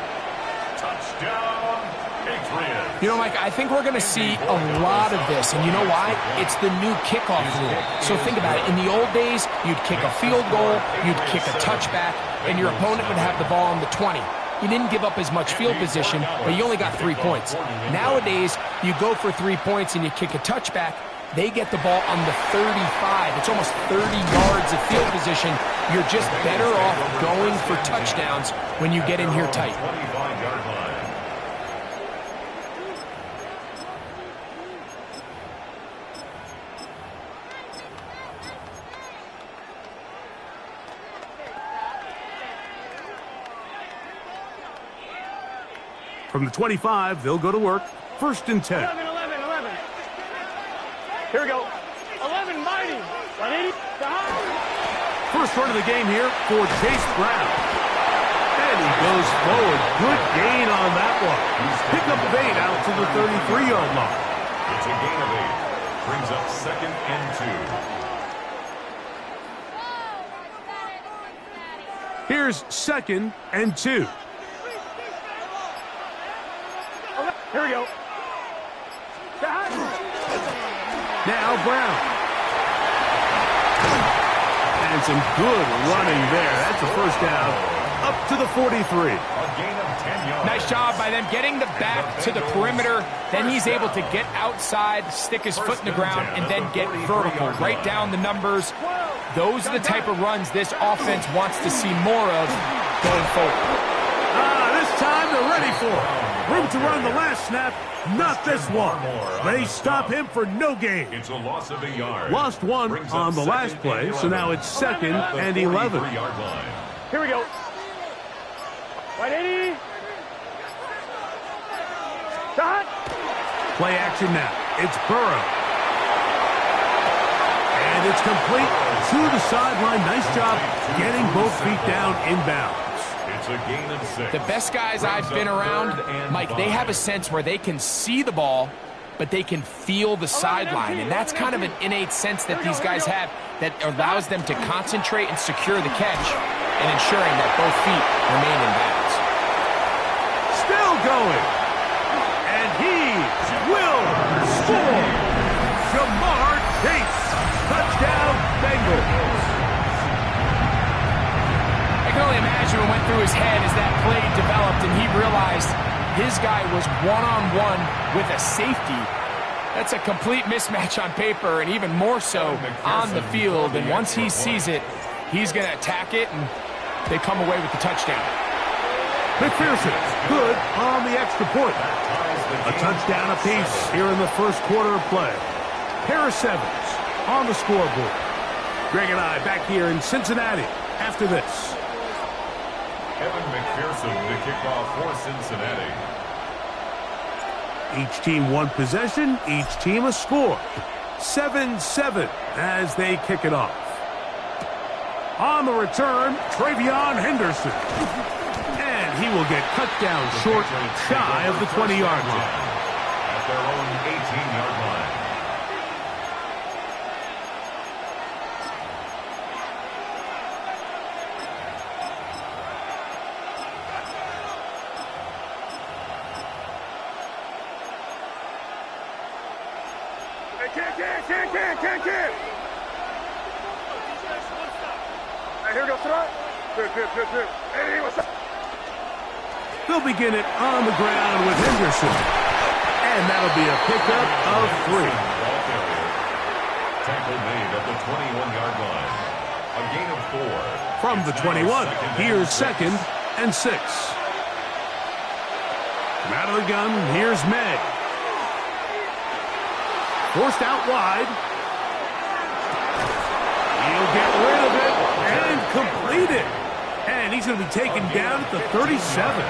Touchdown, Patriots. You know, Mike, I think we're going to see a lot of this, and you know why? It's the new kickoff rule. So think about it. In the old days, you'd kick a field goal, you'd kick a touchback, and your opponent would have the ball on the 20. You didn't give up as much field position, but you only got 3 points. Nowadays, you go for 3 points and you kick a touchback, they get the ball on the 35. It's almost 30 yards of field position. You're just better off going for touchdowns when you get in here tight. 25-yard line. From the 25, they'll go to work. First and 10. 11. Here we go. 11, mighty. 180. First run of the game here for Chase Brown. And he goes forward. Good gain on that one. Pick up 8 out to the 33-yard line. It's a gain of 8. Brings up second and 2. Here's second and 2. Here we go. Now Brown. And some good running there. That's a first down up to the 43. A gain of 10 yards. Nice job by them getting the back to the perimeter. Then he's able to get outside, stick his foot in the ground, and then get vertical. Write down the numbers. Those are the type of runs this offense wants to see more of going forward. This time they're ready for it. Room to run the last snap. Not this one. They stop him for no gain. It's a loss of a yard. Lost one on the last play, so now it's 2nd and 11. Here we go. Right, 80. Shot. Play action now. It's Burrow. And it's complete to the sideline. Nice job getting both feet down inbounds. It's a gain of 6. The best guys I've been around, Mike, they have a sense where they can see the ball, but they can feel the sideline. And that's kind of an innate sense that these guys have that allows them to concentrate and secure the catch and ensuring that both feet remain in bounds. Still going. And he will score. Jamar Chase. Touchdown, Bengals. I can only imagine what went through his head as that play developed and he realized his guy was one-on-one with a safety. That's a complete mismatch on paper and even more so on the field. And once he sees it, he's going to attack it, and they come away with the touchdown. McPherson, good on the extra point. A touchdown apiece here in the first quarter of play. Harris Evans on the scoreboard. Greg and I back here in Cincinnati after this. Evan McPherson to kick off for Cincinnati. Each team one possession, each team a score. 7-7 as they kick it off. On the return, Travion Henderson. And he will get cut down short, shy of the 20-yard line. At their own 18-yard line. Can't. Right, here we go, Sarah. Good. Hey, what's up? They'll begin it on the ground with Henderson. And that'll be a pickup of 3. Tackle made at the 21-yard line. A gain of 4. From the 21, here's 2nd and 6. From out of the gun, here's May. Forced out wide. He'll get rid of it and complete it. And he's going to be taken down at the 37.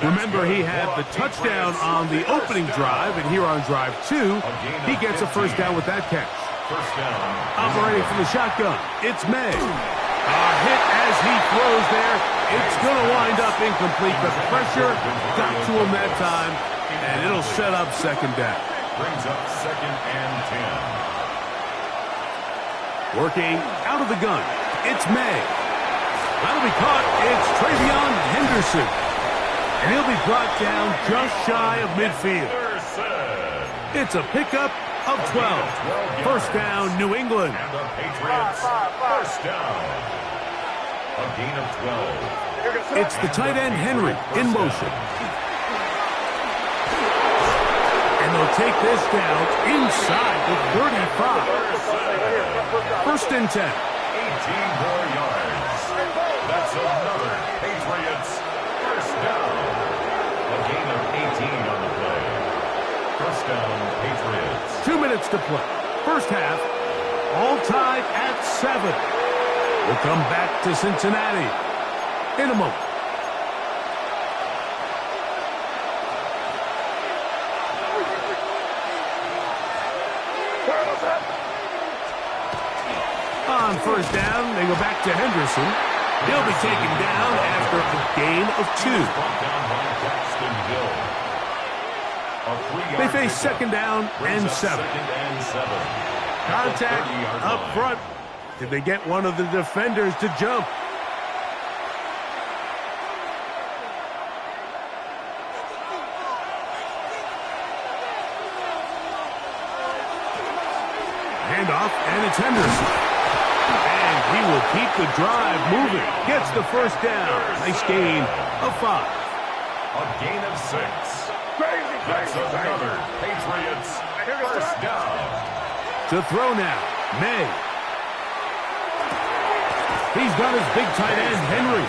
Remember, he had the touchdown on the opening drive, and here on drive 2, he gets a first down with that catch. First down. Operating from the shotgun, it's May. A hit as he throws there. It's going to wind up incomplete, but pressure got to him that time, and it'll set up 2nd down. Brings up 2nd and 10. Working out of the gun, it's May. That'll be caught. It's Travion Henderson. And he'll be brought down just shy of midfield. It's a pickup of 12. First down, New England. And the Patriots, first down. A gain of 12. It's the tight end, Henry, in motion. And they'll take this down inside the 35. First and 10. 18 more yards. That's another Patriots first down. A gain of 18 on the play. First down, Patriots. 2 minutes to play. First half, all tied at 7. We'll come back to Cincinnati in a moment. On first down, they go back to Henderson. He'll be taken down after a gain of 2. They face 2nd down and 7. Contact up front. Did they get one of the defenders to jump? Handoff, and it's Henderson. And he will keep the drive moving. Gets the first down. Nice gain of 5. A gain of 6. That's another Patriots first down. To throw now, May. He's got his big tight end, Henry.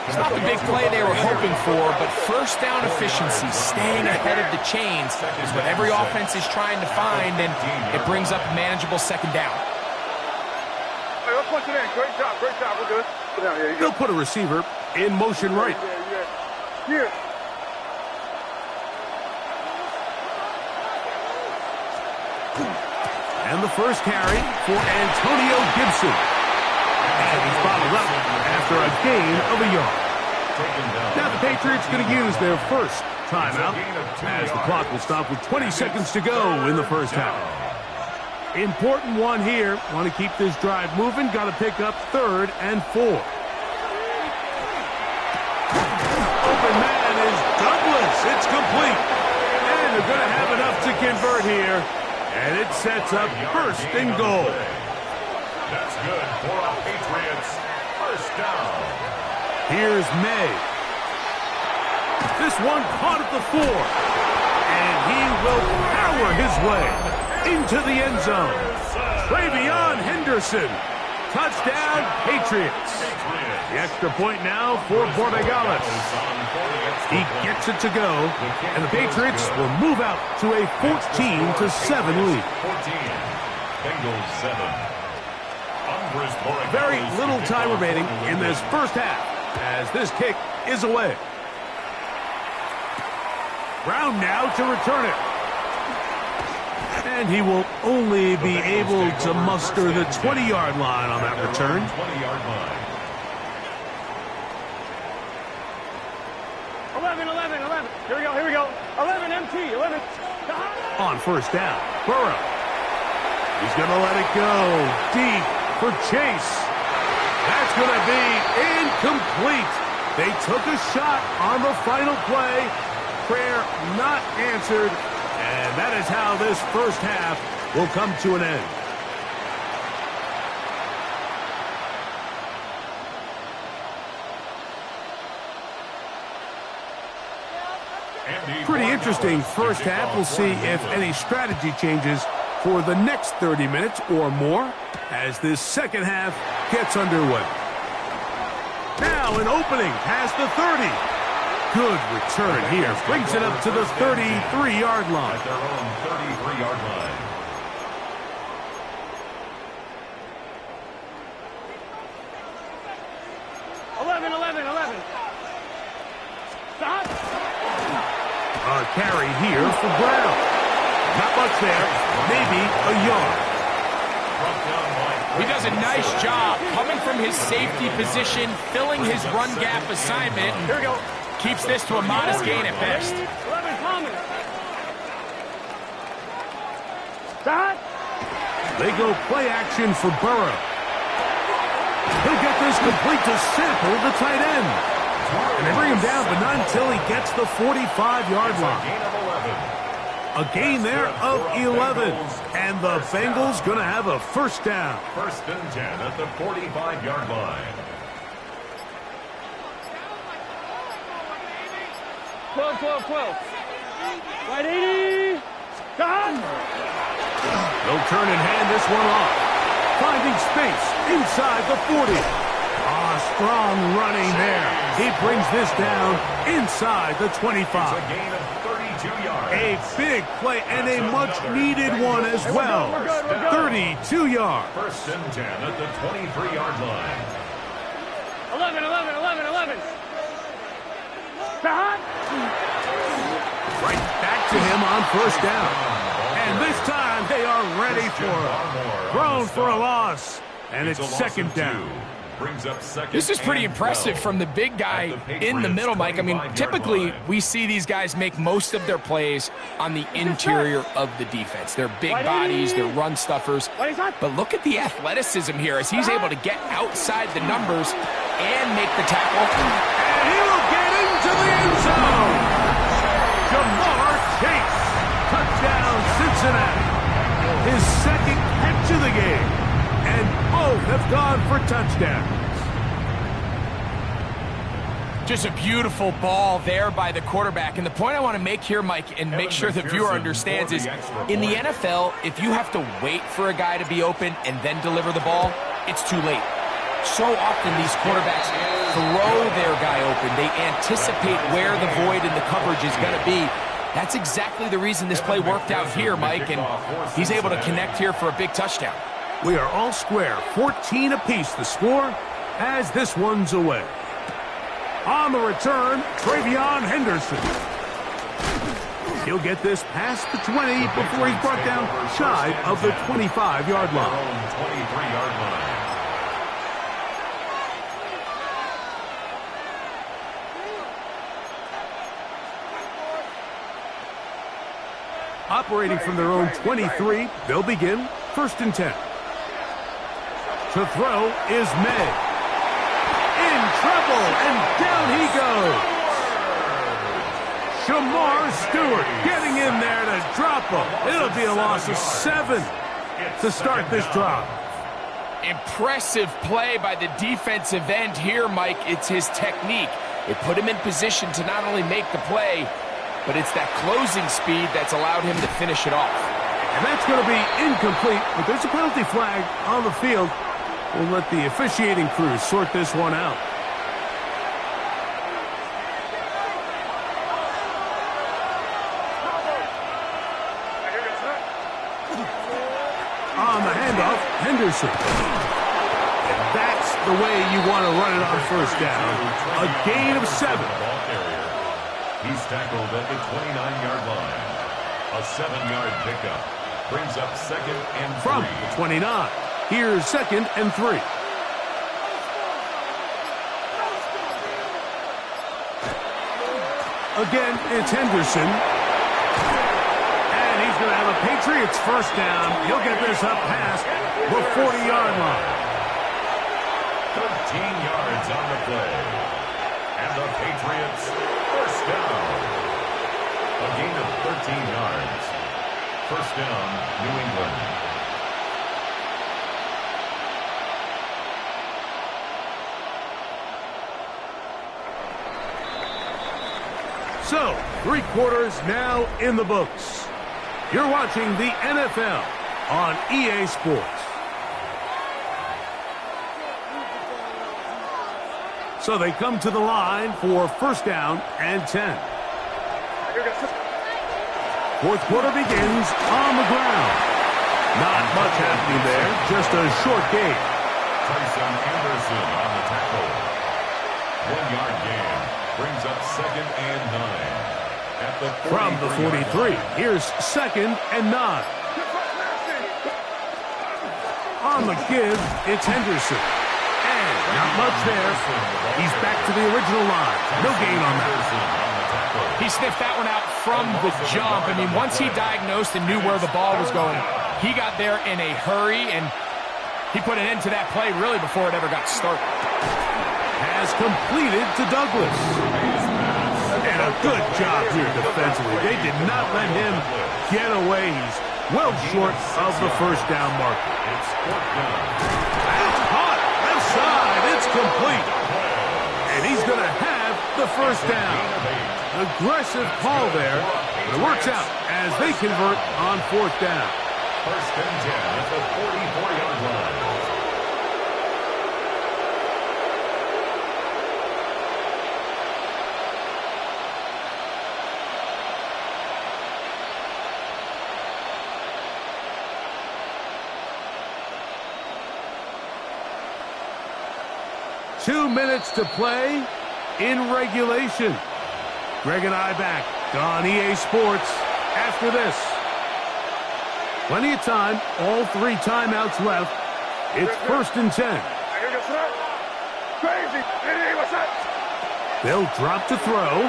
It's not the big play they were hoping for, but first down efficiency, staying ahead of the chains, is what every offense is trying to find, and it brings up a manageable second down. Hey, let's punch it in. Great job. We're good. Sit down. Yeah, you They'll put a receiver in motion right. Here. And the first carry for Antonio Gibson. And he's bottled up after a gain of a yard. Now the Patriots going to use their first timeout as the clock will stop with 20 seconds to go in the first half. Important one here. Want to keep this drive moving. Got to pick up 3rd and 4. Open man is Douglas. It's complete. And they're going to have enough to convert here. And it sets up 1st and goal. That's good for our Patriots. First down. Here's May. This one caught at the 4. And he will power his way into the end zone. Travion Henderson. Touchdown, Patriots. The extra point now for Borregales. He gets it to go, and the Patriots will move out to a 14-7 lead. 14. Bengals 7. Very little time remaining in this first half as this kick is away. Brown now to return it. And he will only be able to muster the 20-yard line on that return. 20-yard line. 11. Here we go. 11 MT. 11. On first down, Burrow. He's going to let it go deep for Chase. That's going to be incomplete. They took a shot on the final play. Prayer not answered. And that is how this first half will come to an end. Pretty interesting first half. We'll see if any strategy changes for the next 30 minutes or more as this second half gets underway. Now an opening past the 30. Good return here. Brings it up to the 33-yard line. At their own 33-yard line. $11. Stop. A carry here for Brown. Not much there. Maybe a yard. He does a nice job coming from his safety position, filling his run gap assignment. Here we go. Keeps this to a modest gain at best. 11 Thomas. Stop. They go play action for Burrow. He'll get this complete to Sample, the tight end. And they bring him down, but not until he gets the 45-yard line. A gain there of 11. And the Bengals going to have a first down. 1st and 10 at the 45-yard line. 12. Right 80. Done. They'll turn and hand this one off. Finding space inside the 40. Strong running there. He brings this down inside the 25. It's a gain of 32 yards. A big play and a much-needed one as well. 32 yards. 1st and 10 at the 23-yard line. 11. Stop. Right back to him on first down. And this time they are ready for it. Thrown for a loss. And it's second down. Brings up second. This is pretty impressive from the big guy in the middle, Mike. I mean, typically we see these guys make most of their plays on the interior of the defense. They're big bodies, they're run stuffers. But look at the athleticism here as he's able to get outside the numbers and make the tackle. And he will get into the end zone. Jamar Chase. Touchdown, Cincinnati. His second catch of the game. And both have gone for touchdowns. Just a beautiful ball there by the quarterback. And the point I want to make here, Mike, and make sure the viewer understands is, in the NFL, if you have to wait for a guy to be open and then deliver the ball, it's too late. So often these quarterbacks throw their guy open. They anticipate where the void in the coverage is going to be. That's exactly the reason this play worked out here, Mike, and he's able to connect here for a big touchdown. We are all square, 14 apiece the score as this one's away. On the return, TreVeyon Henderson. He'll get this past the 20 before he's brought down shy of the 25-yard line. 23-yard line. Operating from their own 23, they'll begin 1st and 10. To throw is May. In trouble, and down he goes. Shamar Stewart getting in there to drop him. It'll be a loss of 7 to start this drive. Impressive play by the defensive end here, Mike. It's his technique. It put him in position to not only make the play, but it's that closing speed that's allowed him to finish it off. And that's going to be incomplete, but there's a penalty flag on the field. We'll let the officiating crew sort this one out. On the handoff, Henderson. And that's the way you want to run it on 1st down. A gain of 7. He's tackled at the 29-yard line. A 7-yard pickup brings up 2nd and 3. From the 29, here's 2nd and 3. Again, it's Henderson. And he's going to have a Patriots 1st down. He'll get this up past the 40-yard line. 13 yards on the play. And the Patriots 1st down. A gain of 13 yards. 1st down, New England. So, 3 quarters now in the books. You're watching the NFL on EA Sports. So they come to the line for 1st down and 10. 4th quarter begins on the ground. Not much happening there, just a short gain. Tyson Anderson on the tackle. 1-yard gain brings up 2nd and 9. At the From the 43, here's 2nd and 9. On the give, it's Henderson. And not much there. He's back to the original line. No gain on that. He sniffed that one out from the jump. I mean, once he diagnosed and knew where the ball was going, he got there in a hurry, and he put an end to that play really before it ever got started. Has completed to Douglas. And a good job here defensively. They did not let him get away. He's well short of the 1st down marker. That's caught. Left side. It's complete. And he's going to have the 1st down. Aggressive call there, but it works out as they convert on 4th down. 1st and 10 at the 44-yard line. Two minutes to play in regulation. Greg and I back on EA Sports after this. Plenty of time, all 3 timeouts left. It's 1st and 10. They'll drop to throw.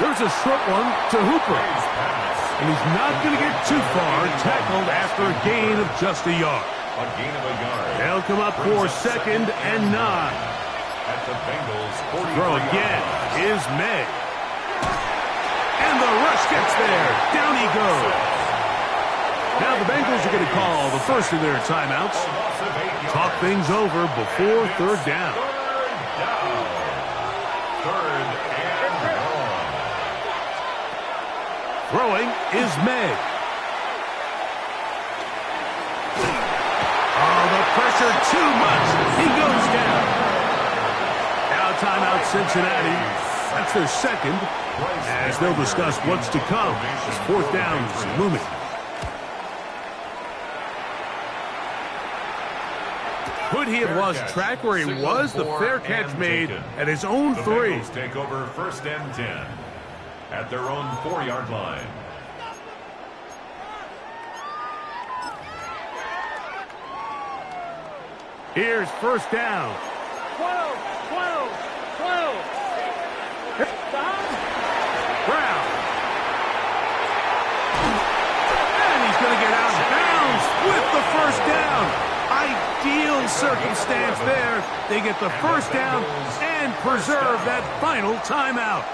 There's a short one to Hooper. And he's not going to get too far, tackled after a gain of just a yard. A gain of a yard. They'll come up for 2nd and 9. At the Bengals 40. Throw again is May. And the rush gets there. Down he goes. Now the Bengals are going to call the first of their timeouts. Talk things over before 3rd down. 3rd and 1. Throwing is May. Oh, the pressure pressure too much. He goes down. Now timeout Cincinnati. That's their second, as they'll discuss what's to come as fourth down is looming. Could he have lost track where he was? The fair catch made at his own 3. The Bengals take over first and 10 at their own 4-yard line. Here's first down. 12, 12, 12. Brown. And he's going to get out of bounds with the first down. Ideal circumstance there. They get the first down and preserve that final timeout.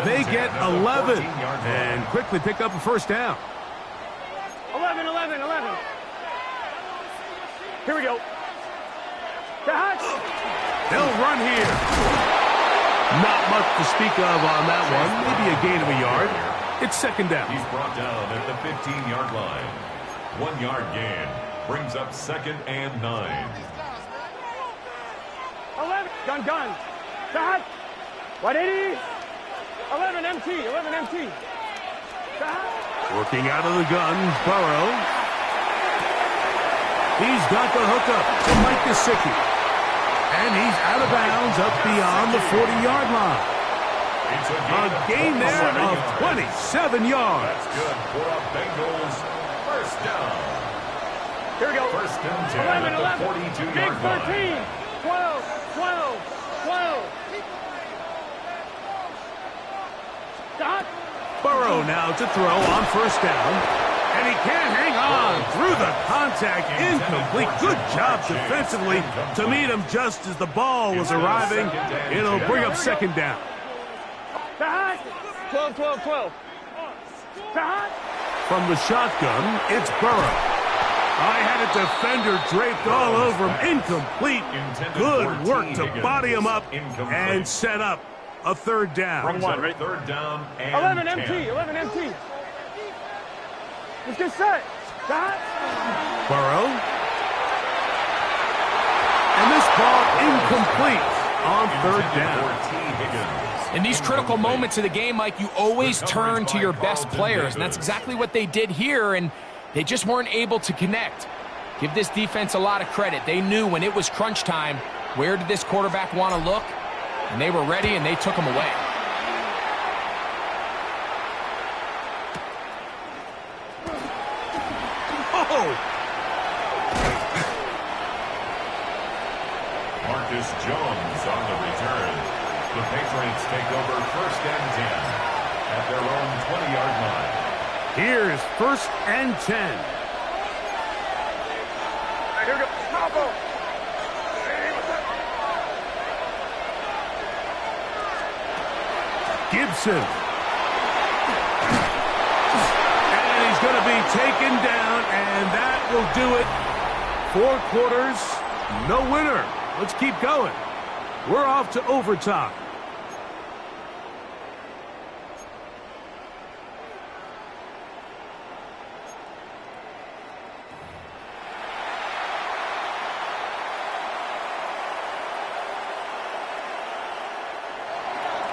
They get 11 and quickly pick up a first down. 11, 11, 11. Here we go. They'll run here. Not much to speak of on that one. Maybe a gain of a yard. It's second down. He's brought down at the 15-yard line. 1-yard gain brings up second and 9. 11. Gun. Stop. 180. 11 MT. 11 MT. Stop. Working out of the gun, Burrow. He's got the hookup to Mike Gesicki. And he's out of bounds up beyond the 40-yard line. A gain there of 27 yards. That's good for a Bengals first down. Here we go. First and 10 11, at 11. the 42-yard Big line. 13. 12, 12, 12. Stop. Burrow now to throw on first down. And he can't hang on through the contact. Incomplete. Good job defensively to meet him just as the ball was arriving. It'll bring up second down. 12, 12, 12. From the shotgun, it's Burrow. I had a defender draped all over him. Incomplete. Good work to body him up and set up a third down. Brings up third down and 11 10. MT. 11 MT. Let's get set. Burrow. And this ball incomplete on third down. In these critical moments of the game, Mike, you always turn to your best players, and that's exactly what they did here, and they just weren't able to connect. Give this defense a lot of credit. They knew when it was crunch time, where did this quarterback want to look? And they were ready, and they took him away. Oh! Marcus Jones on the return. The Patriots take over first and 10 at their own 20-yard line. Here's first and 10. Here we go. Combo. Gibson. And he's going to be taken down, and that will do it. 4 quarters, no winner. Let's keep going. We're off to overtime.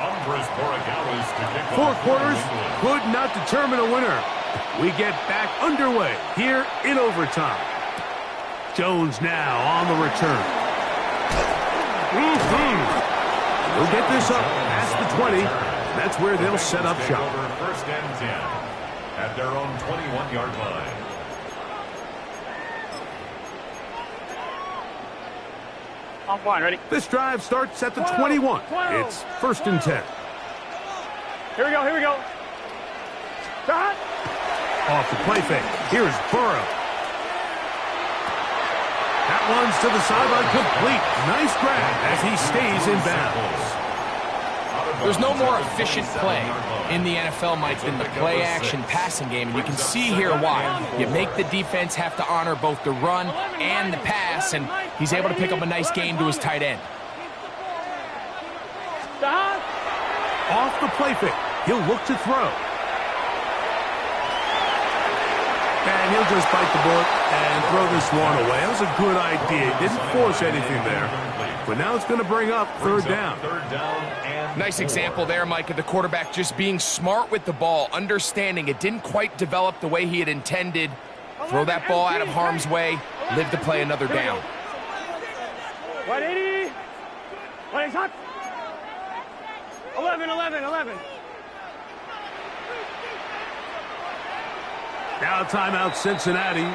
Andres Borregales to kick 4 off quarters for England. could not determine a winner. We get back underway here in overtime. Jones now on the return. We'll get this up past the 20. That's where they'll set up Take shop. over first and 10 at their own 21-yard line. I'm fine. Ready? This drive starts at the 21. 12, It's first and 10. Here we go. Here we go. Stop. Off the play fake. Here's Burrow. That one's to the sideline complete. Nice grab as he stays in bounds. There's no more efficient play in the NFL, Mike, than the play-action passing game, and you can see here why. You make the defense have to honor both the run and the pass, and he's able to pick up a nice gain to his tight end. Stop. Off the play fake. He'll look to throw. And And he'll just bite the bullet and throw this one away. That was a good idea. He didn't force anything there. But now it's going to bring up third down. Nice example there, Mike, of the quarterback just being smart with the ball, understanding it didn't quite develop the way he had intended. Throw that ball out of harm's way, live to play another down. 180. 180. 11. Now timeout Cincinnati.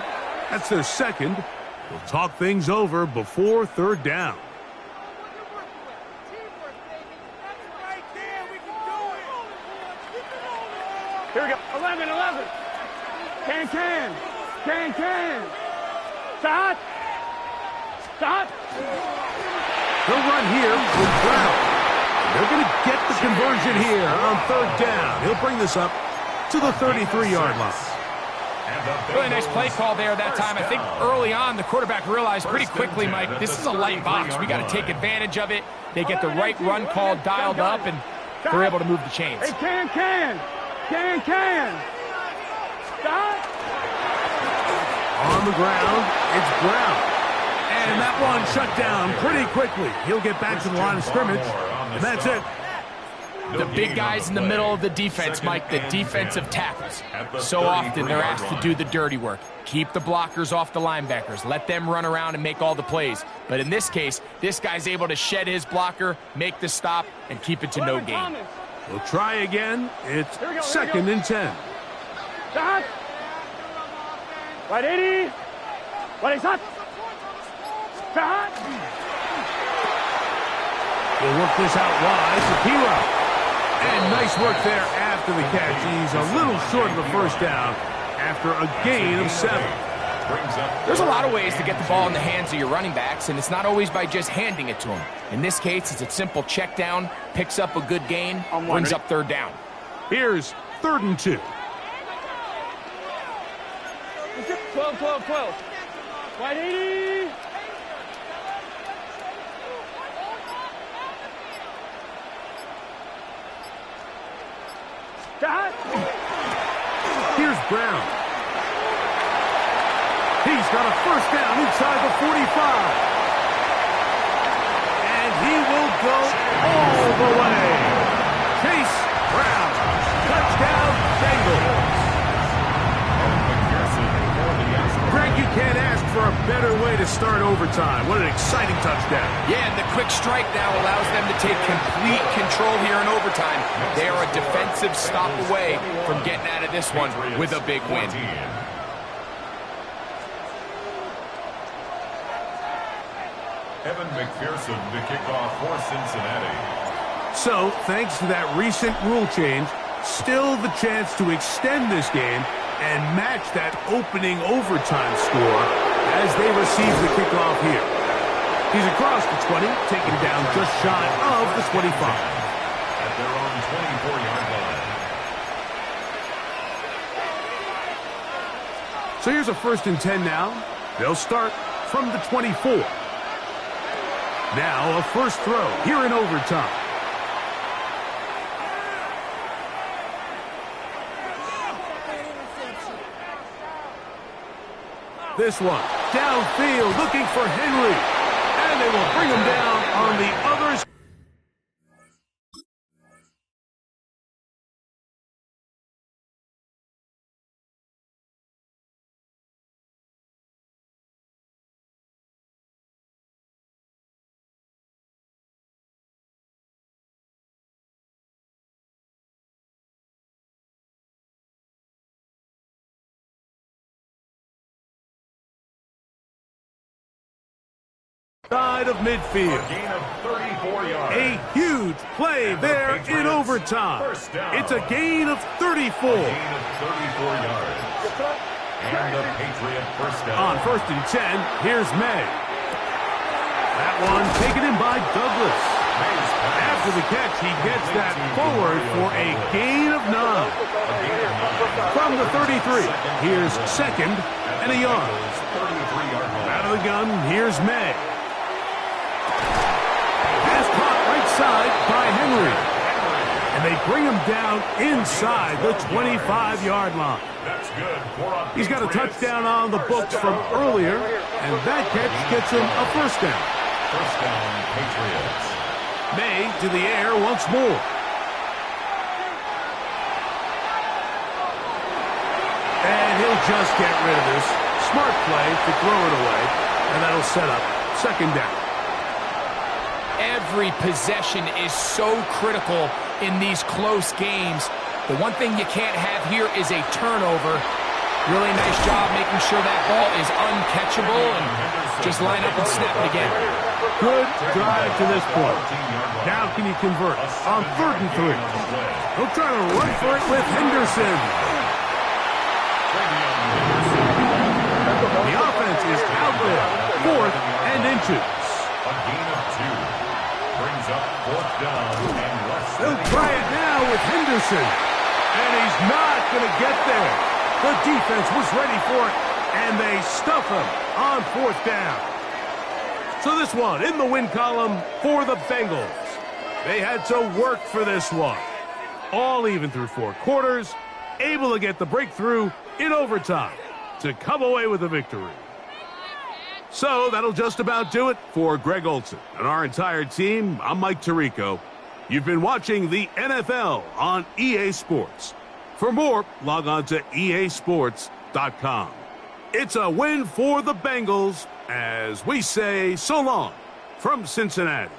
That's their second. We'll talk things over before third down. Here we go. 11. Can. Stop. He'll run here with Brown. They're going to get the conversion here on third down. He'll bring this up to the 33-yard line. Really nice play call there that time. I think early on the quarterback realized pretty quickly, Mike, this is a light box. We got to take advantage of it. They get the right run call dialed up, and they're able to move the chains. Hey, can. Stop. On the ground, it's Brown. And that one shut down pretty quickly. He'll get back to the line of scrimmage, and that's it. The big guys in the middle of the defense, Mike, the defensive tackles. So often they're asked to do the dirty work. Keep the blockers off the linebackers. Let them run around and make all the plays. But in this case, this guy's able to shed his blocker, make the stop, and keep it to no gain. We'll try again. It's second and 10. Stop. 180. 180. Stop. We'll work this out wide to Piro. And nice work there after the catch. He's a little short of the first down after a gain of 7. There's a lot of ways to get the ball in the hands of your running backs, and it's not always by just handing it to them. In this case, it's a simple check down, picks up a good gain, brings up third down. Here's 3rd and 2. 12. 180. Stop. Here's Brown. He's got a first down inside the 45. And he will go all the way. Chase Brown. Touchdown, Bengals. Greg, you can't ask for a better way to start overtime. What an exciting touchdown. Yeah, and the quick strike now allows them to take complete control here in overtime. They are a defensive stop away from getting out of this one with a big win. Evan McPherson to kick off for Cincinnati. So, thanks to that recent rule change, still the chance to extend this game and match that opening overtime score as they receive the kickoff here. He's across the 20, taken down just shy of the 25. At their own 24-yard line. So here's a 1st and 10 now. They'll start from the 24. Now a first throw here in overtime. This one, downfield, looking for Henry. And they will bring him down on the other side. Side of midfield. A gain of 34 yards. A huge play there in overtime. It's a gain of 34. A gain of 34 yards. And the Patriot first down. On 1st and 10, here's May. That one taken in by Douglas. After the catch, he gets that forward for a gain of 9. From the 33, here's 2nd and a yard. Out of the gun, here's May. Pass caught right side by Henry. And And they bring him down inside the 25-yard line. That's good. He's got a touchdown on the books from earlier, and that catch gets him a first down. First down, Patriots. May to the air once more. And he'll just get rid of this. Smart play to throw it away, and that'll set up second down. Every possession is so critical in these close games. The one thing you can't have here is a turnover. Really nice job making sure that ball is uncatchable, and just line up and snap it again. Good drive to this point. Now can you convert on 3rd and 3? He'll try to run for it with Henderson. The offense is out there. 4th and inches. A gain of 2. Brings up 4th down and less. They'll try it now with Henderson. And he's not going to get there. The defense was ready for it, and they stuff him on 4th down. So this one in the win column for the Bengals. They had to work for this one. All even through 4 quarters, able to get the breakthrough in overtime to come away with a victory. So that'll just about do it for Greg Olsen and our entire team. I'm Mike Tirico. You've been watching the NFL on EA Sports. For more, log on to easports.com. It's a win for the Bengals as we say so long from Cincinnati.